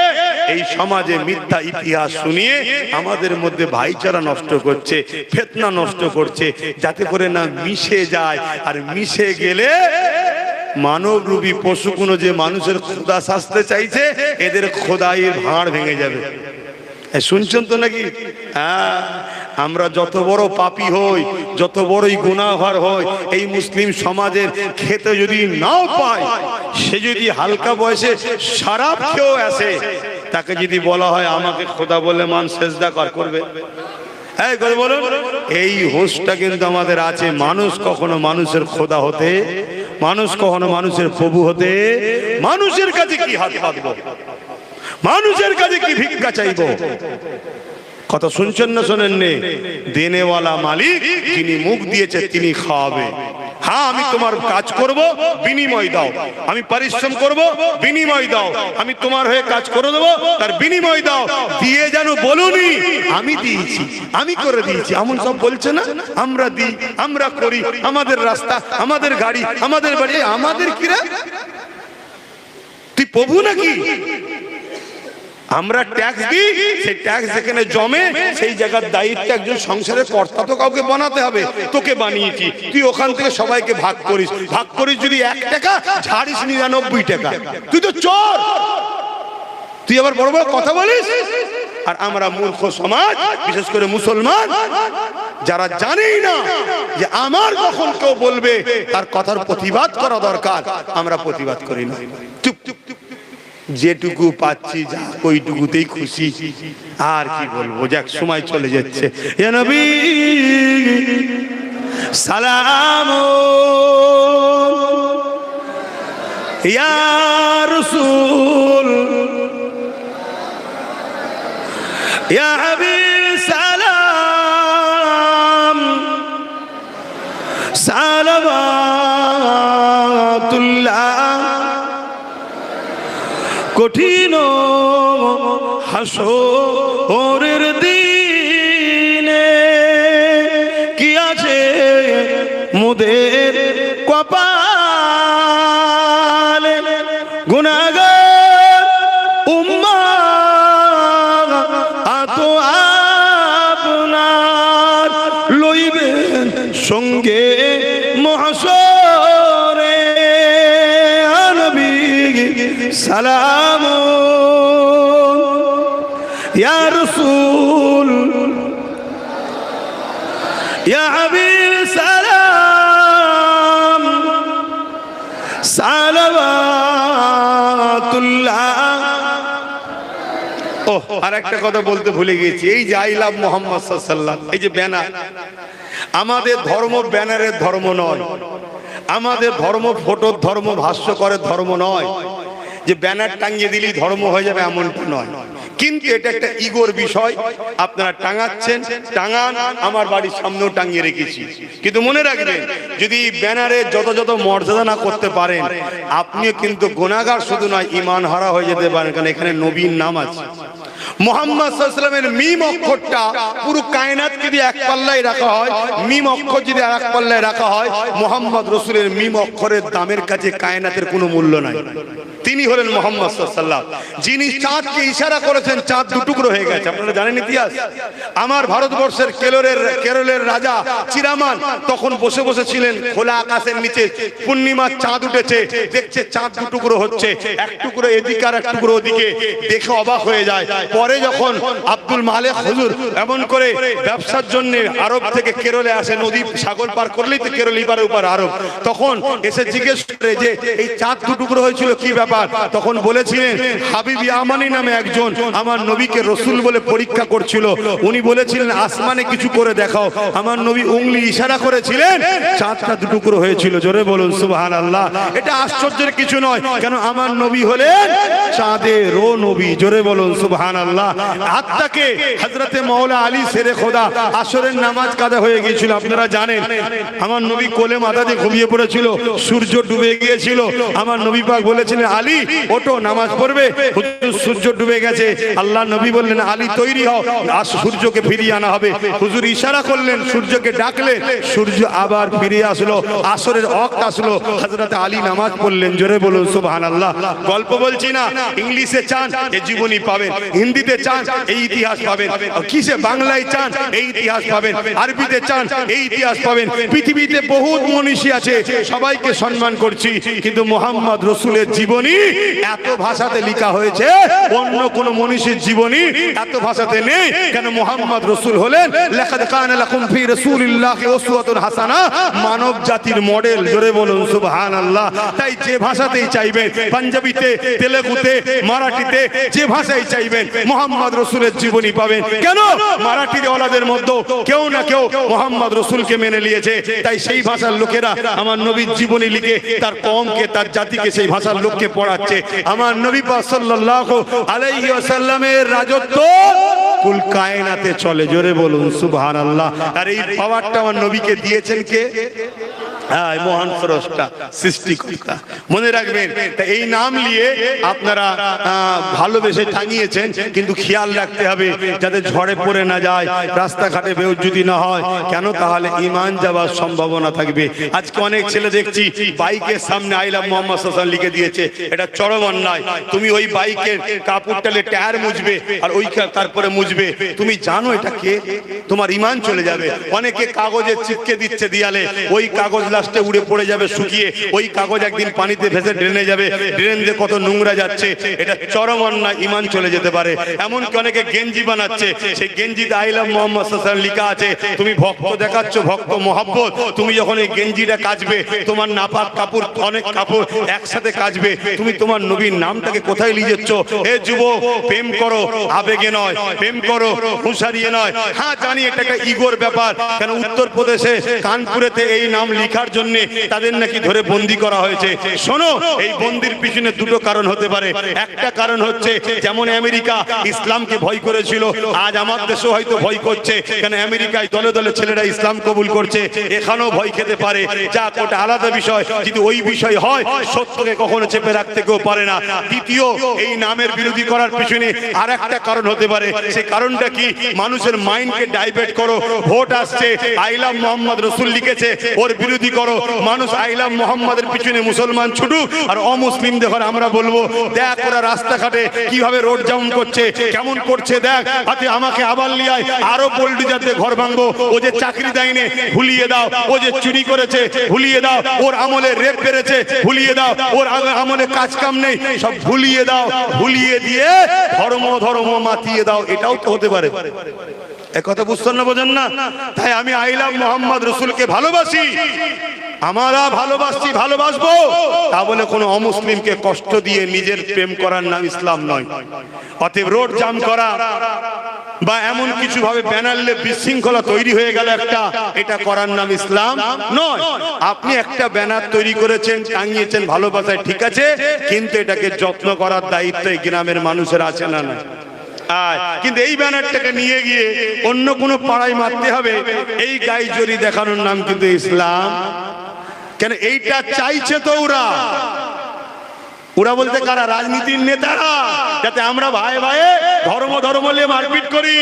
এই সমাজে মিথ্যা ইতিহাস শুনিয়ে আমাদের মধ্যে ভাইচারা নষ্ট করছে, ফিতনা নষ্ট করছে, যাতে করে না মিশে যায়। আর মিশে গেলে মানবরূপী পশুগুলো যে মানুষের খোদা সাজতে চাইছে, এদের খোদাইয়ের ভাঁড় ভেঙে যাবে। শুনছেন তো নাকি? হ্যাঁ, আমরা যত বড় পাপী হই, যত বড়ই গুনাহগার হই, এই মুসলিম সমাজের খেতে যদি নাও পায়, সে যদি হালকা বয়সে শরাব খেয়েও আসে, তাকে যদি বলা হয় আমাকে খোদা বলে মান, সেজদা করবে? এই কথা বলুন। এই হোশটা কিন্তু আমাদের আছে। মানুষ কখনো মানুষের খোদা হতে, মানুষ কখনো মানুষের প্রভু হতে, মানুষের কাছে কি হাত পাতবো, মানুষের কাছে কি ভিক্ষা চাইবো? কথা শুনছেন না শোনেননি? দেনেওয়ালা মালিক, যিনি মুখ দিয়েছে তিনি খাওয়াবে। হ্যাঁ, আমি তোমার কাজ করব, বিনিময় দাও। আমি পরিশ্রম করব, বিনিময় দাও। আমি তোমার হয়ে কাজ করে দেবো, তার বিনিময় দাও। দিয়ে যেন বলুনি আমি দিয়েছি, আমি করে দিয়েছি। এমন সব বলছে না? আমরা দিই, আমরা করি, আমাদের রাস্তা, আমাদের গাড়ি, আমাদের বাড়ি, আমাদের কিরা? তুই প্রভু নাকি? আমরা ট্যাক্স দিই, সেই ট্যাক্স যেখানে জমে সেই জায়গার দায়িত্ব একজন সংসারের কর্তা তো কাউকে বানাতে হবে। তোকে বানিয়েছি, তুই ওখান থেকে সবাইকে ভাগ করিস। ভাগ করিস যদি 1 টাকা, ঝাড়িস 99 টাকা। তুই তো চোর। তুই আবার বড় বড় কথা বলিস। আর আমরা মূর্খ সমাজ, বিশেষ করে মুসলমান, যারা জানেই না যে আমার যখন কেউ বলবে তার কথার প্রতিবাদ করা দরকার, আমরা প্রতিবাদ করি না। চুপ চুপ চুপ, যেটুকু পাচ্ছি যা ওইটুকুতেই খুশি। আর কি বলবো, যাক সময় চলে যাচ্ছে। ইয়া নবী সালাম, ইয়া রাসূল, ইয়া হাবিব সালাম, সালাওয়াতুল্লাহ। কঠিন হাসরের দিনে কি আছে মোদের কপালে, গুনাহগার উম্মাহ আতো আপনার লইবেন সঙ্গে মহশরে। নবী সালাম, ইয়া রাসূল, ইয়া হাবিব সালাম, সালাওয়াতুল্লাহ। ও আর একটা কথা বলতে ভুলে গেছি। এই যে আই লাভ মুহাম্মদ সাল্লাল্লাহু আলাইহি ওয়াসাল্লাম, এই যে ব্যানার, আমাদের ধর্ম ব্যানারের ধর্ম নয়। আমাদের ধর্ম ফটোর ধর্ম, ভাষ্যকরের ধর্ম নয়। যে ব্যানার টাঙিয়ে দিলেই ধর্ম হয়ে যাবে এমনটা নয়। কিন্তু এটা একটা ইগোর বিষয়। আপনারা টাঙাচ্ছেন, টাঙান, আমার বাড়ির সামনেও টাঙিয়ে রেখেছি। কিন্তু মনে রাখবেন, যদি ব্যানারে যথাযথ মর্যাদা না করতে পারেন, আপনিও কিন্তু গুনাহগার শুধু নয়, ঈমান হারা হয়ে যেতে পারেন। কারণ এখানে নবীর নাম আছে। মুহাম্মদ সাল্লাল্লাহু আলাইহি ওয়াসাল্লামের মিম অক্ষরটা পুরো কায়নাত যদি এক পাল্লায় রাখা হয়, মিম অক্ষর যদি এক পাল্লায় রাখা হয়, মুহাম্মদ রাসূলের মিম অক্ষরের দামের কাছে কায়নাতের কোনো মূল্য নাই। তিনি হলেন মুহাম্মদ সাল্লাল্লাহু আলাইহি ওয়াসাল্লাম, যিনি চাঁদকে ইশারা করেছেন করেছেন চাঁদ দুটুকরো হয়ে গেছে। আপনারা জানেন ইতিহাস? আমার ভারতবর্ষের কেরলের রাজা চিরামান তখন বসে বসে ছিলেন খোলা আকাশের নিচে, পূর্ণিমার চাঁদ উঠেছে, দেখছে চাঁদ দুটুকরো হচ্ছে, এক টুকরো এদিকে আর এক টুকরো ওদিকে, দেখে অবাক হয়ে যায়। পরে যখন আব্দুল মালেক হুজুর এমন করে ব্যবসার জন্য আরব থেকে কেরলে আসে, নদী সাগর পার করলেই তো কেরল এপারে ওপার আরব, তখন এসে জিজ্ঞেস করে যে এই চাঁদ দুটুকরো হয়েছিল কি ব্যাপার? তখন বলেছিলেন হাবিব ইয়ামানি নামে একজন আমার নবীকে রসুল বলে পরীক্ষা করছিল, উনি বলেছিলেন আসমানে কিছু করে দেখাও, আমার নবী উংলি ইশারা করেছিলেন, চাঁদটা দুটুকরো হয়েছিল। জোরে বলুন সুবহানাল্লাহ। এটা আশ্চর্যের কিছু নয়, কেন আমার নবী হলেন চাঁদেরও নবী। জোরে বলুন সুবহানাল্লাহ। আত্মাকে হযরতে মাওলা আলী শেরে খোদা আসরের নামাজ কাজা হয়ে গিয়েছিল, আপনারা জানেন। আমার নবী কোলে মাথা দিয়ে ঘুমিয়ে পড়েছিল, সূর্য ডুবে গিয়েছিল। আমার নবী পাক বলেছিলেন আলী ওঠো নামাজ পড়বে, হুজুর সূর্য ডুবে গেছে। আল্লাহ নবী বললেন আলী তৈরি হও, আজ সূর্যকে ফিরিয়ে আনা হবে। হুজুর ইশারা করলেন, সূর্যকে ডাকলেন, সূর্য আবার ফিরে আসলো, আসরের ওয়াক্ত আসলো, হযরত আলী নামাজ পড়লেন। জোরে বলুন সুবহানাল্লাহ। গল্প বলছি না, ইংলিশে চান এই জীবনী পাবেন, হিন্দিতে চান এই ইতিহাস পাবেন, কিসে বাংলায় চান এই ইতিহাস পাবেন, আরবিতে চান এই ইতিহাস পাবেন। পৃথিবীতে বহুত মনীষী আছে, সবাইকে সম্মান করছি, কিন্তু মুহাম্মদ রাসূলের জীবনী এত ভাষাতে লেখা হয়েছে, অন্য কোন মনীষীর জীবনী এত ভাষাতে নেই। কেন? মুহাম্মদ রাসূল হলেন লাকাদ কানা লাকুম ফি রাসূলিল্লাহি উসওয়াতুন হাসানা, মানব জাতির মডেল। জোরে বলুন সুবহানাল্লাহ। তাই যে ভাষাতেই চাইবেন, পাঞ্জাবিতে, তেলেগুতে, মারাঠিতে, যে ভাষায় চাইবেন মুহাম্মদ রাসূলের জীবনী পাবেন। কেন? মারাঠির ওলাদের মধ্যে কেউ না কেউ মুহাম্মদ রাসূলকে মেনে নিয়েছে, তাই সেই ভাষার লোকেরা আমার নবীর জীবনী লিখে তার কওমকে, তার জাতিকে, সেই ভাষার লোককে পড়াচ্ছে। আমার নবী পাক সাল্লাল্লাহু আলাইহি ওয়াসাল্লামের রাজত্ব কুল কায়নাতে চলে। জোরে বলুন সুবহানাল্লাহ। আর এই পাওয়ারটা আমার নবীকে দিয়েছেন কে? মহান স্রষ্টা, সৃষ্টিকর্তা। মনে রাখবেন, এই নাম নিয়ে আপনারা ভালোবেসে টাঙিয়েছেন, কিন্তু খেয়াল রাখতে হবে যাতে ঝড়ে পড়ে না যায়, রাস্তাঘাটে বেউজ্জুতি না হয়। কেন? তাহলে ঈমান যাওয়ার সম্ভাবনা থাকবে। আজকে অনেক ছেলে দেখছি বাইকের সামনে আই লাভ মুহাম্মদ সাল্লাল্লাহু আলাইহি ওয়াসাল্লাম লিখে দিয়েছে, এটা চরম অন্যায়। তুমি ওই বাইকের কাপড়টালে টায়ার মুছবে আর ওই তারপরে মুছবে, তুমি জানো এটা কে? তোমার ঈমান চলে যাবে। অনেকে কাগজে চিপকে দিচ্ছে দিয়ালে, ওই কাগজ লাস্টে উড়ে পড়ে যাবে শুকিয়ে, ওই কাগজ একদিন পানিতে ভেসে ড্রেনে যাবে, ড্রেন দিয়ে কত নোংরা যাচ্ছে, এটা চরম অন্যায়, ঈমান চলে যেতে পারে। এমনকি অনেকে গেঞ্জি বানাচ্ছে, সেই গেঞ্জিতে আই লাভ মুহাম্মদ সাল্লাল্লাহু আলাইহি ওয়াসাল্লাম লেখা আছে। তুমি ভক্ত দেখাচ্ছ, ভক্ত মহব্বত। তুমি যখন এই গেঞ্জিটা কাচবে, তোমার নাপাক কাপড়, অনেক কাপড় একসাথে কাচবে, তুমি তোমার নবীর নামটাকে কোথায় নিয়ে যাচ্ছ? এ যুবক, প্রেম করো আবেগে নয়, প্রেম করো হুঁশিয়ারিয়ে নয়। হ্যাঁ জানি এটা একটা ইগোর ব্যাপার। কেন? উত্তরপ্রদেশে কানপুরেতে এই নাম লেখার জন্য তাদের নাকি ধরে বন্দি করা হয়েছে। শোনো, এই বন্দির পিছনে দুটো কারণ হতে পারে। একটা কারণ হচ্ছে, যেমন আমেরিকা ইসলামকে ভয় করেছিল, আজ আমার দেশও হয়তো ভয় করছে। কেন? আমেরিকায় দলে দলে ছেলেরা ইসলাম কবুল করছে, এখানেও ভয় খেতে পারে। যা ওটা আলাদা বিষয়, যদি ওই বিষয় হয়, সত্যকে কখনো চেপে রাখতে কেউ পারে না। দ্বিতীয়, এই নামের বিরোধী করার পিছনে আর একটা কারণ হতে পারে। সেই কারণটা কি? মানুষের মাইন্ডকে ডাইভার্ট করো। ভোট আসছে, আই লাভ মুহাম্মদ রাসূল লিখেছে, ওর বিরোধী করো। মানুষ আই লাভ মুহাম্মাদের পিছনে মুসলমান ছুটুক, আর অমুসলিম দেখো আমরা বলবো দেখ ওরা রাস্তাঘাটে কিভাবে রোড জাম করছে, কেমন করছে দেখ, হাতে আমাকে আবার লিয়ায়, আরো বোল্ডিজার দিয়ে ঘর ভাঙবো। ও যে চাকরি দেয়নি ভুলিয়ে দাও, ও যে চুরি করেছে ভুলিয়ে দাও, ওর আমলে রেপ বেড়েছে ভুলিয়ে দাও, ওর আমলে কাজ কাম নেই সব ভুলিয়ে দাও। ভুলিয়ে দিয়ে ধর্ম মাতিয়ে দাও, এটাও তো হতে পারে। এক কথা বুঝছেন না, বোঝেন না? তাই আমি আই লাভ মুহাম্মদ রাসূলকে ভালোবাসি, আমরা ভালোবাসছি, ভালোবাসবো। তা বলে কোনো অমুসলিমকে কষ্ট দিয়ে নিজের প্রেম করার নাম ইসলাম নয়। অতএব রোড জাম করা বা এমন কিছু ভাবে ব্যানারলে বিশৃঙ্খলা তৈরি হয়ে গেল একটা, এটা করার নাম ইসলাম নয়। আপনি একটা ব্যানার তৈরি করেছেন, টাঙিয়েছেন ভালোবাসায়, ঠিক আছে, কিন্তু এটাকে যত্ন করার দায়িত্ব এই গ্রামের মানুষের আছে না? না। কিন্তু এই ব্যানারটাকে নিয়ে গিয়ে অন্য কোনো পাড়ায় মারতে হবে, এই গাইজরি দেখানোর নাম কিন্তু ইসলাম। কেন? এইটা চাইছে তো ওরা বলতে কারা? রাজনীতির নেতারা, যাতে আমরা ভাই ভাই ধর্ম নিয়ে মারপিট করি।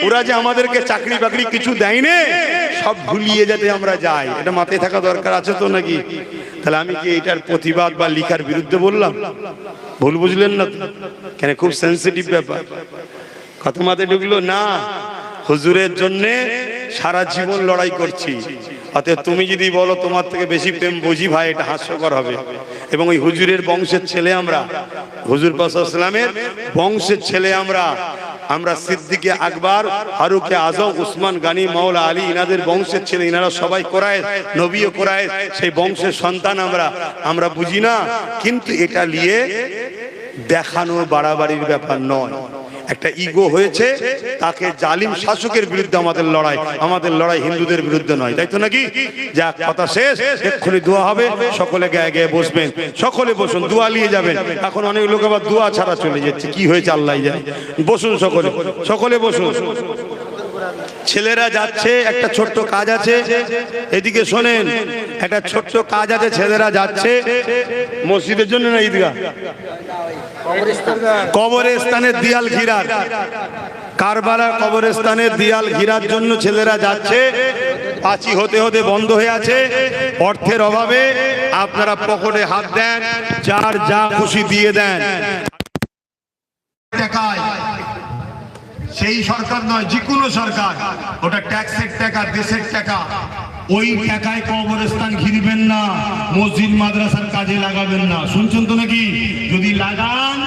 ওরা যে আমাদেরকে চাকরি বাকরি কিছু দেয়নি, সব ভুলিয়ে যাতে আমরা যাই, এটা মাথায় থাকা দরকার আছে তো নাকি? তাহলে আমি কি এটার প্রতিবাদ বা লিখার বিরুদ্ধে বললাম? ভুল বুঝলেন না? কেন? খুব সেন্সিটিভ ব্যাপার। কথা মাথায় ঢুকলো না? হুজুরের জন্যে সারা জীবন লড়াই করছি। অতএব তুমি যদি বলো তোমার থেকে বেশি প্রেম বুঝি ভাই, এটা হাস্যকর হবে। এবং ওই হুজুরের বংশের ছেলে আমরা, হুজুর পাক সাল্লাল্লাহু আলাইহি ওয়াসাল্লামের বংশের ছেলে আমরা। আমরা সিদ্দিকে আকবর, ফারুকে আজম, উসমান গানি, মাওলা আলী, ইনাদের বংশের ছেলে। ইনারা সবাই কোরাইশ, নবীও কোরাইশ, সেই বংশের সন্তান আমরা। আমরা বুঝি না, কিন্তু এটা নিয়ে দেখানো বাড়াবাড়ির ব্যাপার নয়। একটা ইগো হয়েছে, তাকে জালিম শাসকের বিরুদ্ধে আমাদের লড়াই। আমাদের লড়াই হিন্দুদের বিরুদ্ধে নয়, তাই তো নাকি? যা কথা শেষ, এক্ষুনি দোয়া হবে, সকলে গায়ে গায়ে বসবেন। সকলে বসুন, দোয়া নিয়ে যাবেন। এখন অনেক লোক আবার দোয়া ছাড়া চলে যাচ্ছে, কি হয়েছে আল্লাহ জানে। বসুন সকলে, সকলে বসুন। ছেলেরা যাচ্ছে, একটা ছোট্ট কাজ আছে, এদিকে শোনেন, একটা ছোট্ট কাজ আছে। ছেলেরা যাচ্ছে মসজিদের জন্য না ঈদগাহ? কবরস্থানের দেয়াল ঘিরার, কারবালা কবরস্থানের দেয়াল ঘিরার জন্য ছেলেরা যাচ্ছে। পাঁচি হতে হতে বন্ধ হয়ে আছে, অর্থের অভাবে। আপনারা পকেটে হাত দেন, যার যা খুশি দিয়ে দেন। সেই সরকার নয়, যে কোনো সরকার, ওটা ট্যাক্সের টাকা, দেশের টাকা। ওই টাকায় কবরস্থান ঘিরবেন না, মসজিদ মাদ্রাসার কাজে লাগাবেন না। শুনছেন তো নাকি? যদি লাগান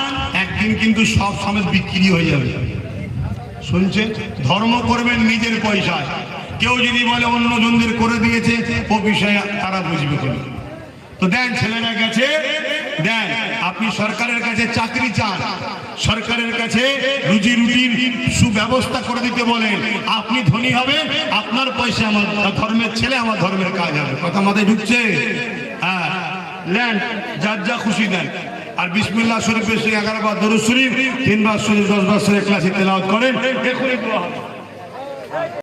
একদিন কিন্তু সব সমেত বিক্রি হয়ে যাবে। শুনছেন? ধর্ম করবেন নিজের পয়সায়। কেউ যদি বলে অন্য জনদের করে দিয়েছে, ও বিষয়ে তারা বুঝবে কেন। তো দেন, ছেলেরা গেছে, দেন। আপনি সরকারের কাছে চাকরি চান, সরকারের কাছে রুজি রুটির সুব্যবস্থা করে দিতে বলেন। আপনি ধনী হবেন, আপনার পয়সা আমার ধর্মের ছেলে, আমার ধর্মের কাজ হবে। কথা মাথায় ঢুকছে? হ্যাঁ, নেন, যার যা খুশি দেন। আর বিসমিল্লাহ শরীফের 11 বার দরুদ শরীফ, 3 বার শরীফ, 10 বার শরীফ ক্লাসে তেলাওয়াত করেন, এখনই দোয়া হবে।